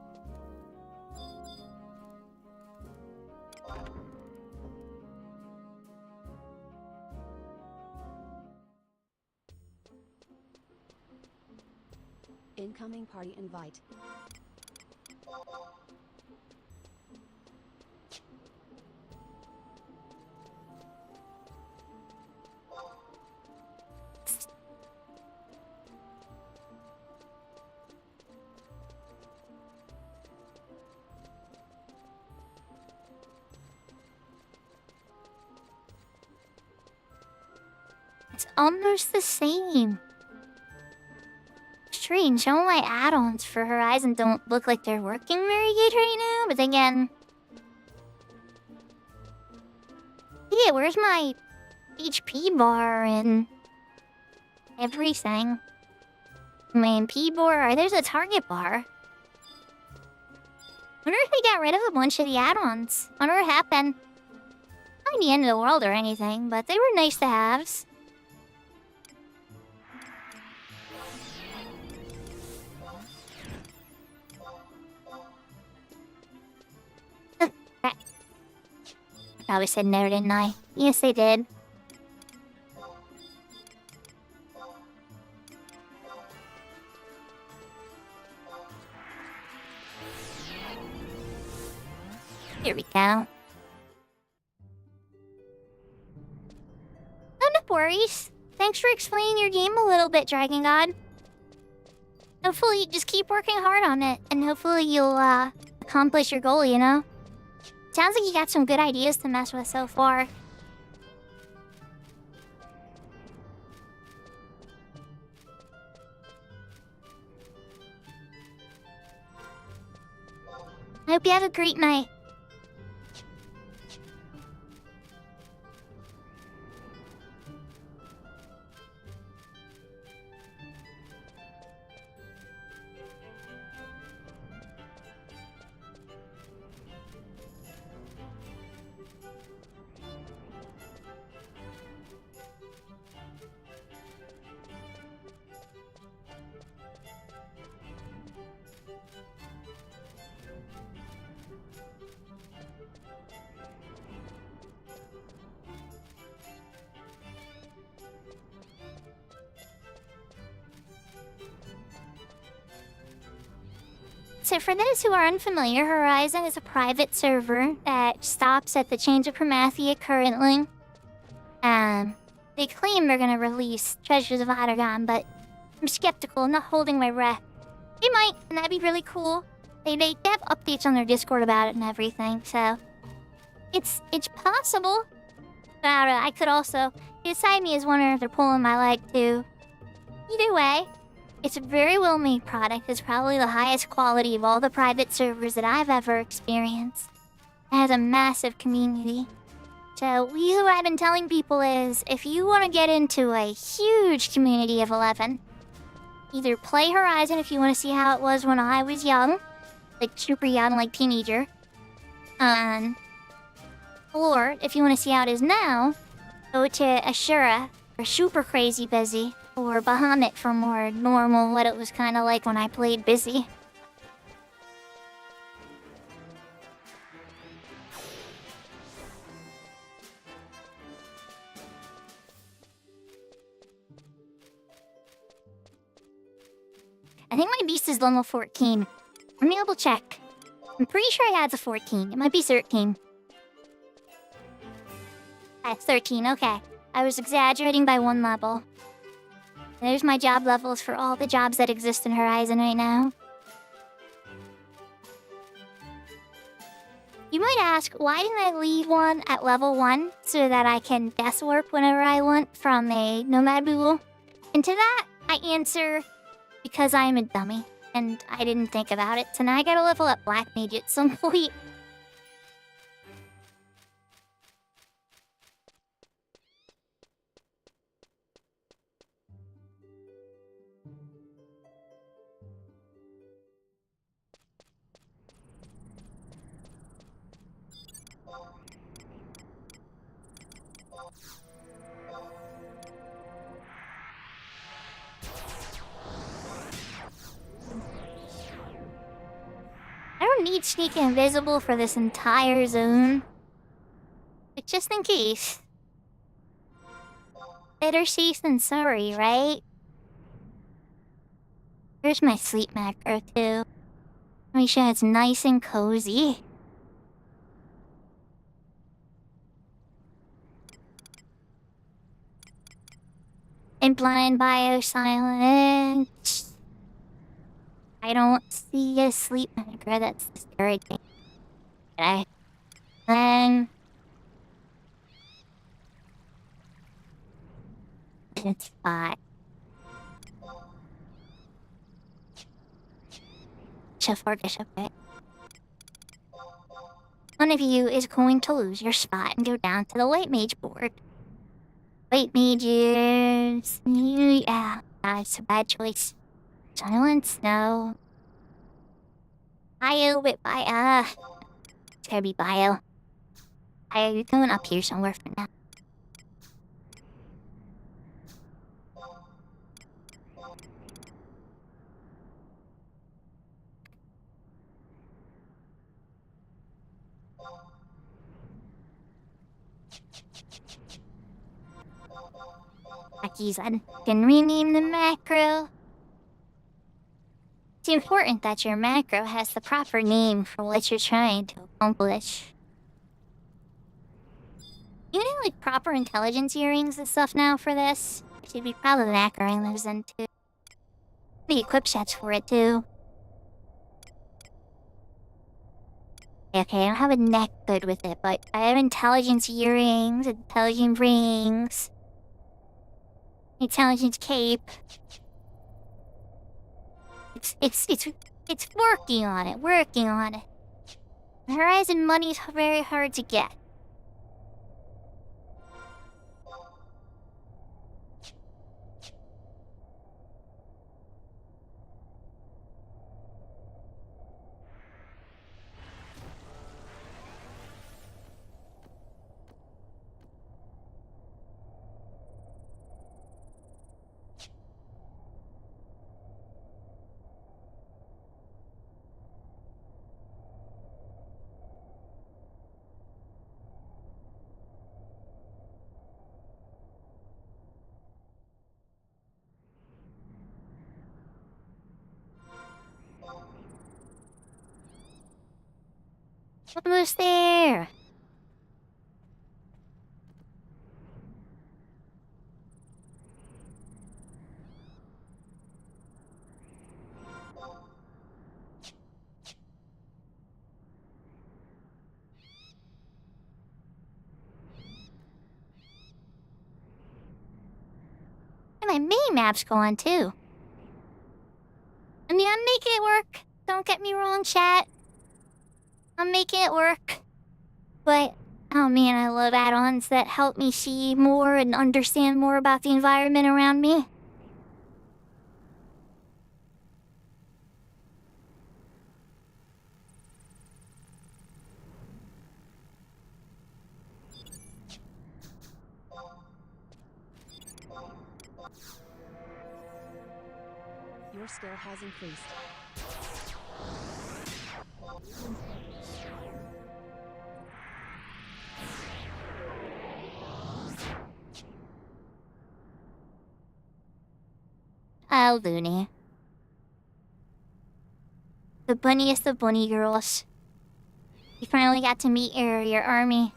Incoming party invite. It's almost the same. Strange, all my add-ons for Horizon don't look like they're working very good right now, but again... yeah, where's my HP bar and everything? My MP bar, there's a target bar. Wonder if they got rid of a bunch of the add-ons. Wonder what happened. Not the end of the world or anything, but they were nice to haves. Probably said no, didn't I? Yes, I did. Here we go. None of worries. Thanks for explaining your game a little bit, Dragon God. Hopefully, just keep working hard on it, and hopefully you'll, accomplish your goal, you know? Sounds like you got some good ideas to mess with so far. I hope you have a great night. So for those who are unfamiliar, Horizon is a private server that stops at the Change of Promathia currently. They claim they're gonna release Treasures of Aragon, but I'm skeptical, I'm not holding my breath. They might, and that'd be really cool. They have updates on their Discord about it and everything, so... It's possible. But I could also... Beside me is wondering if they're pulling my leg too. Either way, it's a very well-made product. It's probably the highest quality of all the private servers that I've ever experienced. It has a massive community. So, what I've been telling people is, if you want to get into a huge community of 11, either play Horizon if you want to see how it was when I was young, like super young, like teenager, or if you want to see how it is now, go to Ashura for super crazy busy, or Bahamut for more normal, what it was kind of like when I played busy. I think my beast is level 14. Let me double check. I'm pretty sure I had a 14. It might be 13. That's 13, okay. I was exaggerating by 1 level. There's my job levels for all the jobs that exist in Horizon right now. You might ask, why didn't I leave one at level 1 so that I can death warp whenever I want from a nomad boo? And to that, I answer, because I'm a dummy, and I didn't think about it, so now I gotta level up Black Mage at some point. I don't need sneak invisible for this entire zone. But just in case. Better safe than sorry, right? Here's my sleep macro too. Make sure it's nice and cozy. And blind bio silence. I don't see a sleep macro that's discouraging. Okay. Then it's fine. Bishop, right? One of you is going to lose your spot and go down to the white mage board. White mages. Yeah, it's a bad choice. Silence? No. Bio, wait, it's gotta be bio. Bio, you're going up here somewhere for now. I can rename the macro. It's important that your macro has the proper name for what you're trying to accomplish. You need like proper intelligence earrings and stuff now for this. Should be proud of the macro I lives into. The equip sets for it too. Okay, I don't have a neck good with it, but I have intelligence earrings, intelligent rings, intelligence cape. It's working on it. Horizon money's very hard to get. Almost there. And my main map's going too. I mean, I'm making it work. Don't get me wrong, chat. I'm making it work. But, oh man, I love add-ons that help me see more and understand more about the environment around me. Your skill has increased. Oh, Looney. The bunniest of bunny girls. You finally got to meet your army.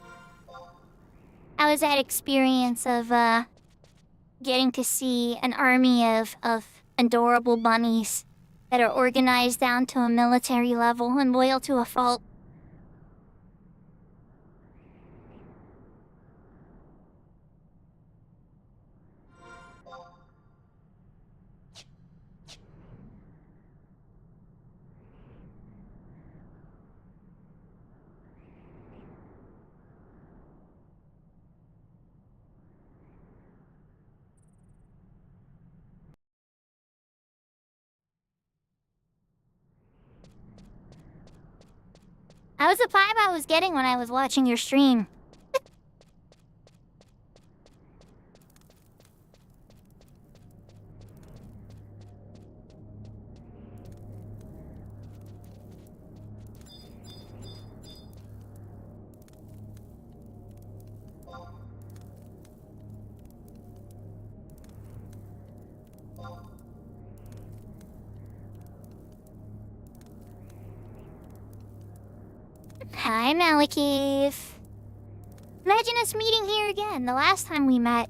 How was that experience of, getting to see an army of adorable bunnies that are organized down to a military level and loyal to a fault? That was the vibe I was getting when I was watching your stream. Hi, Malakith. Imagine us meeting here again. The last time we met,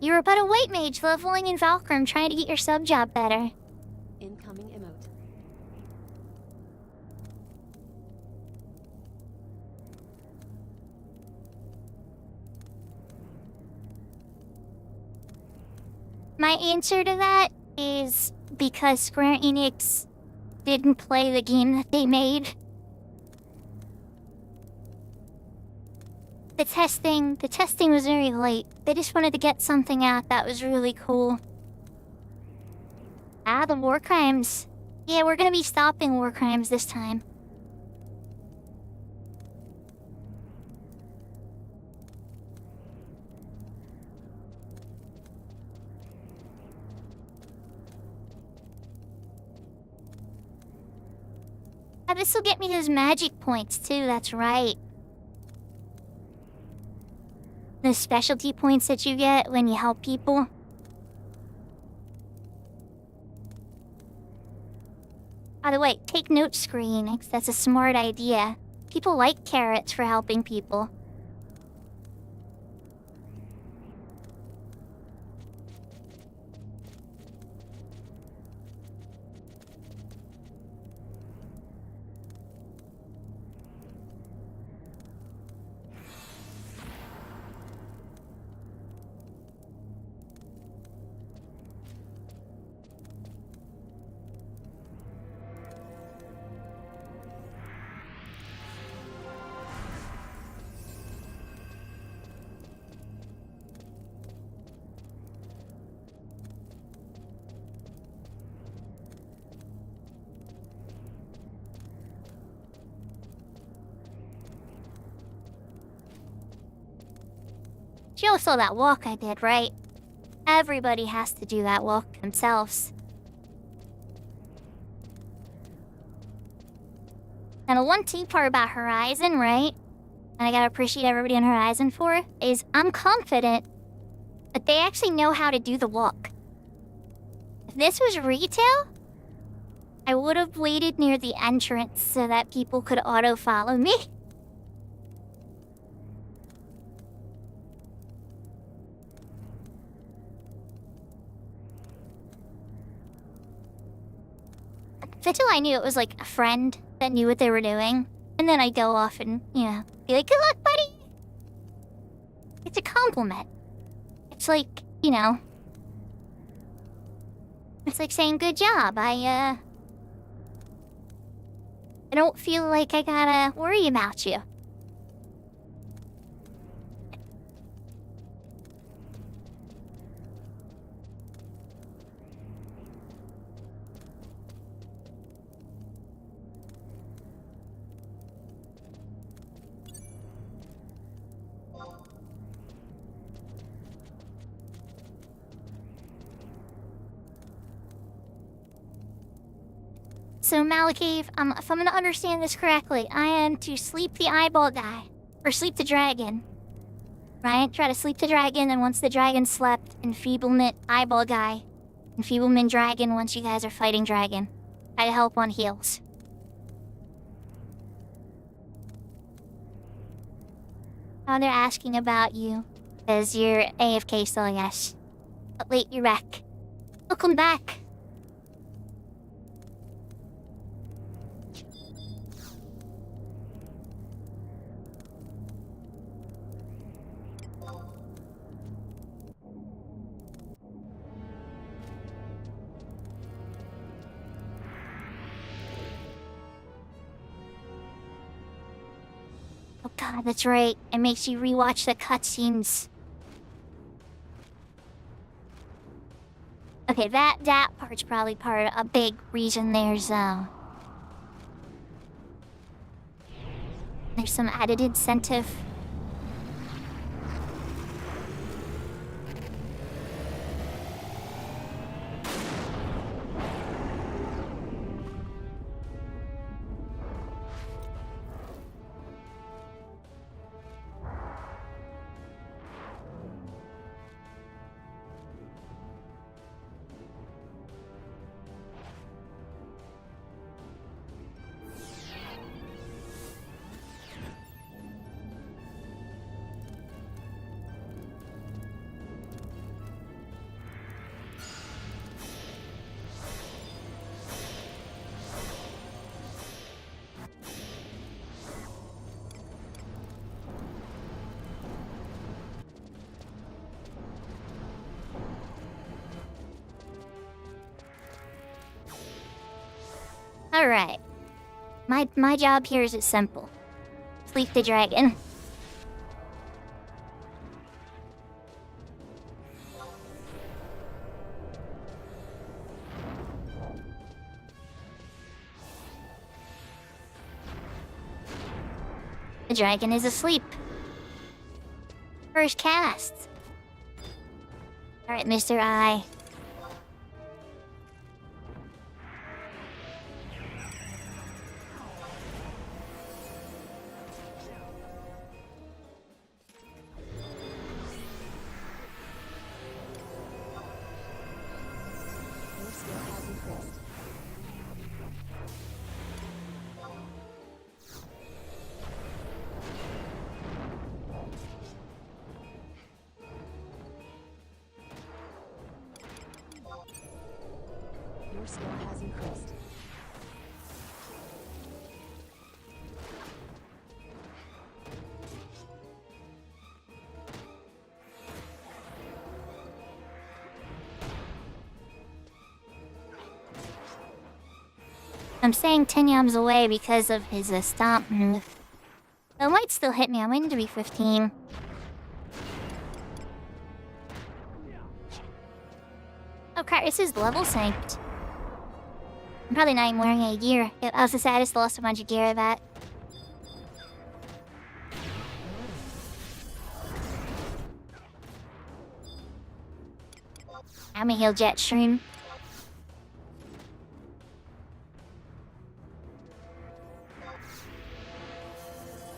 you were but a white mage leveling in Valkyrim trying to get your sub job better. Incoming emote. My answer to that is because Square Enix didn't play the game that they made. The testing was very light. They just wanted to get something out that was really cool. Ah, the war crimes. Yeah, we're gonna be stopping war crimes this time. Ah, this'll get me those magic points too, that's right. The specialty points that you get when you help people. By the way, take note screen. That's a smart idea. People like carrots for helping people. You all saw that walk I did, right? Everybody has to do that walk themselves. And the one key part about Horizon, right? And I gotta appreciate everybody on Horizon for, is I'm confident that they actually know how to do the walk. If this was retail, I would have waited near the entrance so that people could auto-follow me. Until I knew it was like a friend that knew what they were doing. And then I'd go off and, you know, be like, good luck, buddy! It's a compliment. It's like, you know... It's like saying good job. I don't feel like I gotta worry about you. So Malakave, if I'm gonna understand this correctly, I am to sleep the eyeball guy. Or sleep the dragon. Right? Try to sleep the dragon, and once the dragon slept, enfeeblement eyeball guy. Enfeeblement dragon once you guys are fighting dragon. Try to help on heals. Oh, they're asking about you. Because you're AFK still, yes. But late, you're back. Welcome back. Oh god, that's right. It makes you rewatch the cutscenes. Okay, that part's probably a big reason there's There's some added incentive. Alright. My job here is simple. Sleep the dragon. The dragon is asleep. First cast. Alright, Mr. I. Your skill has increased. Your skill has increased. I'm saying 10 yams away because of his stomp move. Though it might still hit me. I'm waiting to be 15. Oh crap, this is level synced. I'm probably not even wearing any gear. I was the saddest, lost a bunch of gear, I bet. I'm a heal jet stream.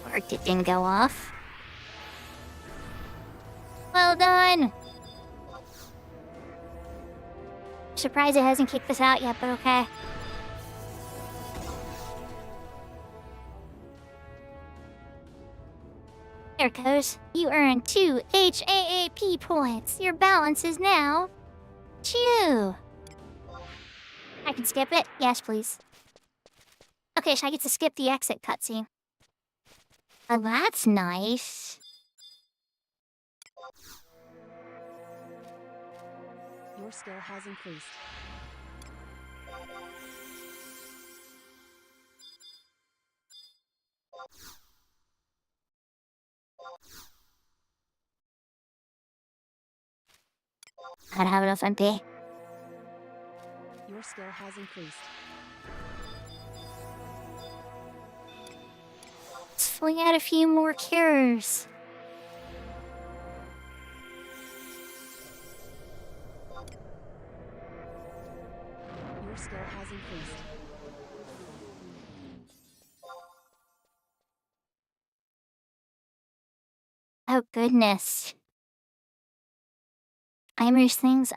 Worked, it didn't go off. Well done! Surprised it hasn't kicked us out yet, but okay. There it goes. You earned 2 HAAP points. Your balance is now 2. I can skip it? Yes, please. Okay, so I get to skip the exit cutscene. Oh, that's nice. Your skill has increased. Gotta have enough MP. Your skill has increased. Let's fling out a few more cures. Your skill has increased. Oh, goodness. Timers things,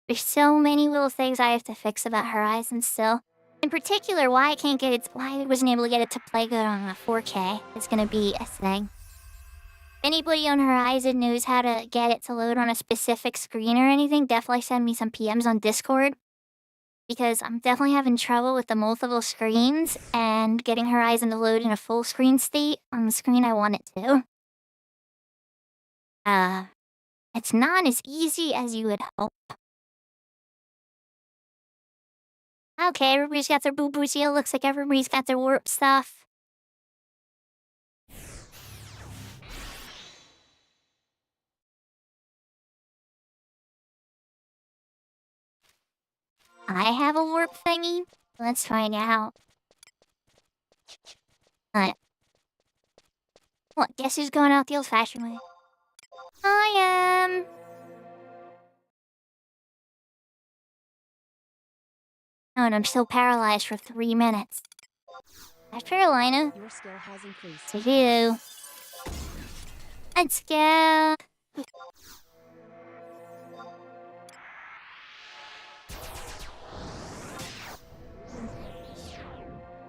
there's so many little things I have to fix about Horizon still. In particular, why I wasn't able to get it to play good on 4K is gonna be a thing. If anybody on Horizon knows how to get it to load on a specific screen or anything, definitely send me some PMs on Discord. Because I'm definitely having trouble with the multiple screens and getting Horizon to load in a full screen state on the screen I want it to. It's not as easy as you would hope. Okay, everybody's got their boo-boos here. Looks like everybody's got their warp stuff. I have a warp thingy? Let's find out. Well, guess who's going out the old-fashioned way? I am. Oh, and I'm still paralyzed for 3 minutes. That's Carolina. Your skill has increased. To do. Let's go.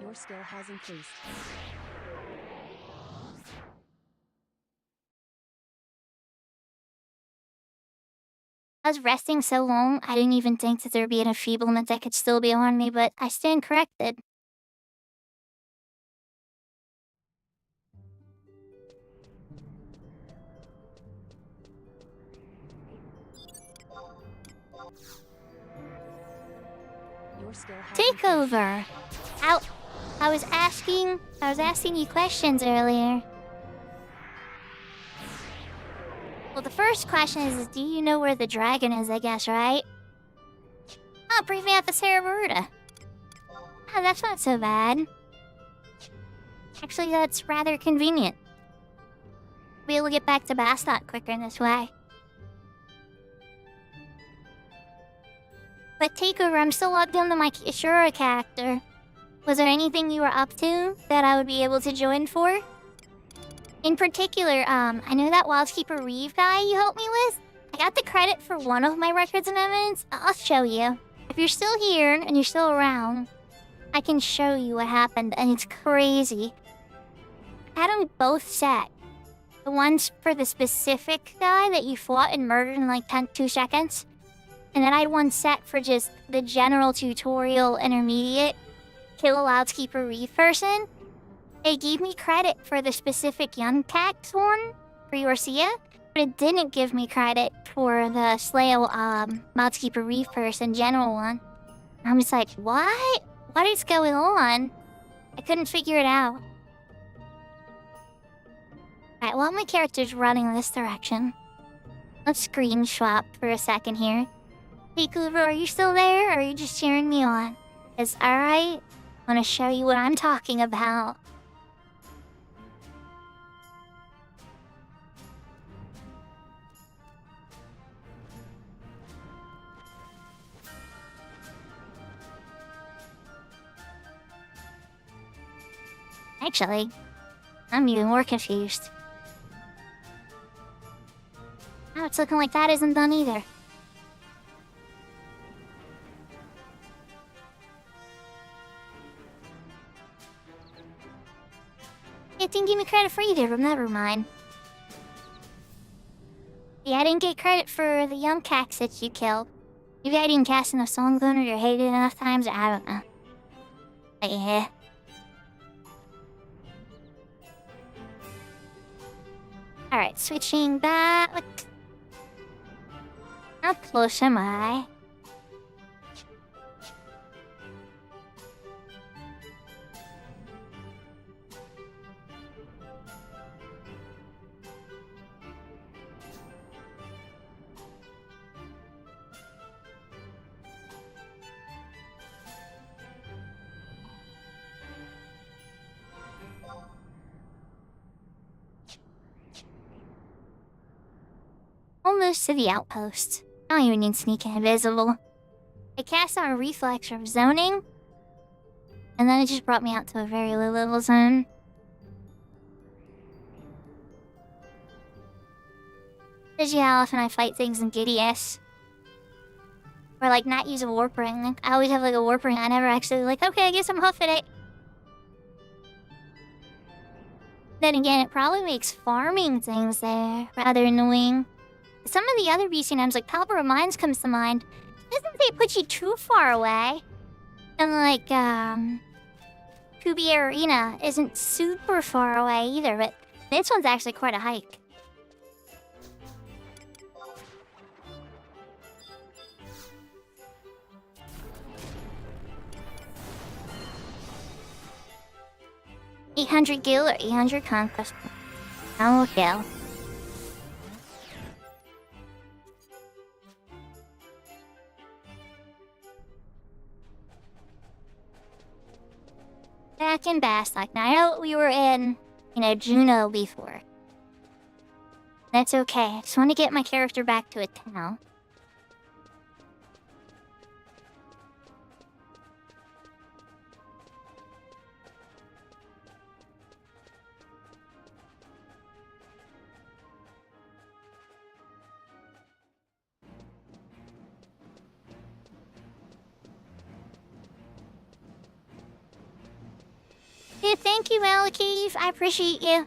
Your skill has increased. I was resting so long, I didn't even think that there'd be an enfeeblement that could still be on me, but I stand corrected. Your skill has Take increased. over. I was asking you questions earlier. Well, the first question is do you know where the dragon is, I guess, right? Oh, brief me out the Cerebrita. Oh, that's not so bad. Actually, that's rather convenient. Be able to get back to Bastot quicker this way. But Takeover, I'm still logged into my Ashura character. Was there anything you were up to that I would be able to join for? In particular, I know that Wildskeeper Reeve guy you helped me with. I got the credit for one of my records and evidence. I'll show you. If you're still here and you're still around, I can show you what happened, and it's crazy. I had them both set. The ones for the specific guy that you fought and murdered in like 2 seconds. And then I had one set for just the general tutorial intermediate kill a Wildskeeper Reeve person. It gave me credit for the specific Young Cact one for Yorcia, but it didn't give me credit for the Slayo Wildskeeper Reeve person general one. I'm just like, what? What is going on? I couldn't figure it out. Alright, while my character's running this direction, let's screen swap for a second here. Hey Coover, are you still there, or are you just cheering me on? It's alright. I want to show you what I'm talking about. Actually, I'm even more confused. Now it's looking like that isn't done either. It didn't give me credit for either, but never mind. Yeah, I didn't get credit for the Young Cax that you killed. Maybe I didn't cast enough songs on it or hate it enough times, I don't know. But yeah. Alright, switching back. How close am I? Almost to the outpost. I don't even need sneak invisible. I cast on a reflex from zoning, and then it just brought me out to a very low level zone. Did you how often I fight things in Gideon? Or like not use a warp ring. Like, I always have like a warp ring. I never actually like, okay, I guess I'm huffing it. Then again, it probably makes farming things there rather annoying. Some of the other BC names, like Palper of Mines comes to mind. Doesn't they put you too far away? And like, Kubi Arena isn't super far away either, but this one's actually quite a hike. $800 gil or 800 conquest. I will kill. Back in Bastok. Now I know we were in Juno before. That's okay. I just want to get my character back to a 10. Yeah, thank you, Malakith. I appreciate you.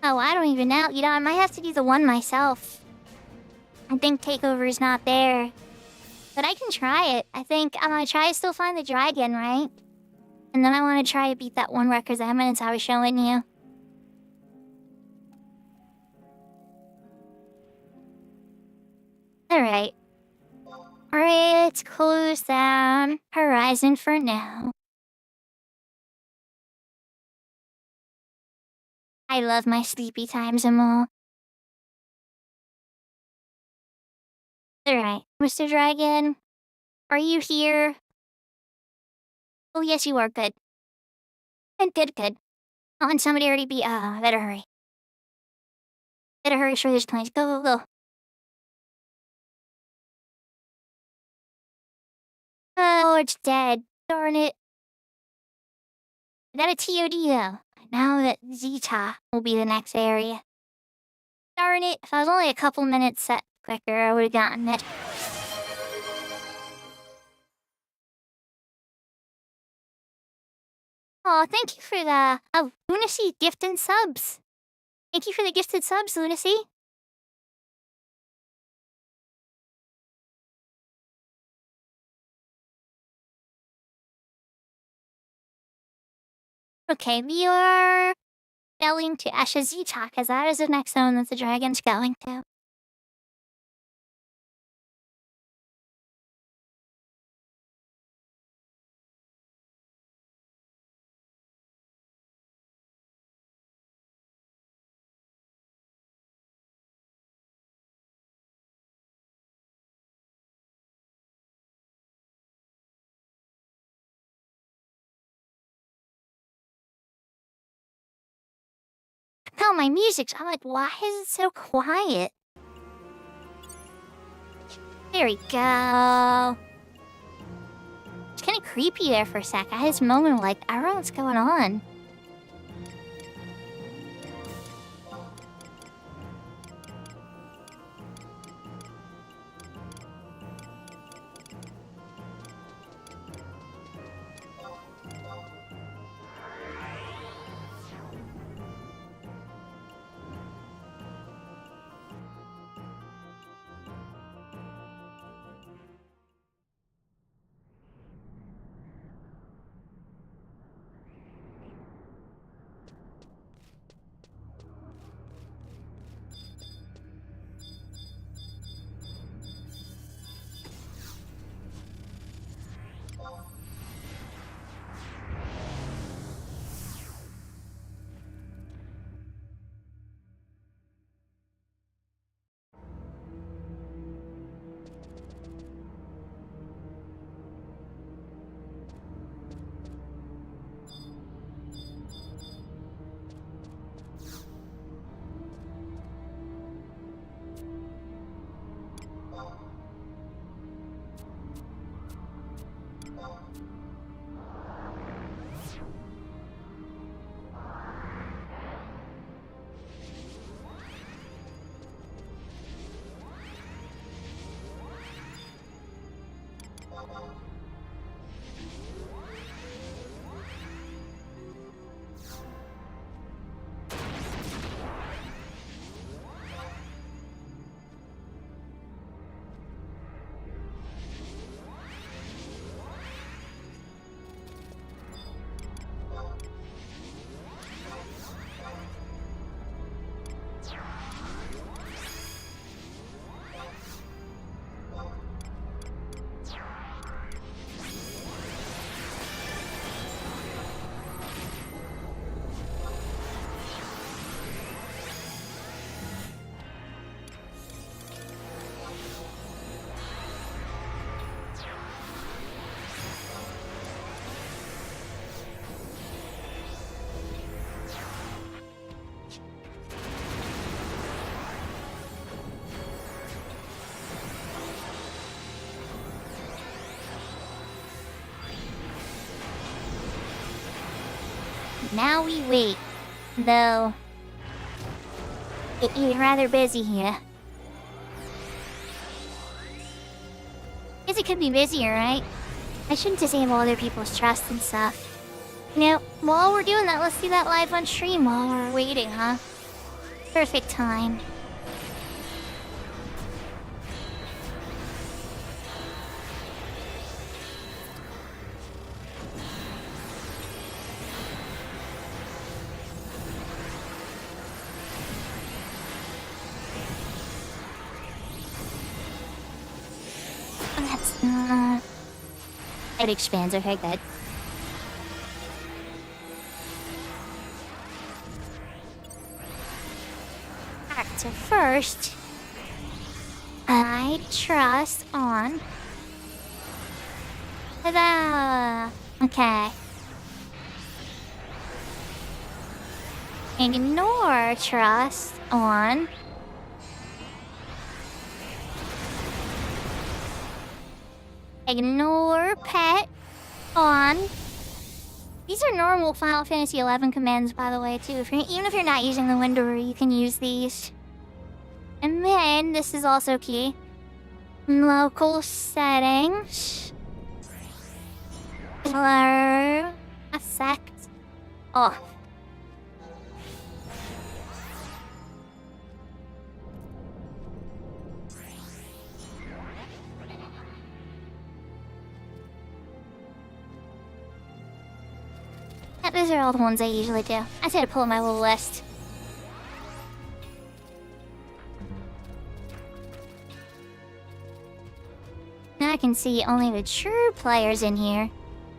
Oh, I don't even know. I might have to do the one myself. I think Takeover's not there. But I can try it. I think I'm gonna try to still find the dragon, right? And then I want to try to beat that one record minutes I was showing you. Alright. Alright, let's close down Horizon for now. I love my sleepy times and all. Alright, Mr. Dragon, are you here? Oh yes, you are. Good. Good. Oh, and somebody already beat. Better hurry. Better hurry, sure there's plans. Go. Oh, it's dead. Darn it. I got a TOD though. Now that Zeta will be the next area. Darn it. If I was only a couple minutes set quicker, I would have gotten it. Oh, thank you for the Lunacy gifted subs. Thank you for the gifted subs, Lunacy. Okay, we are going to Ashazita, because that is the next zone that the dragon's going to. Oh, my music's... I'm like, why is it so quiet? There we go. It's kind of creepy there for a sec. I had this moment of like, I don't know what's going on. Now we wait. Though... You're rather busy here. Guess it could be busier, right? I shouldn't disable other people's trust and stuff. While we're doing that, let's do that live on stream while we're waiting, huh? Perfect time. It expands, okay, good. Alright, so first, I trust on... Ta-da! Okay. Ignore trust on... Ignore pet on... These are normal Final Fantasy XI commands, by the way, too. Even if you're not using the window, you can use these. And then, this is also key. Local settings. Blur effect off. Those are all the ones I usually do. I just had to pull up my little list. Now I can see only the true players in here.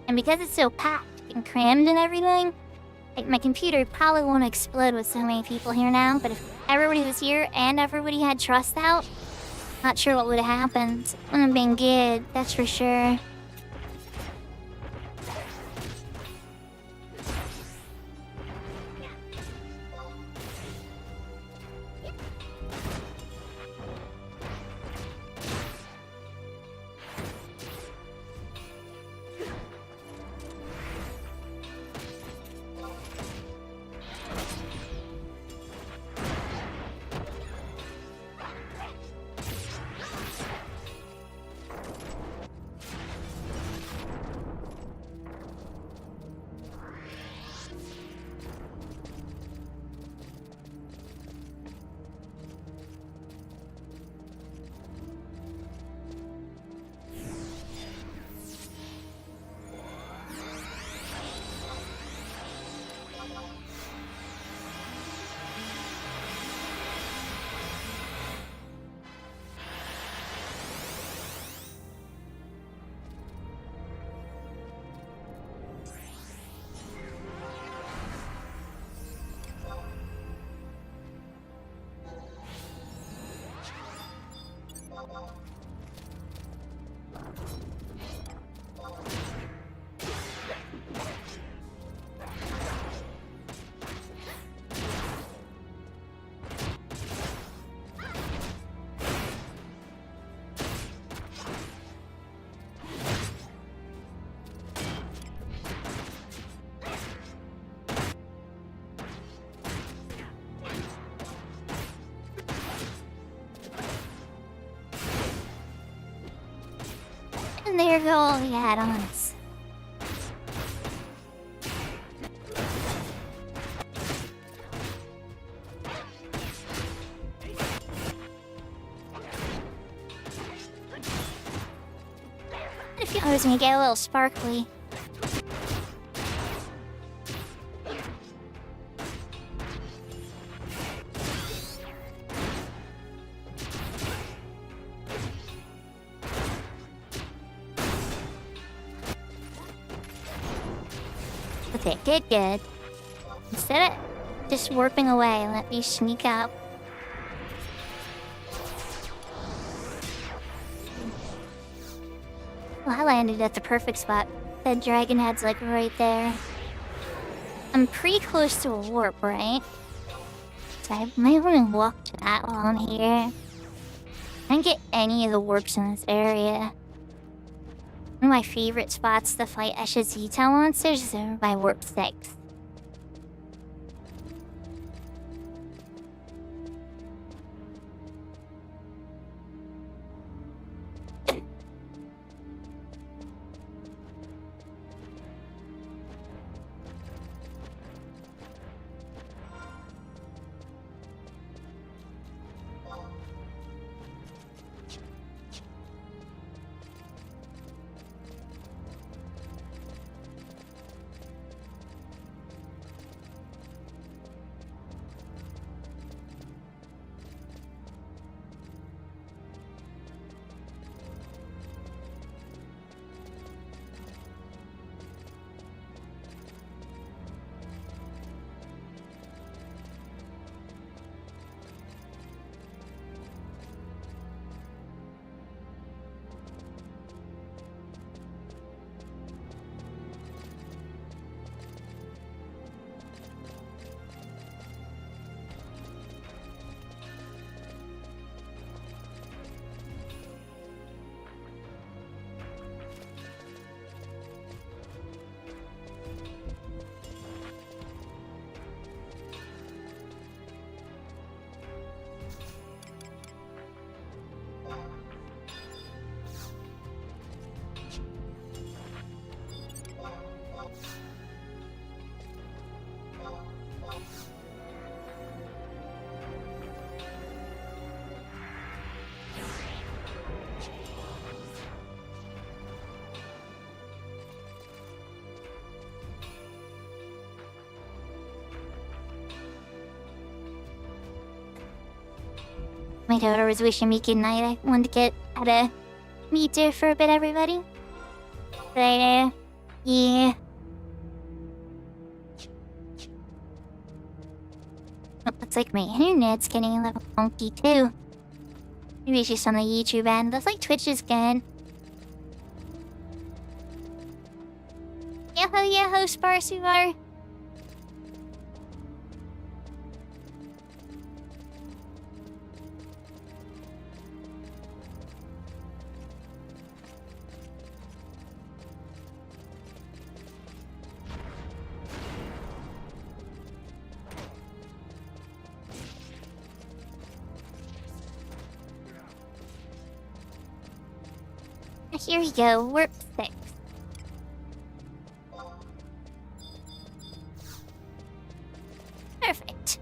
And because it's so packed and crammed and everything, like my computer probably won't explode with so many people here now, but if everybody was here and everybody had trust out, not sure what would have happened. Wouldn't have been good, that's for sure. And there go all the add-ons. I feel I was gonna get a little sparkly. Okay, good. Instead of just warping away, let me sneak up. Well, I landed at the perfect spot. That dragon head's like right there. I'm pretty close to a warp, right? So I might want to walk to that while I'm here. I didn't get any of the warps in this area. One of my favorite spots to fight SFX monsters is over by Warp 6. My daughter was wishing me good night. I wanted to get out of meet her for a bit, everybody. But, yeah. Oh, looks like my internet's getting a little funky too. Maybe it's just on the YouTube end. Looks like Twitch is good. Yahoo, Sparsuvar. Here we go, warp 6. Perfect.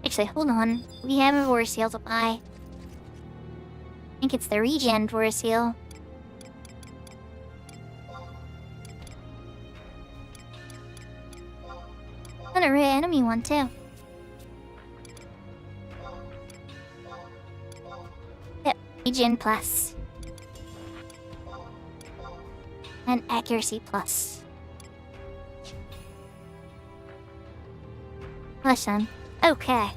Actually, hold on. We have a Vor Seal to buy. I think it's the regen Vor Seal. And a rare enemy one too. Yep, regen plus. And accuracy plus. Listen, okay.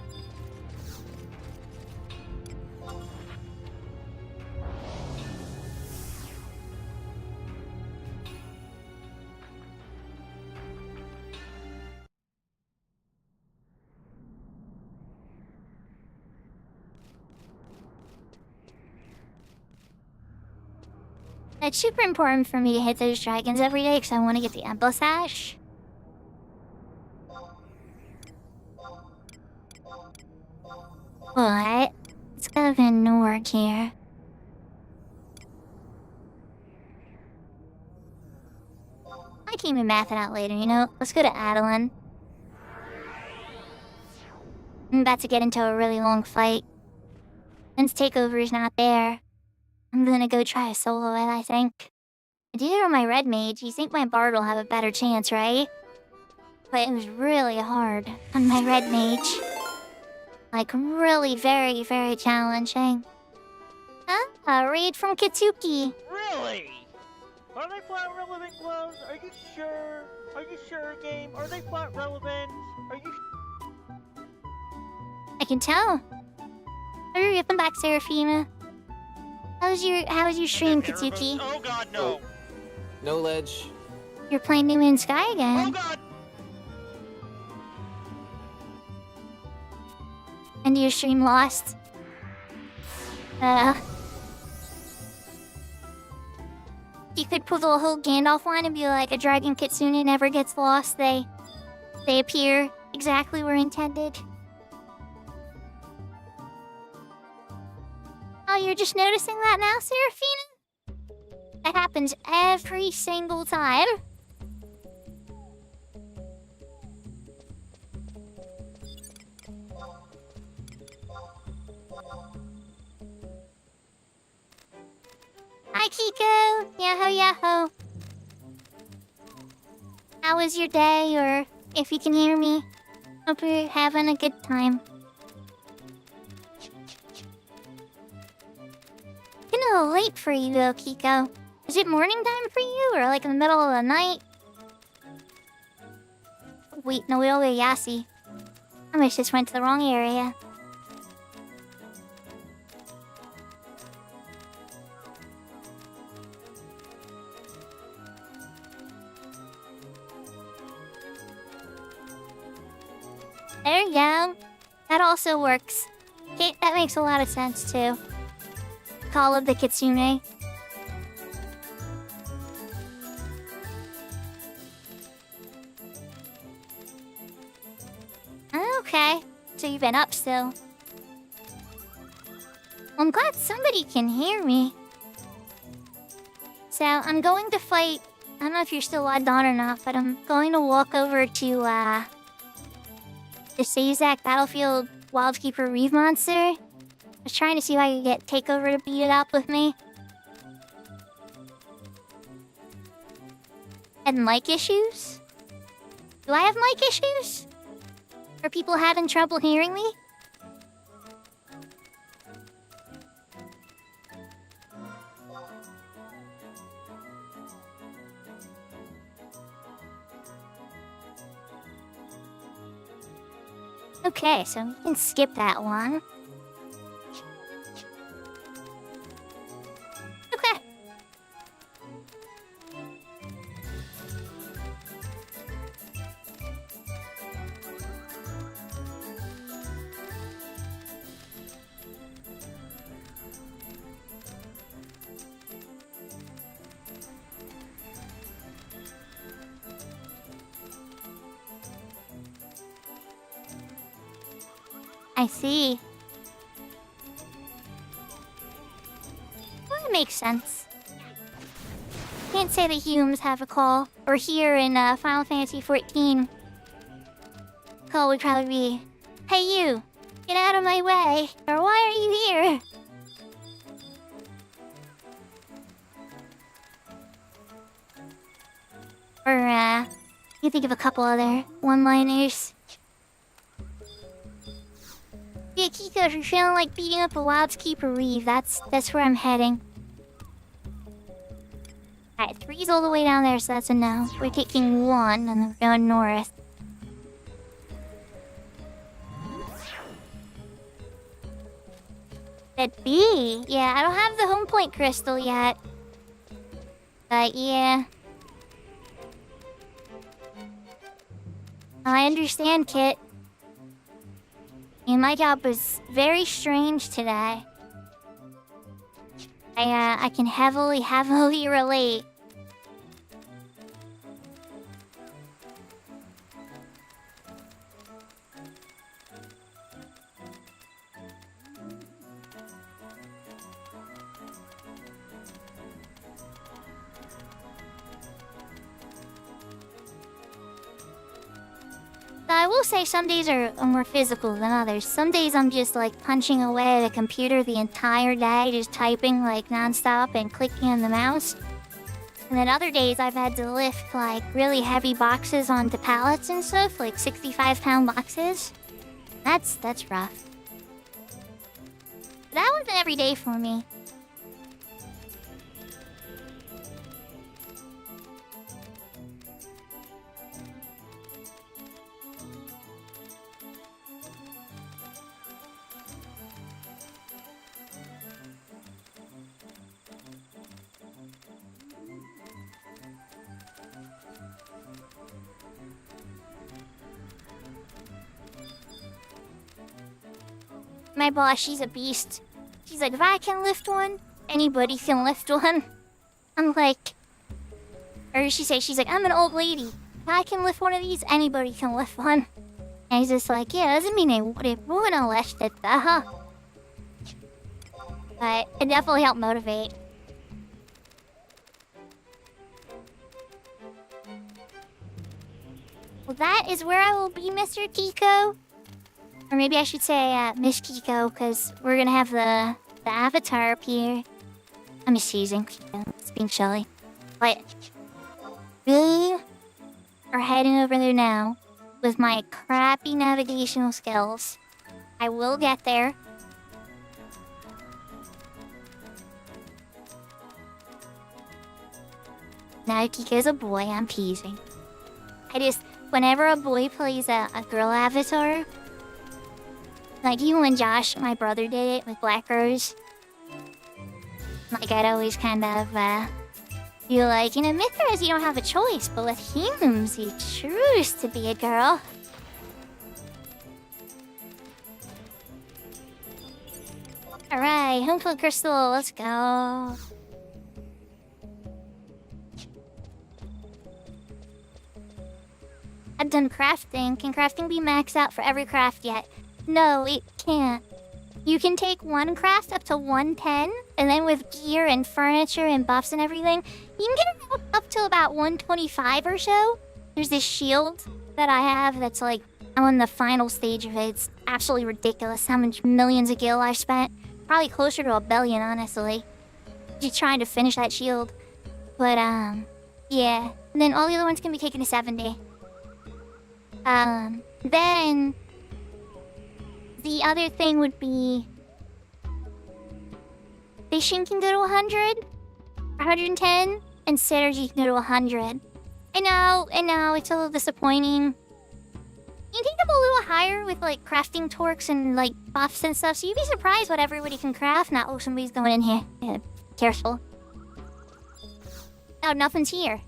It's super important for me to hit those dragons every day because I want to get the Emblem Sash. But it's kind of no work here. I can even math it out later, you know? Let's go to Adeline. I'm about to get into a really long fight. Since Takeover is not there, I'm gonna go try a solo it, I think. I did it on my red mage. You think my bard will have a better chance, right? But it was really hard on my red mage. Like, really very, very challenging. A raid from Kitsuki. Really? Are they plot relevant gloves? Are you sure? Are you sure, game? Are they plot relevant? Are you I can tell. Hurry up and back, Seraphina. How was your stream, Kitsuki? Oh god, no! No ledge. You're playing New Moon Sky Oh again. god! And your stream lost. You could pull the whole Gandalf line and be like, a dragon kitsune never gets lost. They appear exactly where intended. Oh, you're just noticing that now, Seraphina? That happens every single time. Hi, Kiko. Yahoo. How was your day, or if you can hear me? Hope you're having a good time. Getting a little late for you, though, Kiko. Is it morning time for you, or like in the middle of the night? Wait, no, we all go Yassi. I must just went to the wrong area. There you go. That also works. Okay, that makes a lot of sense, too. Call of the Kitsune. Okay, so you've been up still. I'm glad somebody can hear me. So, I'm going to fight... I don't know if you're still logged on or not, but I'm going to walk over to, the Sazak Battlefield Wildkeeper Reeve monster. was trying to see if I could get Takeover to beat it up with me. And mic issues? Do I have mic issues? Are people having trouble hearing me? Okay, so we can skip that one. Okay. I see. Well, that makes sense. Can't say the humans have a call. Or here in Final Fantasy 14. Call would probably be, "Hey you, get out of my way, or why are you here?" Or you think of a couple other one-liners. Yeah, Kiko, if you're feeling like beating up a Wild's Keeper, leave. That's where I'm heading. Alright, 3's all the way down there, so that's a no. We're taking 1, and then we're going north. That B? Yeah, I don't have the home point crystal yet. But yeah. I understand, Kit. And my job was very strange today. I can heavily relate. I will say some days are more physical than others. Some days I'm just like punching away at a computer the entire day, just typing like nonstop and clicking on the mouse. And then other days I've had to lift like really heavy boxes onto pallets and stuff, like 65-pound boxes. That's rough. That wasn't every day for me. My boss, she's a beast. She's like, if I can lift one, anybody can lift one. I'm like... Or she's like, I'm an old lady. If I can lift one of these, anybody can lift one. And he's just like, yeah, doesn't mean I wouldn't lift it, huh? But it definitely helped motivate. Well, that is where I will be, Mr. Kiko. Or maybe I should say Miss Kiko, because we're gonna have the avatar up here. I'm just teasing. It's being chilly. But we are heading over there now with my crappy navigational skills. I will get there. Now Kiko's a boy, I'm teasing. Whenever a boy plays a girl avatar, like even when Josh, my brother, did it with Black Rose, like I'd always kind of feel like, Mithras, you don't have a choice, but with humans, you choose to be a girl. Alright, home field crystal, let's go. I've done crafting. Can crafting be maxed out for every craft yet? No, it can't. You can take one craft up to 110, and then with gear and furniture and buffs and everything, you can get it up to about 125 or so. There's this shield that I have that's like, I'm on the final stage of it. It's absolutely ridiculous how much millions of gil I've spent. Probably closer to 1 billion, honestly. Just trying to finish that shield. But, yeah. And then all the other ones can be taken to 70. Then... The other thing would be... Fishing can go to 100, 110, and synergy can go to 100. I know, it's a little disappointing. You think them a little higher with, like, crafting torques and, like, buffs and stuff, so you'd be surprised what everybody can craft. Now, oh, somebody's going in here. Yeah, careful. Oh, nothing's here.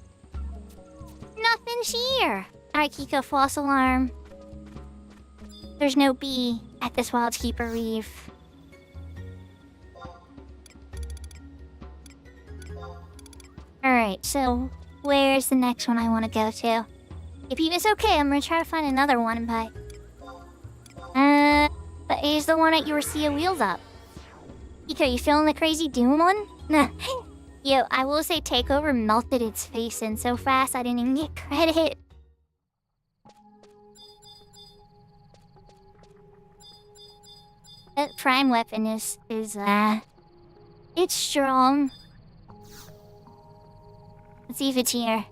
Nothing's here! Alright, Kiko, false alarm. There's no bee at this Wildkeeper Reef. Alright, so where's the next one I want to go to? If it's okay, I'm gonna try to find another one, but... But here's the one at your Sea Wheels Up. Kiko, you feeling the crazy Doom one? Nah. Yo, I will say Takeover melted its face in so fast I didn't even get credit. That prime weapon is it's strong. Let's see if it's here.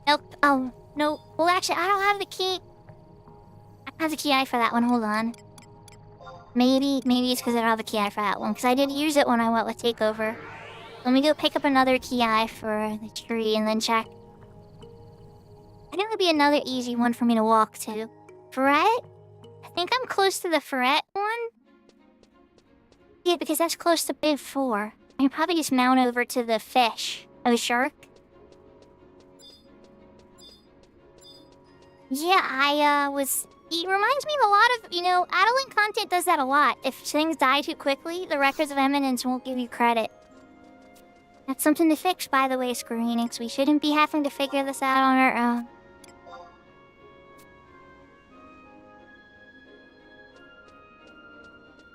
Nope. Oh, no. Well, actually, I don't have the key. I don't have the key eye for that one. Hold on. Maybe it's because I don't have the key eye for that one. Because I did use it when I went with Takeover. Let me go pick up another key eye for the tree and then check. I think it'll be another easy one for me to walk to. Ferret? I think I'm close to the Ferret one. Yeah, because that's close to Big 4. I can probably just mount over to the fish. Oh, shark? Yeah, It reminds me of a lot of, Adeline content does that a lot. If things die too quickly, the Records of Eminence won't give you credit. That's something to fix, by the way, Square Enix. We shouldn't be having to figure this out on our own.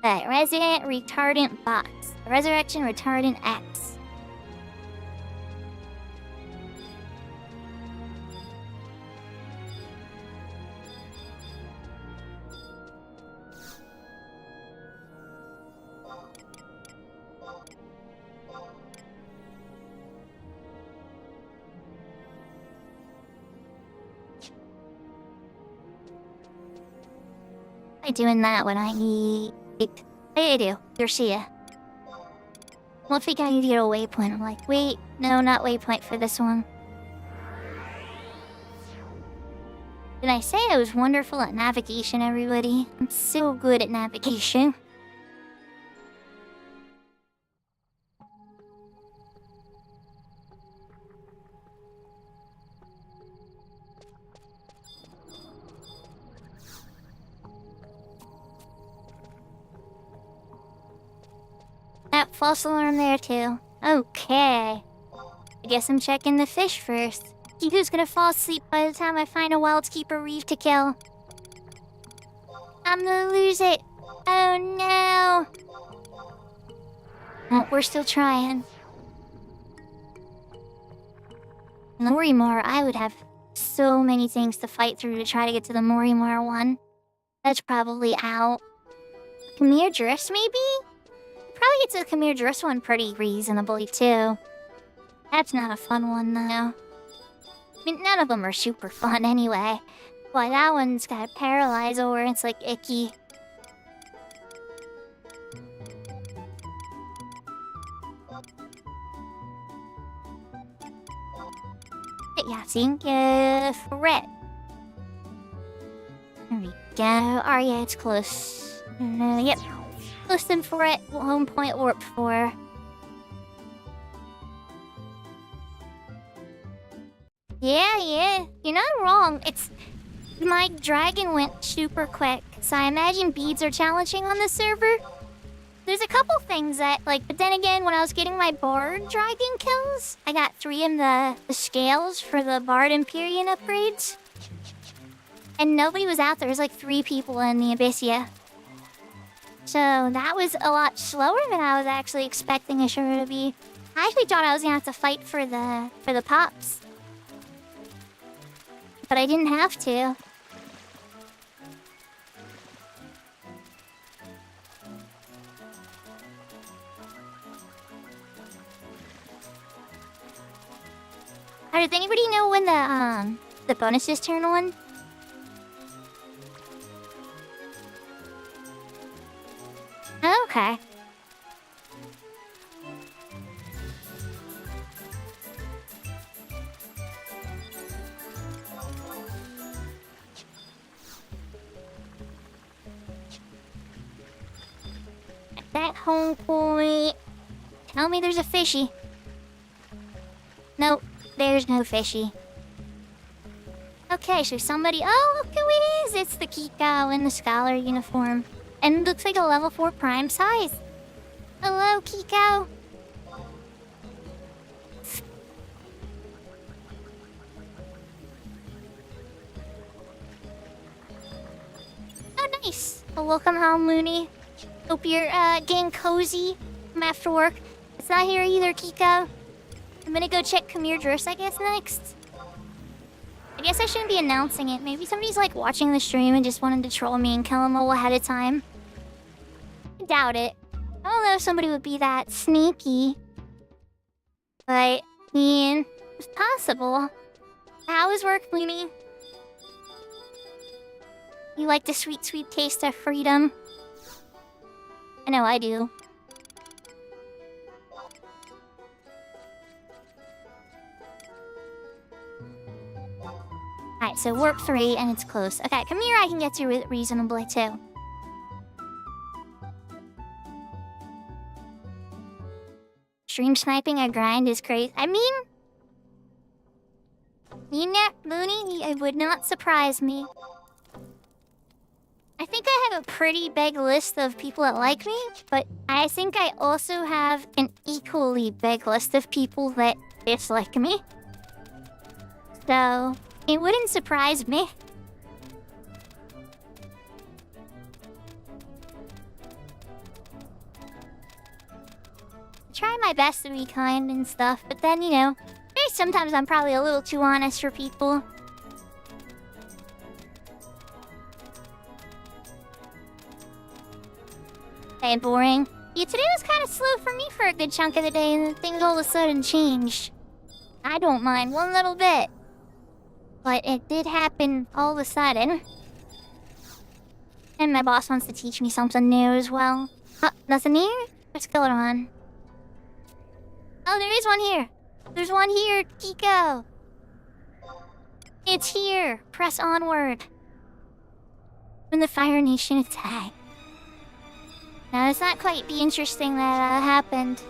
Alright, Resident Retardant Box. Resurrection Retardant X. I'm doing that when I eat. I do. Garcia. What if we got you to get a waypoint? I'm like, wait, no, not waypoint for this one. Did I say I was wonderful at navigation, everybody? I'm so good at navigation. That false alarm there too. Okay. I guess I'm checking the fish first. Kiku's gonna fall asleep by the time I find a Wildkeeper Reef to kill. I'm gonna lose it. Oh no. Oh, we're still trying. In the Morimar, I would have so many things to fight through to try to get to the Morimar one. That's probably out. Khmer Drifts, maybe? Probably get to the Khmer Drifts one pretty reasonably, too. That's not a fun one, though. I mean, none of them are super fun anyway. Boy, that one's got Paralyzer where it's, like, icky. Yeah, think Ferret. There we go. Oh, yeah, it's close. Yep. Close to Ferret, home point warp 4. Yeah, you're not wrong. My dragon went super quick, so I imagine beads are challenging on the server. There's a couple things that, but then again, when I was getting my Bard dragon kills, I got 3 of the scales for the Bard Empyrean upgrades. And nobody was out there. There was 3 people in the Abyssia. So that was a lot slower than I was actually expecting a show to be. I actually thought I was gonna have to fight for the pops. But I didn't have to. Does anybody know when the bonuses turn on? Okay. At that home point. Tell me there's a fishy. Nope, there's no fishy. Okay, so somebody... Oh, look who it is! It's the Kiko in the scholar uniform. And it looks like a level 4 prime size. Hello, Kiko. Oh, nice. Well, welcome home, Looney. Hope you're getting cozy from after work. It's not here either, Kiko. I'm gonna go check Khmer Dress, I guess, next. I guess I shouldn't be announcing it. Maybe somebody's like watching the stream and just wanted to troll me and kill him all ahead of time. I doubt it. I don't know if somebody would be that sneaky. But, I mean, it's possible. How is work, Looney? You like the sweet, sweet taste of freedom? I know I do. Alright, so warp 3 and it's close. Okay, come here, I can get to reasonably too. Stream sniping a grind is crazy. I mean... You know, Looney, it would not surprise me. I think I have a pretty big list of people that like me, but I think I also have an equally big list of people that dislike me. So... it wouldn't surprise me. I try my best to be kind and stuff, but then, you know, maybe sometimes I'm probably a little too honest for people. Hey, boring. Yeah, today was kind of slow for me for a good chunk of the day, and then things all of a sudden changed. I don't mind one little bit. But it did happen all of a sudden. And my boss wants to teach me something new as well. Nothing here? What's going on? Oh, there is one here. There's one here, Kiko. It's here. Press onward. When the Fire Nation attack. Now, it's not quite the interesting that happened.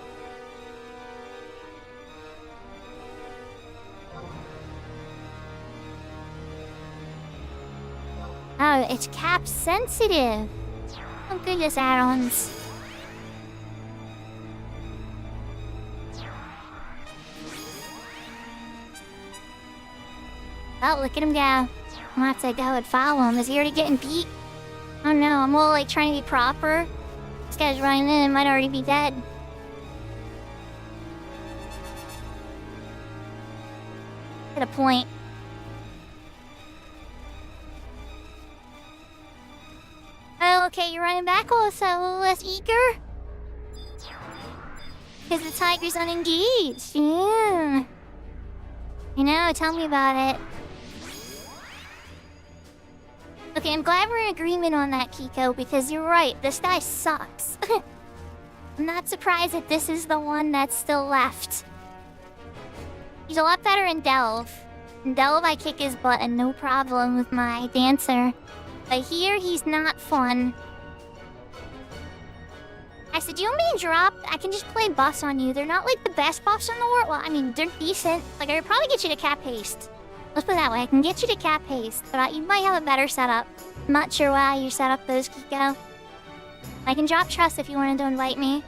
Oh, it's cap sensitive. Oh goodness, add-ons. Oh, look at him go. I'm gonna have to go and follow him. Is he already getting beat? Oh no, I'm all like trying to be proper. This guy's running in and might already be dead. At a point. Oh, okay, you're running back also, a little less eager? Because the tiger's unengaged, yeah. You know, tell me about it. Okay, I'm glad we're in agreement on that, Kiko, because you're right, this guy sucks. I'm not surprised that this is the one that's still left. He's a lot better in Delve. In Delve, I kick his butt and no problem with my dancer. But here, he's not fun. I said, do you want me to drop? I can just play buffs on you. They're not like the best buffs in the world. Well, I mean, they're decent. Like, I could probably get you to cap haste. Let's put it that way. I can get you to cap haste, but you might have a better setup. I'm not sure how you set up those, Kiko. I can drop trust if you wanted to invite me.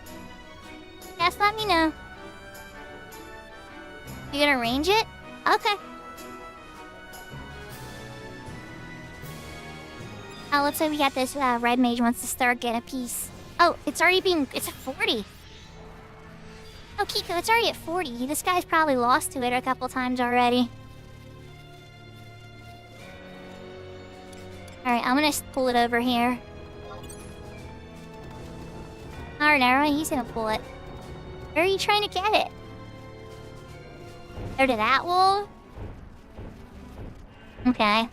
Just let me know. You gonna range it? Okay. Oh, looks like we got this red mage wants to start getting a piece. Oh, it's already being... It's at 40. Oh, Kiko, it's already at 40. This guy's probably lost to it a couple times already. Alright, I'm gonna pull it over here. Alright, he's gonna pull it. Where are you trying to get it? Or to that wall? Okay.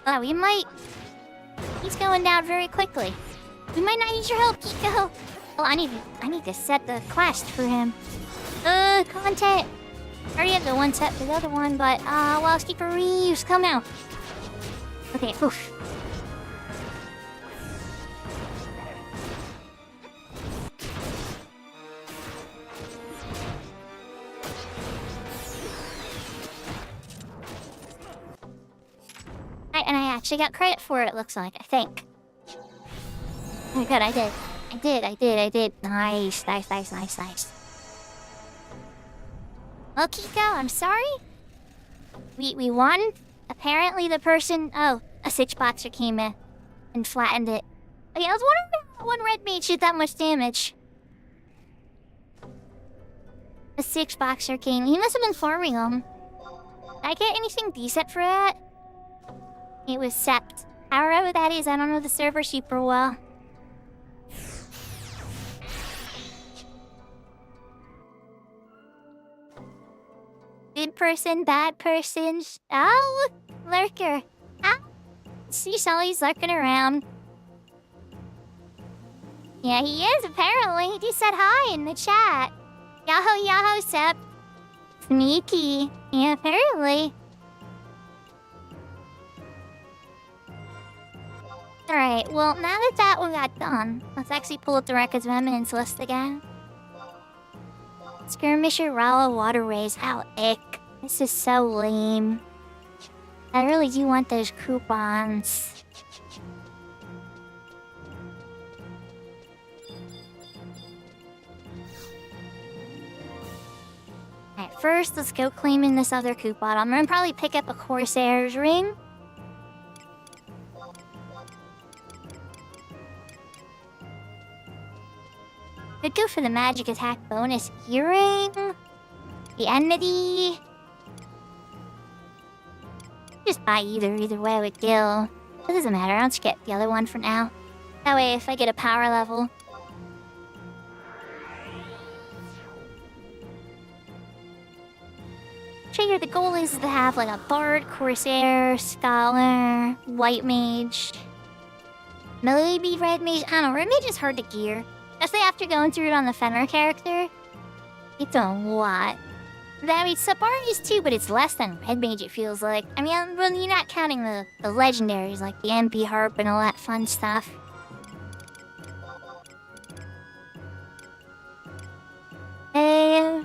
Oh, we might... He's going down very quickly. We might not need your help, Kiko. Oh, I need to set the quest for him. Content. I already have the one set for the other one, but, well, Keeper Reeves, come out. Okay, oof. And I actually got credit for it, looks like, I think. Oh, good, I did. Nice. Well, Kiko, I'm sorry. We won. Apparently the person... Oh, a six boxer came in and flattened it. Okay, I was wondering how one red mage did that much damage. A six boxer came. He must have been farming them. Did I get anything decent for that? It was Sept. However that is, I don't know the server super well. Good person, bad person. Oh, lurker. Ah, see, Sully's lurking around. Yeah, he is, apparently. He just said hi in the chat. Yahoo, Sept. Sneaky. Yeah, apparently. Alright, well, now that one got done, let's actually pull up the Records of Eminence list again. Skirmisher, Rala, Water Rays. How ick. This is so lame. I really do want those coupons. Alright, first, let's go claiming this other coupon. I'm gonna probably pick up a Corsair's ring. Could go for the magic attack bonus earring. The enmity. Just buy either way with Gil. It doesn't matter, I'll just get the other one for now. That way if I get a power level. Trigger, the goal is to have like a bard, corsair, scholar, white mage. Maybe red mage. I don't know, red mage is hard to gear. Especially after going through it on the Fenrir character. It's a lot. I mean, Sabari is too, but it's less than Red Mage, it feels like. I mean, when you're not counting the legendaries, like the MP Harp and all that fun stuff. Hey.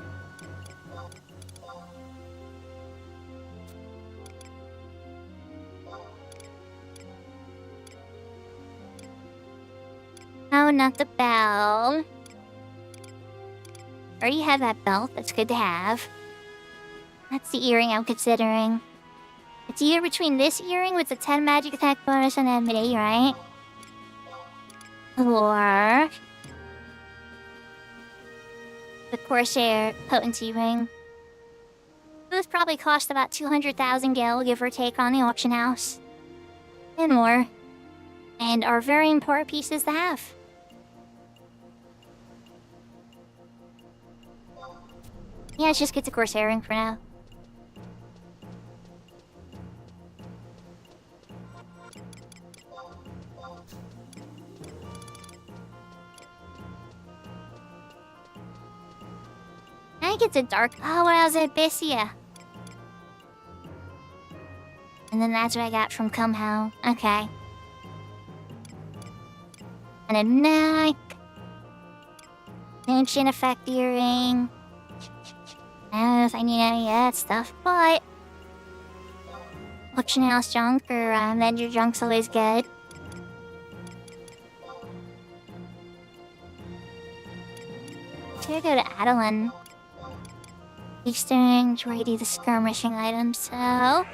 Oh, not the bell. Already have that belt, that's good to have. That's the earring I'm considering. It's either between this earring with the 10 magic attack bonus and enmity, right? Or... the Corsair potency ring. Both probably cost about 200,000 gil, give or take, on the auction house. And more. And are very important pieces to have. Yeah, let's just get the Corsair ring for now. I think it's a dark... Oh, when I was at Abyssia. And then that's what I got from Cumhow. Okay. And a neck. Ancient effect earring. I don't know if I need any of that stuff, but... auction house junk or vendor junk's always good. Should go to Adeline. Eastern to ready the skirmishing items, so...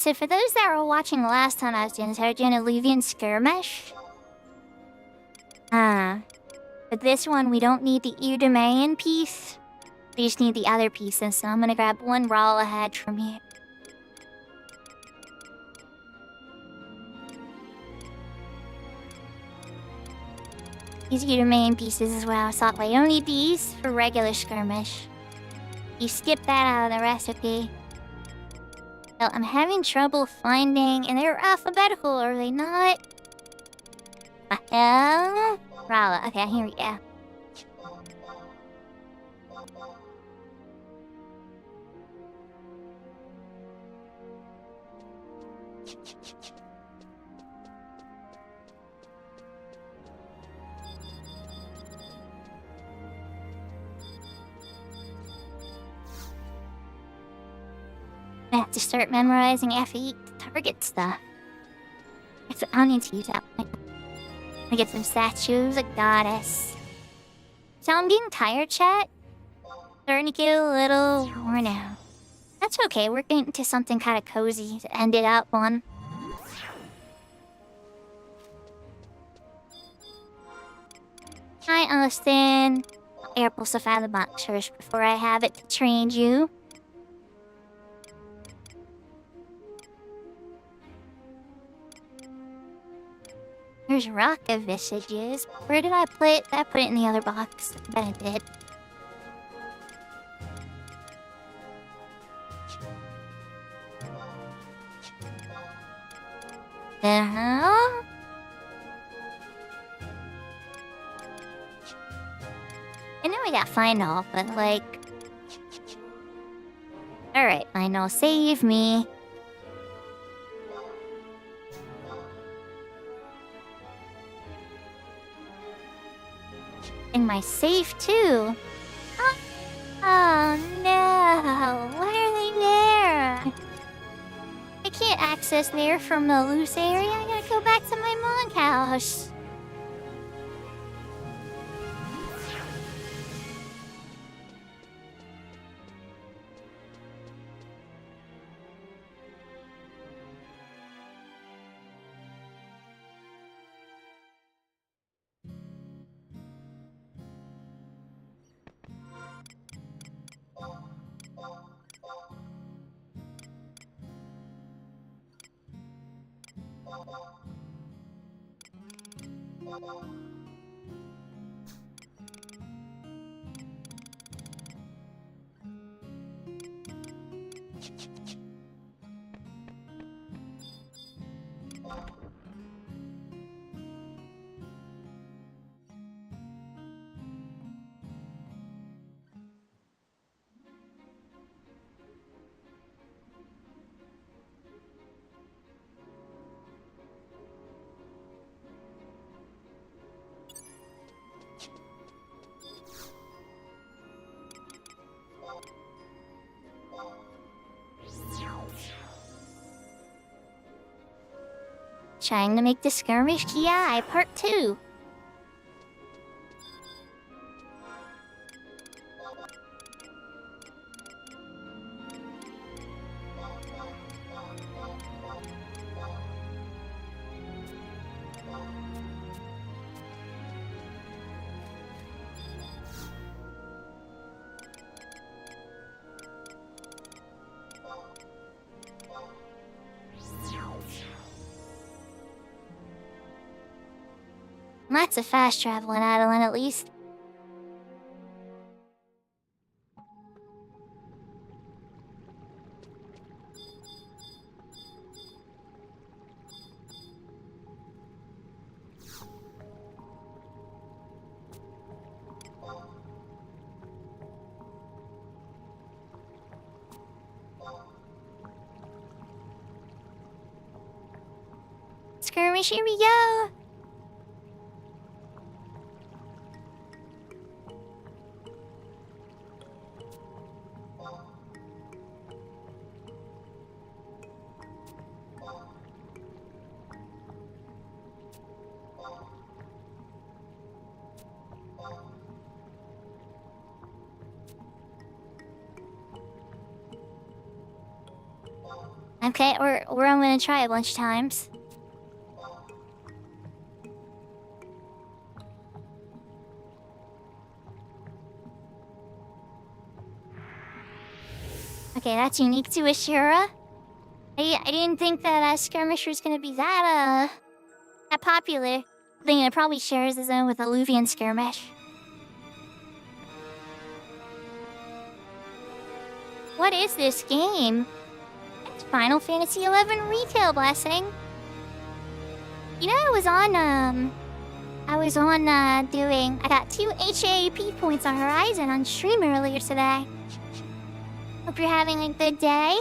So for those that were watching last time I was doing Sergeant Illuvian Skirmish, but this one we don't need the Udemayan piece. We just need the other pieces, so I'm gonna grab one raw ahead from here. These Udemayan pieces as well, so I don't need these for regular skirmish. You skip that out of the recipe. Well, I'm having trouble finding, and they're alphabetical, are they not? Rala. Okay, here we go. I have to start memorizing F8 target stuff. So I'll need to use that one. I get some statues, a goddess. So I'm getting tired, chat. Starting to get a little worn out. That's okay, we're getting to something kind of cozy to end it up on. Hi, Austin. I'll airpull stuff out of the box first before I have it to train you. There's Raka Visages. Where did I put it? I put it in the other box. I bet I did. Uh-huh. I know I got Final, but like... Alright, Final, save me. In my safe too. Oh no! Why are they there? I can't access there from the loose area. I gotta go back to my monk house. Trying to make the skirmish Ki Part 2. Lots of fast travel in Adeline, at least. Skirmish, here we go! Okay, or I'm gonna try a bunch of times. Okay, that's unique to Ashura. I didn't think that Skirmisher was gonna be that popular. I think it probably shares the zone with Alluvian Skirmish. What is this game? It's Final Fantasy XI Retail Blessing. You know, I got 2 HAP points on Horizon on stream earlier today. Hope you're having a good day.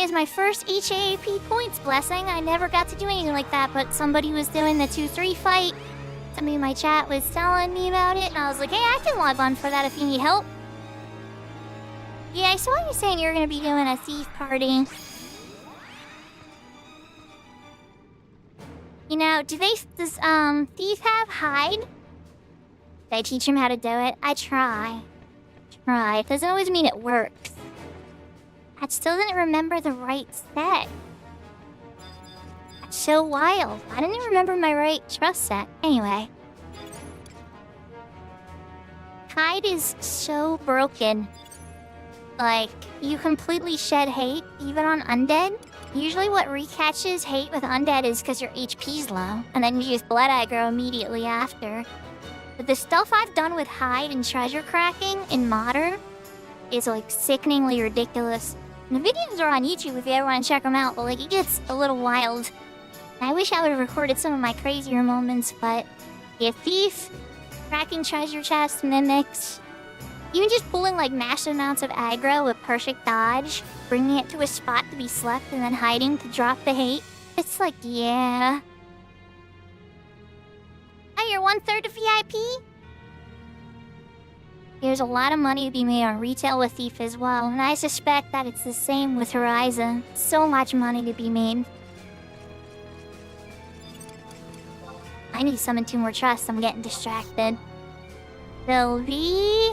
It's my first HAP points blessing. I never got to do anything like that, but somebody was doing the 2-3 fight. Somebody in my chat was telling me about it, and I was like, hey, I can log on for that if you need help. Yeah, I saw you saying you're gonna be doing a thief party. You know, does Thief have hide? Did I teach him how to do it? I try. Doesn't always mean it works. I still didn't remember the right set. That's so wild. I didn't even remember my right trust set. Anyway. Hide is so broken. Like, you completely shed hate, even on undead. Usually what recatches hate with undead is because your HP's low, and then you use blood aggro immediately after. But the stuff I've done with hide and treasure cracking in modern is like sickeningly ridiculous. And the videos are on YouTube if you ever want to check them out, but like it gets a little wild. I wish I would have recorded some of my crazier moments, but yeah, thief, cracking treasure chests, mimics, even just pulling like massive amounts of aggro with perfect dodge, bringing it to a spot to be slept and then hiding to drop the hate. It's like, yeah. Oh, you're 1/3 of VIP? There's a lot of money to be made on retail with Thief as well, and I suspect that it's the same with Horizon. So much money to be made. I need to summon 2 more trusts, I'm getting distracted. Sylvie...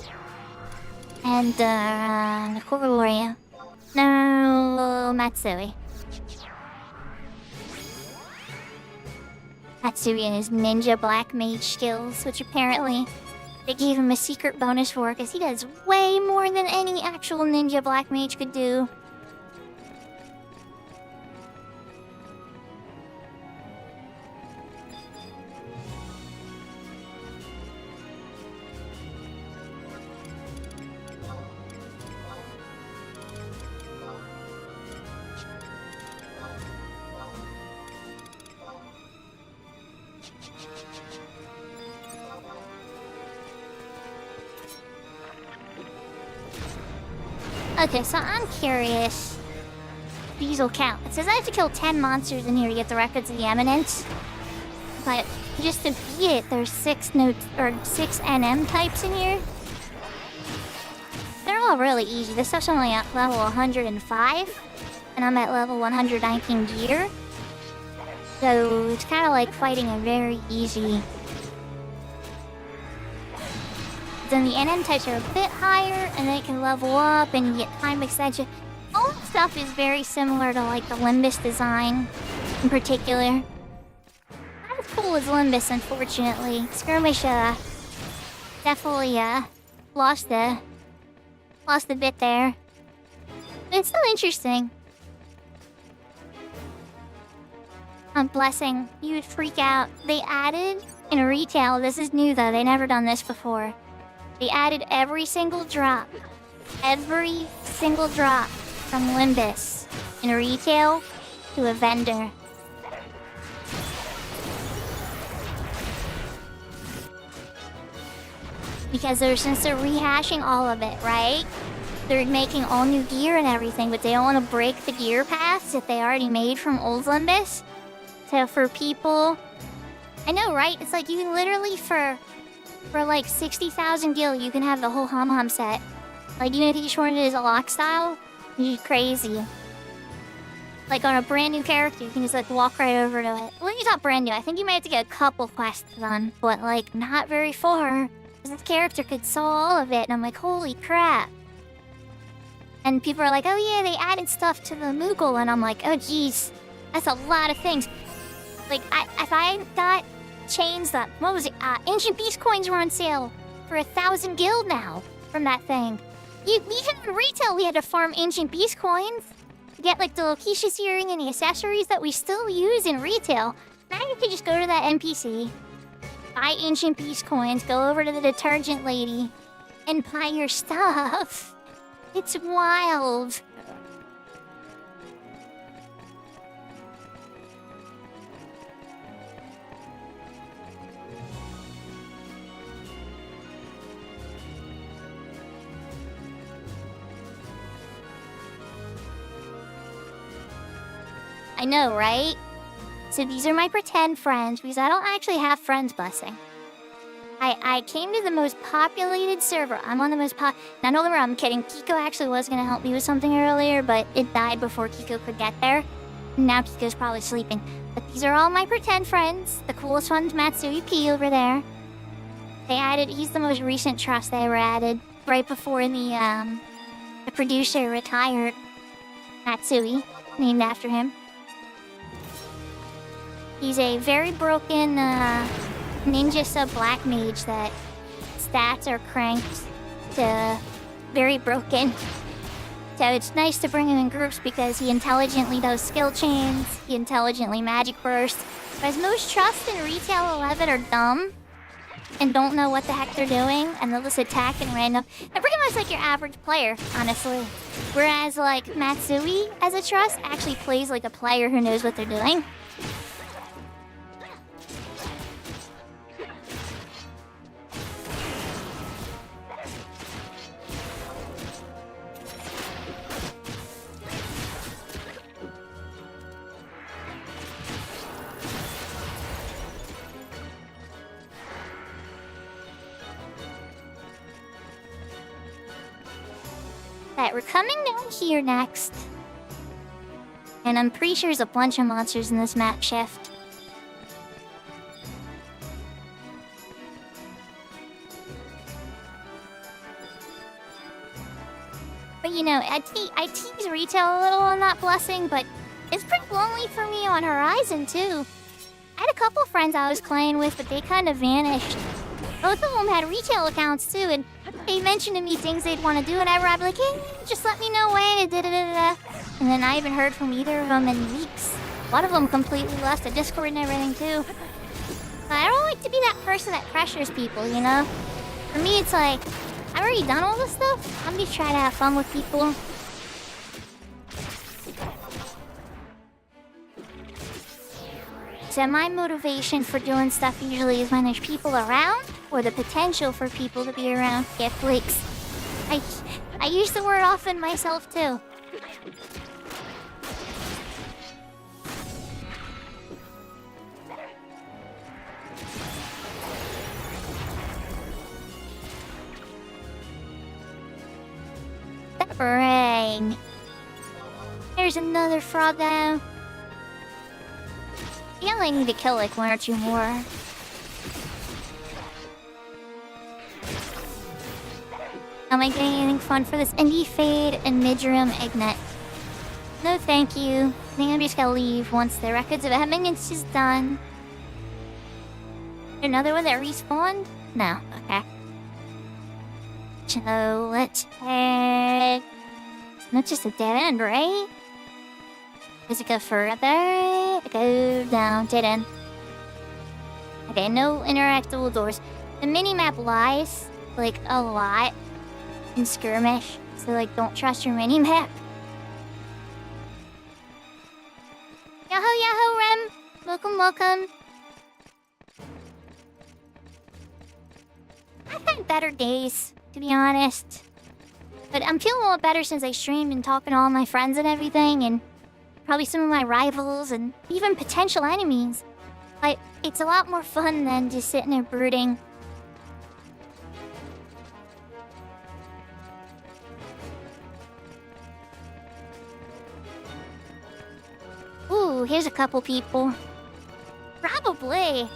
and, Nakuru. No, Matsui. Matsui and his ninja black mage skills, which apparently they gave him a secret bonus for because he does way more than any actual ninja black mage could do. Okay, so I'm curious. These will count. It says I have to kill 10 monsters in here to get the records of the Eminence. But just to beat it, there's 6 NM types in here. They're all really easy. This stuff's only at level 105, and I'm at level 119 gear. So it's kind of like fighting a very easy. Then the NM types are a bit higher, and they can level up, and you get time extension. All that stuff is very similar to like the Limbus design, in particular. Not as cool as Limbus, unfortunately. Skirmish definitely lost a bit there, but it's still interesting. Blessing, you would freak out. They added in retail. This is new though. They never done this before. They added every single drop from Limbus in retail to a vendor. Because since they're rehashing all of it, right? They're making all new gear and everything, but they don't want to break the gear paths that they already made from old Limbus. So for people, I know, right? It's like you can literally for like 60,000 gil, you can have the whole Hum set. Like, you know, each one is a lock style. It's crazy. Like, on a brand new character, you can just, like, walk right over to it. Well, it's not brand new. I think you might have to get a couple quests done, but, like, not very far. This character could sell all of it, and I'm like, holy crap. And people are like, oh yeah, they added stuff to the Moogle, and I'm like, oh geez, that's a lot of things. Like, if I got chains that, what was it, Ancient Beast coins were on sale for 1,000 gil now from that thing. Even in retail, we had to farm Ancient Beast coins to get like the Lokisha's earring and the accessories that we still use in retail. Now you can just go to that NPC, buy Ancient Beast coins, go over to the detergent lady, and buy your stuff. It's wild. I know, right? So these are my pretend friends, because I don't actually have friends, blessing. I came to the most populated server. I'm on the most Now, don't get me wrong, I'm kidding. Kiko actually was going to help me with something earlier, but it died before Kiko could get there. Now Kiko's probably sleeping. But these are all my pretend friends. The coolest one's Matsui P over there. He's the most recent trust they ever added. Right before the producer retired. Matsui, named after him. He's a very broken, ninja sub-black mage that stats are cranked to very broken. So it's nice to bring him in groups because he intelligently does skill chains, he intelligently magic bursts. Whereas most trusts in Retail 11 are dumb and don't know what the heck they're doing, and they'll just attack in random. They're pretty much like your average player, honestly. Whereas like Matsui as a trust actually plays like a player who knows what they're doing. Right, we're coming down here next. And I'm pretty sure there's a bunch of monsters in this map shift. But you know, I tease retail a little on that blessing, but it's pretty lonely for me on Horizon too. I had a couple friends I was playing with, but they kind of vanished. Both of them had retail accounts too, and they mentioned to me things they'd want to do, and I'd be like, hey, just let me know when, da-da-da-da. And then I haven't heard from either of them in weeks. One of them completely left the Discord and everything too. But I don't like to be that person that pressures people, you know? For me, it's like, I've already done all this stuff. I'm just trying to have fun with people. So my motivation for doing stuff usually is when there's people around, or the potential for people to be around. Yeah, flakes. I use the word often myself too. Bang. There's another frog down. I only need to kill like one or two more. Am I getting anything fun for this? Indie Fade and Midram Ignite. No thank you. I think I'm just gonna leave once the Records of Eminence is done. Another one that respawned? No, okay. So let's head... Not just a dead end, right? Does it go further? Go down, dead end. Okay, no interactable doors. The mini-map lies, like, a lot in Skirmish. So, like, don't trust your mini-map. Yahoo, yahoo, Rem! Welcome, welcome. I've had better days, to be honest. But I'm feeling a lot better since I streamed and talking to all my friends and everything, and probably some of my rivals and even potential enemies. Like, it's a lot more fun than just sitting there brooding. Ooh, here's a couple people. Probably.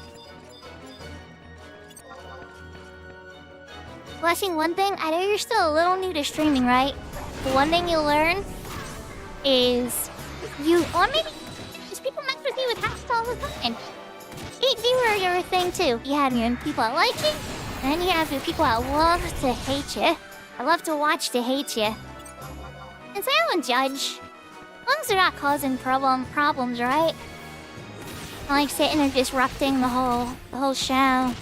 Blessing, one thing, I know you're still a little new to streaming, right? But one thing you'll learn is or maybe just people mess with you with hacks all the time. Hate viewer, you're a thing too. You have your people that like you, and then you have your people that love to hate you. I love to watch to hate you. And so I don't judge. As long as they're not causing problems, right? I like sitting and disrupting the whole show.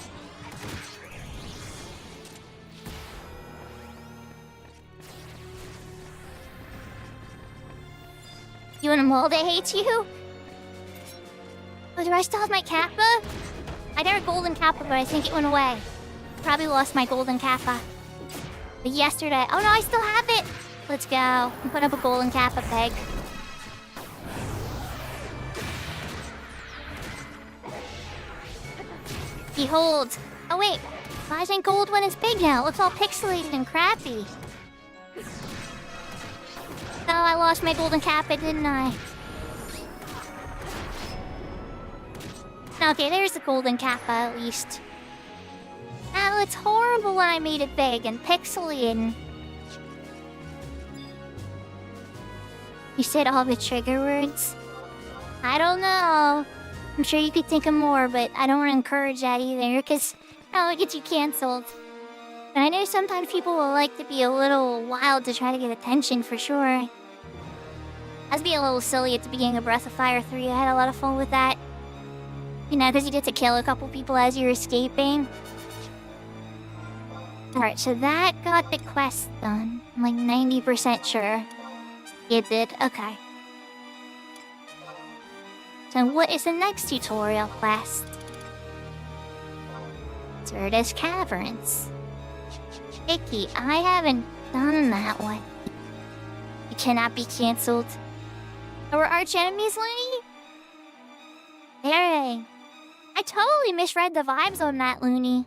You and a mole that hates you? Oh, do I still have my kappa? I got a golden kappa, but I think it went away. Probably lost my golden kappa. But yesterday... Oh no, I still have it! Let's go. Put up a golden kappa peg. Behold. Oh wait. Why isn't gold when it's big now? It looks all pixelated and crappy. Oh, I lost my golden kappa, didn't I? Okay, there's the golden kappa at least. That looks horrible when I made it big and pixelated. You said all the trigger words? I don't know. I'm sure you could think of more, but I don't want to encourage that either, because that'll get you cancelled. But I know sometimes people will like to be a little wild to try to get attention, for sure. I was being a little silly at the beginning of Breath of Fire 3. I had a lot of fun with that. You know, because you get to kill a couple people as you're escaping. Alright, so that got the quest done. I'm like 90% sure. It did? Okay. So what is the next tutorial quest? Zerda's Caverns. Icky, I haven't done that one. You cannot be cancelled. Our arch enemies, Looney? Dang. I totally misread the vibes on that, Looney.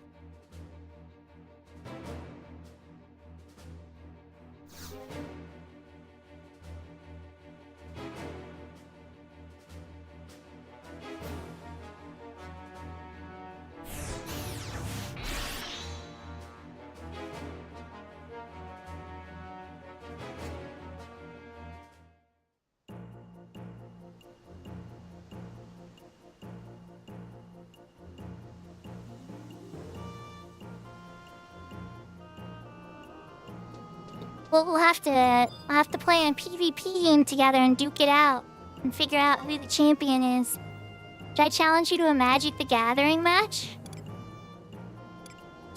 Well, we'll have to play a PvP game together and duke it out. And figure out who the champion is. Should I challenge you to a Magic the Gathering match?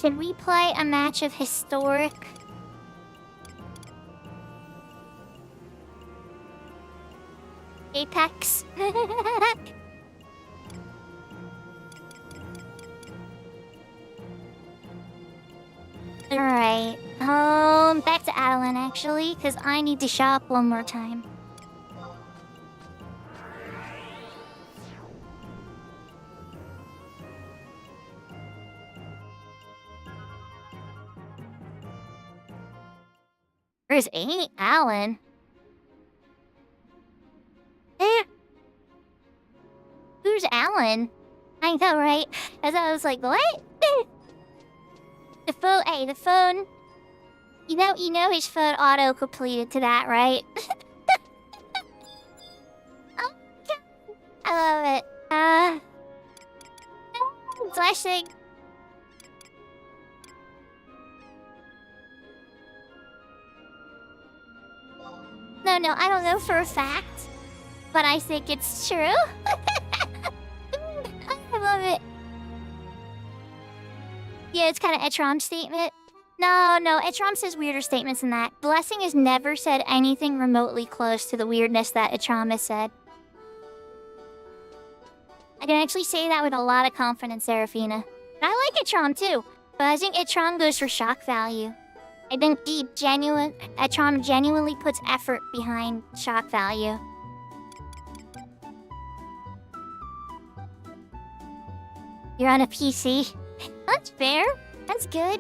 Should we play a match of historic... Apex? Alright. Back to Adeline, actually, because I need to shop one more time. Where's Alan? Who's Alan? I know, right? As I was like, what? The phone, hey, the phone. You know his phone auto-completed to that, right? Oh, God. I love it. Blessing. No, I don't know for a fact. But I think it's true. I love it. Yeah, it's kind of Etram's statement. No, Etram says weirder statements than that. Blessing has never said anything remotely close to the weirdness that Etram has said. I can actually say that with a lot of confidence, Serafina. But I like Etram too, but I think Etram goes for shock value. I think Etram genuinely puts effort behind shock value. You're on a PC. That's fair. That's good.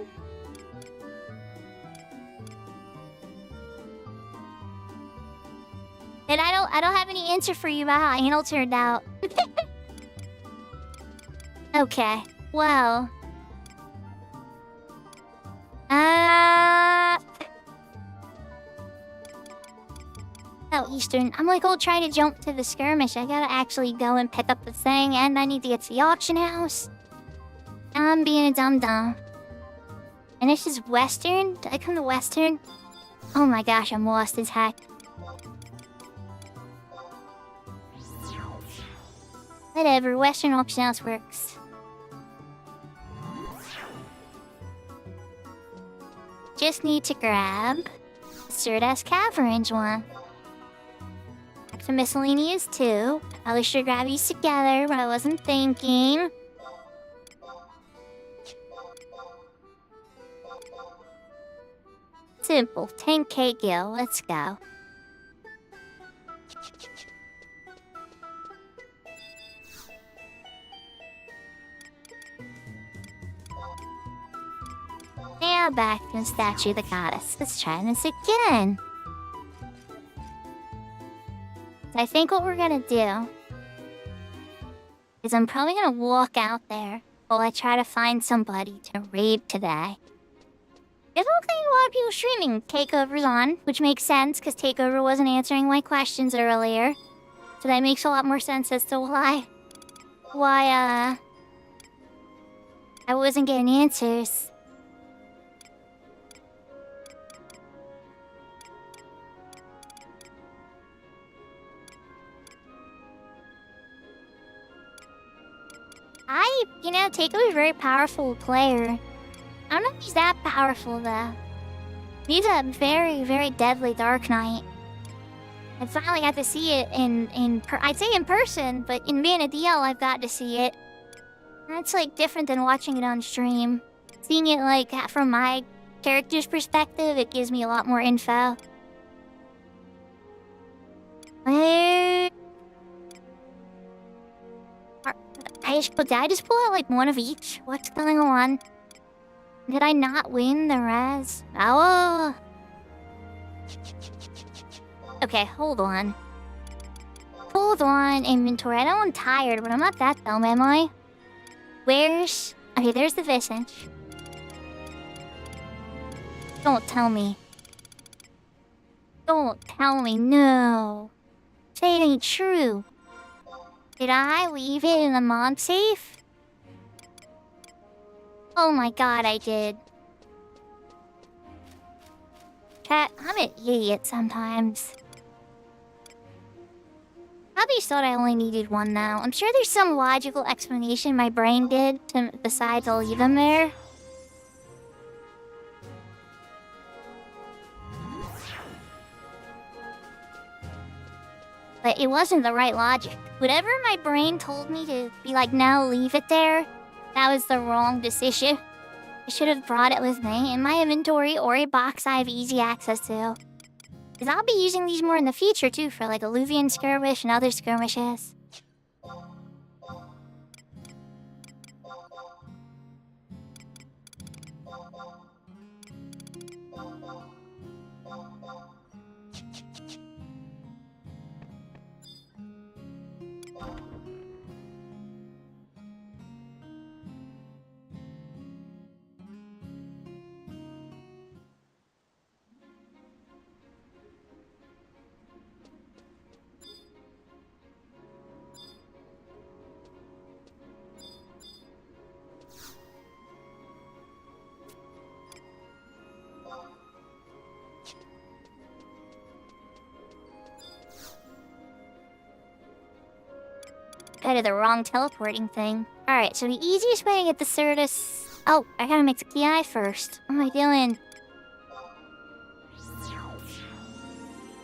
And I don't have any answer for you about how anal turned out. Okay. Well. out Eastern. I'm like, oh, trying to jump to the skirmish. I gotta actually go and pick up the thing, and I need to get to the auction house. I'm being a dum-dum. And this is Western? Did I come to Western? Oh my gosh, I'm lost as heck. Whatever, Western auction house works. Just need to grab the Stardust Caverns one. Back to miscellaneous too. Probably should grab these together, but I wasn't thinking. Simple, 10k gil, let's go. Now back to the statue of the goddess. Let's try this again. So I think what we're gonna do is I'm probably gonna walk out there while I try to find somebody to raid today. There's also a lot of people streaming. Takeover's on, which makes sense because Takeover wasn't answering my questions earlier. So that makes a lot more sense as to why I wasn't getting answers. Takeover's a very powerful player. I don't know if he's that powerful, though. He's a very, very deadly Dark Knight. I finally got to see it I'd say in person, but in Vanadil, I've got to see it. That's, like, different than watching it on stream. Seeing it, like, from my character's perspective, it gives me a lot more info. Did I just pull out, like, one of each? What's going on? Did I not win the res? Oh! Okay, hold on. Hold on, inventory. I know I'm tired, but I'm not that dumb, am I? Where's... Okay, there's the Visage. Don't tell me. Don't tell me, no. Say it ain't true. Did I leave it in the mod safe? Oh my god, I did. Chat, I'm an idiot sometimes. Probably thought I only needed one now. I'm sure there's some logical explanation my brain did besides I'll leave them there. But it wasn't the right logic. Whatever my brain told me to be like, now leave it there, that was the wrong decision. I should have brought it with me in my inventory or a box I have easy access to. Because I'll be using these more in the future too for like Alluvian Skirmish and other skirmishes. Go to the wrong teleporting thing. Alright, so the easiest way to get the Certus... Oh, I gotta make the Ki first. What am I doing?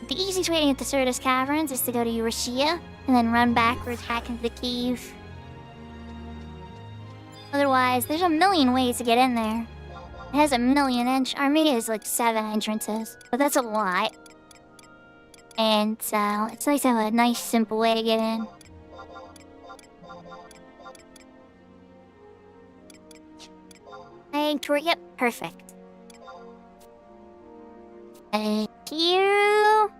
The easiest way to get the Certus Caverns is to go to Eurasia, and then run backwards back into the cave. Otherwise, there's a million ways to get in there. It has a million or maybe it has like 7 entrances, but that's a lot. And so, it's nice to have a nice, simple way to get in. Thank you. Yep, perfect. Thank you.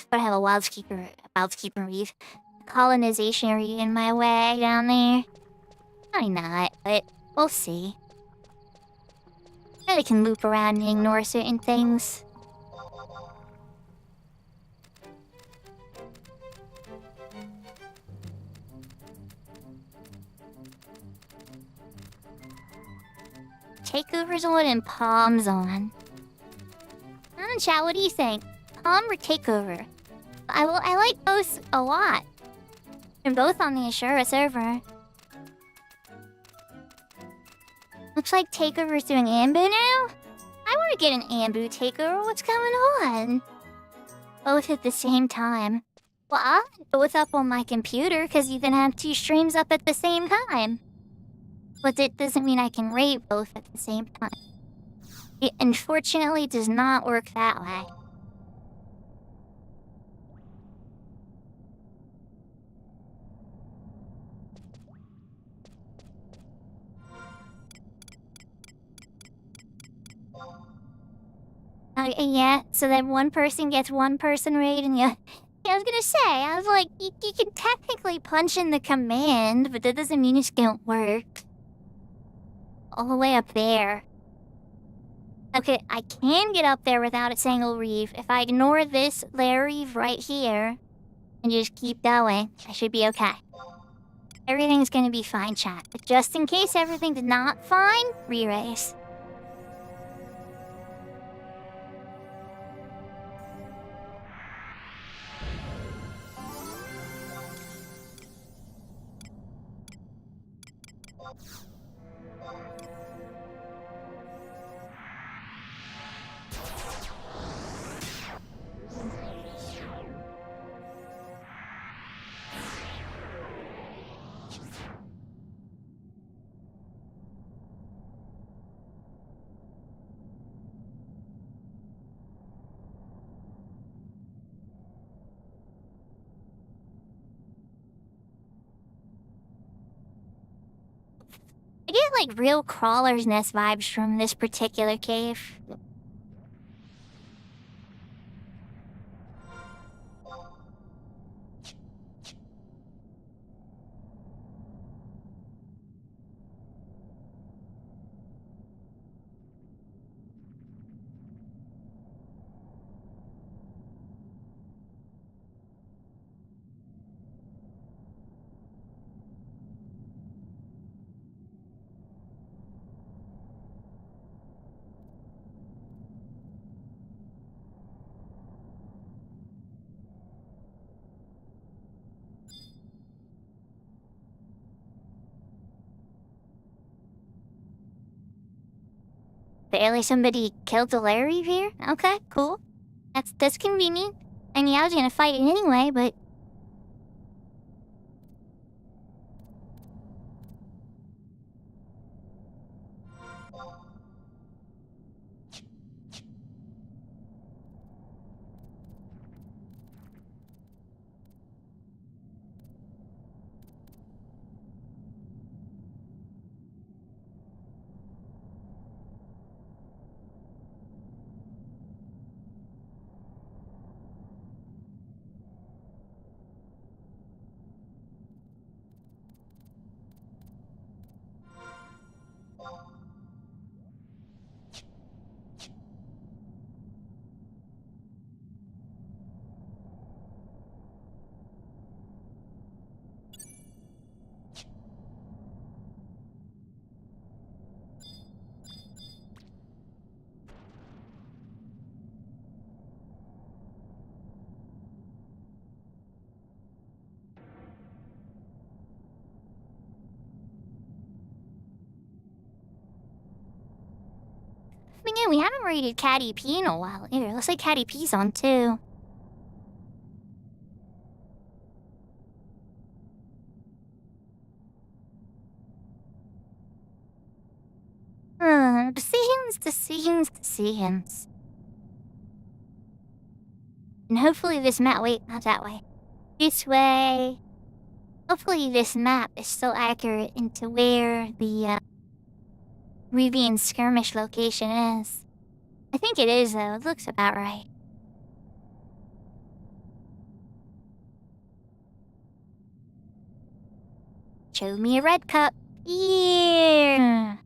reef, but I have a wildskeeper reef. Colonization area in my way down there. Probably not, but we'll see. I can loop around and ignore certain things. Takeover's on and Palm's on. Chat, what do you think? Palm or Takeover? I like both a lot. They're both on the Ashura server. Looks like Takeover's doing Ambu now? I want to get an Ambu Takeover. What's going on? Both at the same time. Well, I'll have both up on my computer because you can have 2 streams up at the same time. But it doesn't mean I can rate both at the same time. It unfortunately does not work that way. Yeah, so then one person gets 1 person raid and yeah, I was gonna say, I was like, you can technically punch in the command, but that doesn't mean it's gonna work. All the way up there. Okay, I can get up there without a single reef. If I ignore this layer reef right here and just keep going, I should be okay. Everything's gonna be fine, chat. But just in case everything's not fine, re-race. I get like real crawler's nest vibes from this particular cave. Barely somebody killed the Larry here? Okay, cool. That's convenient. I mean, I was gonna fight it anyway, but... I mean, yeah, we haven't rated Caddy P in a while either. Looks like Caddy P's on too. Decisions. And hopefully this map, wait, not that way. This way. Hopefully this map is still accurate into where the, Rivian skirmish location is. I think it is, though. It looks about right. Show me a red cup. Yeah.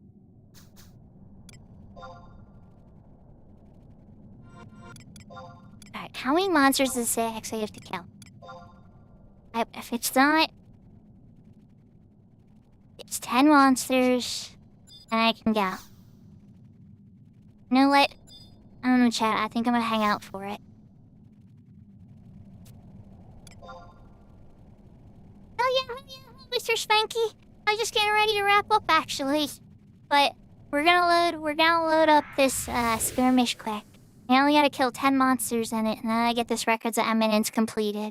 Alright, how many monsters does it actually have to kill? If it's not... It's 10 monsters, and I can go. You know what? I don't know, chat. I think I'm gonna hang out for it. Oh yeah, Mr. Spanky. I was just getting ready to wrap up, actually. But we're gonna load up this skirmish quick. I only gotta kill 10 monsters in it, and then I get this Records of Eminence completed.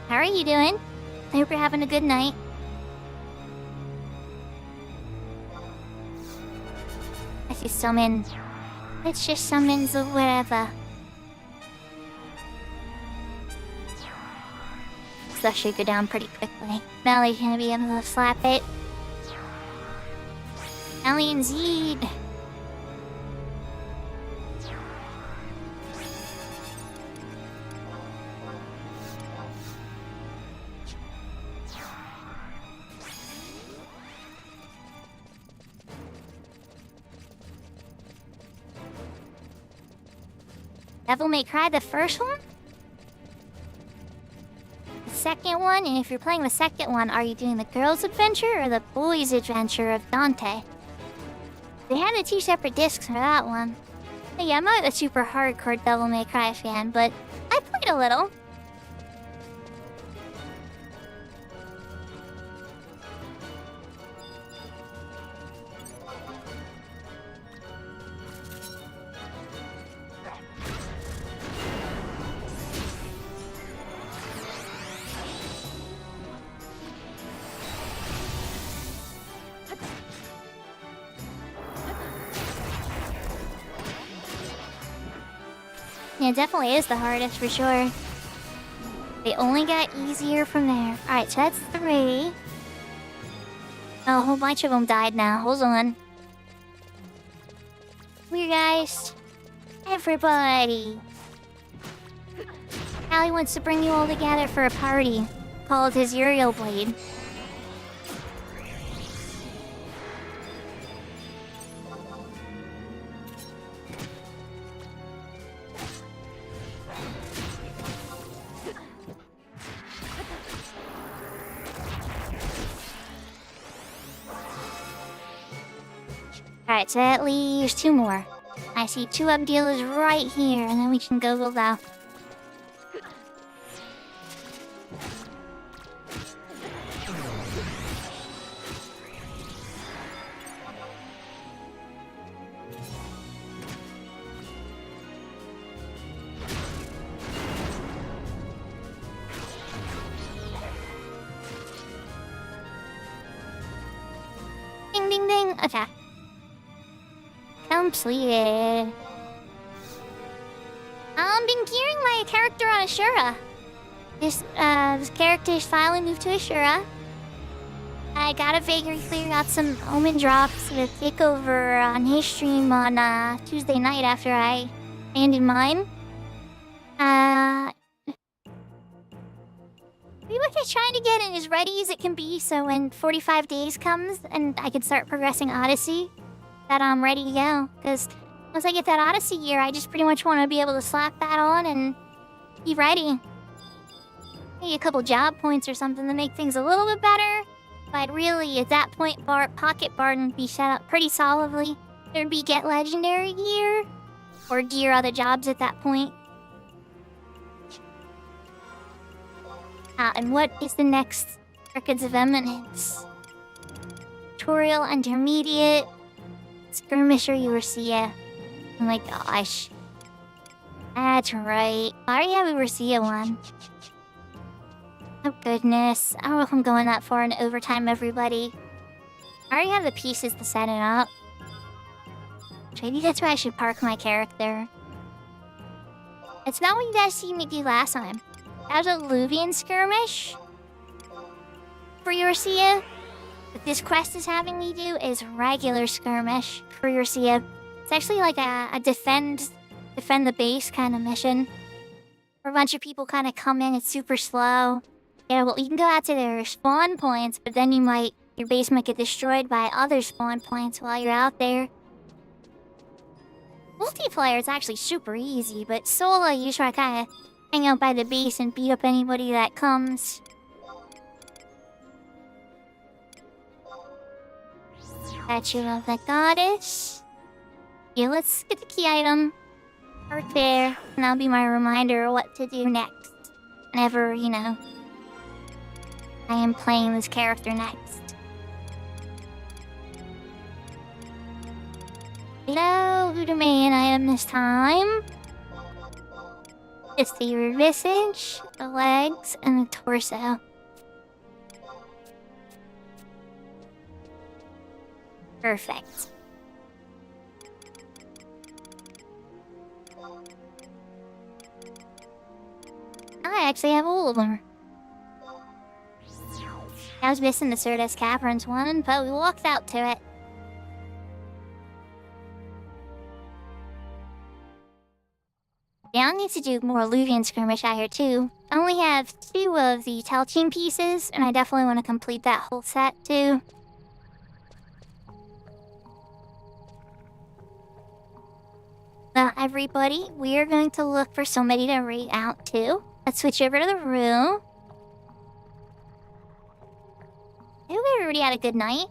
How are you doing? I hope you're having a good night. Let's just summon. Let's just summon the whatever. That should go down pretty quickly. Melly's gonna be able to slap it. Melly and Zed. Devil May Cry, the first one? The second one? And if you're playing the second one, are you doing the girl's adventure or the boy's adventure of Dante? They had the 2 separate discs for that one. But yeah, I'm not a super hardcore Devil May Cry fan, but I played a little. Yeah, it definitely is the hardest for sure. They only got easier from there. Alright, so that's 3. Oh, a whole bunch of them died now. Hold on. Weird guys. Everybody. Allie wants to bring you all together for a party called his Uriel Blade. Alright, so that leaves 2 more. I see 2 Abdilas right here, and then we can go below. Ding ding ding. Okay. Completed. Been gearing my character on Ashura. This character is finally moved to Ashura. I got a vaguely clear out some Omen drops with takeover on his stream on Tuesday night after I ended mine. We were just trying to get it as ready as it can be, so when 45 days comes and I can start progressing Odyssey, that I'm ready to go. Because once I get that Odyssey gear, I just pretty much want to be able to slap that on and be ready. Maybe a couple job points or something to make things a little bit better. But really, at that point, Pocket Barton would be set up pretty solidly. There'd be get legendary gear, or gear other jobs at that point. And what is the next Records of Eminence? Tutorial, Intermediate, Skirmisher, Ursia. Oh my gosh. That's right. I already have a Ursia one. Oh goodness. I don't know if I'm going that far in overtime, everybody. I already have the pieces to set it up. Maybe that's where I should park my character. It's not what you guys seen me do last time. That was a Luvian skirmish for Ursia. what this quest is having me do is regular skirmish for your Sia. It's actually like a defend the base kind of mission. Where a bunch of people kind of come in, it's super slow. Yeah, well, you can go out to their spawn points, but then your base might get destroyed by other spawn points while you're out there. Multiplayer is actually super easy, but solo you try to kind of hang out by the base and beat up anybody that comes. Statue of the Goddess. Yeah, let's get the key item. Right there, and that'll be my reminder of what to do next. Whenever, I am playing this character next. No main item this time. It's the visage, the legs, and the torso. Perfect. I actually have all of them. I was missing the Certus Caverns one, but we walked out to it. Yeah, I need to do more Luvian skirmish out here too. I only have 2 of the Telchine pieces, and I definitely want to complete that whole set too. Now, everybody, we are going to look for somebody to raid out to. Let's switch over to the room. I hope everybody had a good night.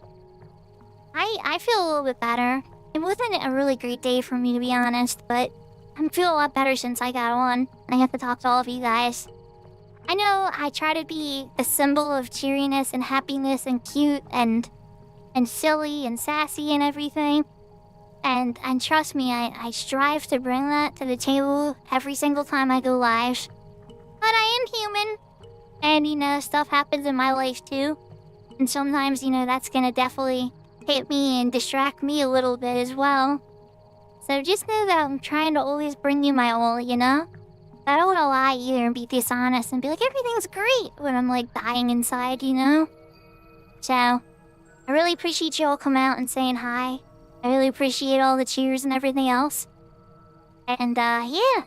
I feel a little bit better. It wasn't a really great day for me, to be honest, but I feel a lot better since I got on. I have to talk to all of you guys. I know I try to be a symbol of cheeriness and happiness and cute and silly and sassy and everything. And trust me, I strive to bring that to the table every single time I go live. But I am human. And, stuff happens in my life too. And sometimes, that's gonna definitely hit me and distract me a little bit as well. So just know that I'm trying to always bring you my all, I don't want to lie either and be dishonest and be like, everything's great when I'm, dying inside, So, I really appreciate you all coming out and saying hi. I really appreciate all the cheers and everything else. And, yeah.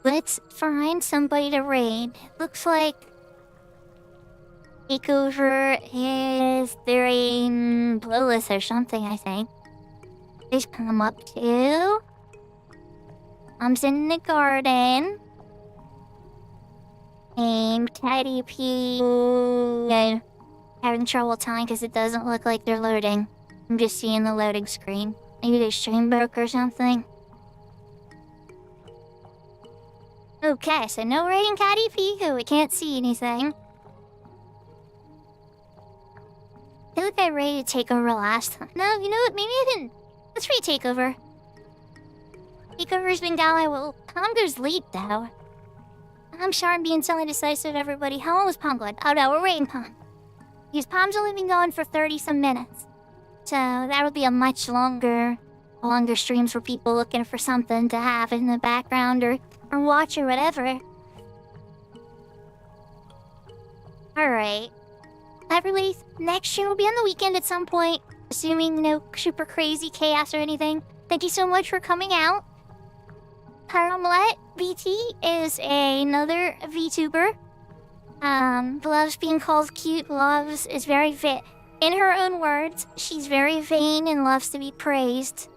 Let's find somebody to raid. Looks like Takeover is during Blowless or something, I think. Just come up to. Mom's in the garden. And Teddy P. I'm having trouble telling because it doesn't look like they're loading. I'm just seeing the loading screen. Maybe they stream broke or something. Okay, so no raiding Caddy Pico. We can't see anything. I feel like I raided Takeover last time. No, you know what? Maybe I didn't. Let's raid Takeover. Takeover's been gone. Well, Palm goes late, though. I'm sure I'm being so indecisive, everybody. How long was Palm going? Oh, no, we're raiding Palm. Because Palm's only been going for 30-some minutes. So that'll be a much longer streams for people looking for something to have in the background or watch or whatever. Alright. Everybody, next stream will be on the weekend at some point. Assuming no super crazy chaos or anything. Thank you so much for coming out. Paramlet VT is another VTuber. Loves being called cute. Loves is very in her own words, she's very vain and loves to be praised.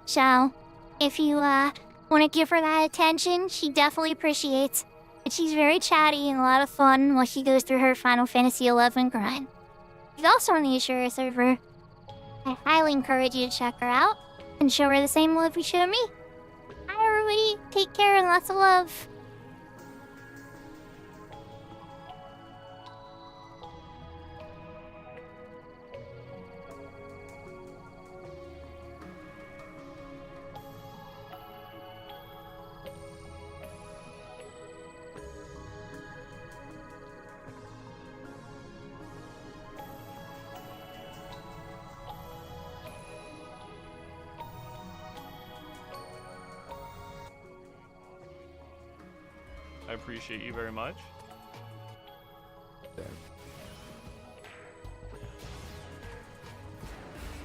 So, if you want to give her that attention, she definitely appreciates. And she's very chatty and a lot of fun while she goes through her Final Fantasy XI grind. She's also on the Ashura server. I highly encourage you to check her out and show her the same love you show me. Hi everybody, take care and lots of love. I appreciate you very much.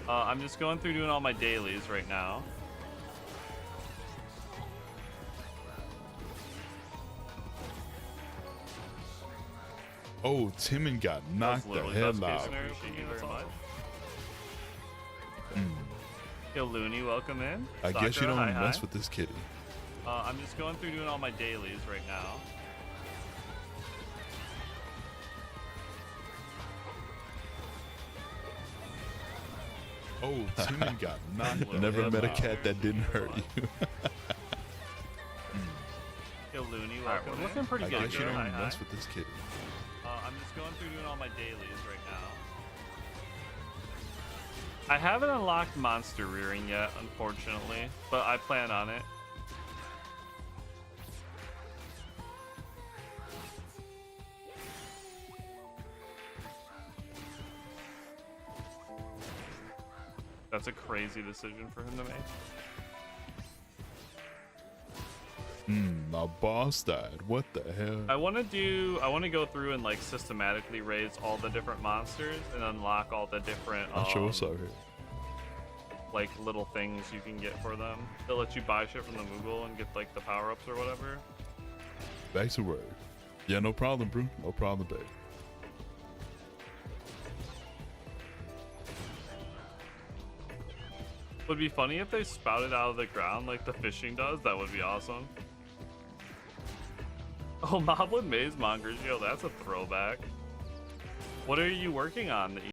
I'm just going through doing all my dailies right now. Oh, Timon got knocked the hell out. Thank you very much. Yo, Looney, welcome in. I guess you Sakura, don't hi, mess hi. with this kitty. I'm just going through doing all my dailies right now. Oh, Timon got knocked. Little Never hell met a out. cat that didn't hurt you. Yo, Looney, Alright, welcome we're looking in. pretty I good guess you here. don't Hi, hi. mess with this kitty. I'm just going through doing all my dailies right now. I haven't unlocked monster rearing yet, unfortunately, but I plan on it. That's a crazy decision for him to make. My boss died. What the hell? I want to go through and like systematically raise all the different monsters and unlock all the different I'll show what's up here. like little things you can get for them. They'll let you buy shit from the Moogle and get like the power-ups or whatever. Back to work. Yeah, no problem, bro. No problem, babe. Would be funny if they spouted out of the ground like the fishing does. That would be awesome. Oh, Moblin Maze Mongers, yo, that's a throwback. What are you working on that you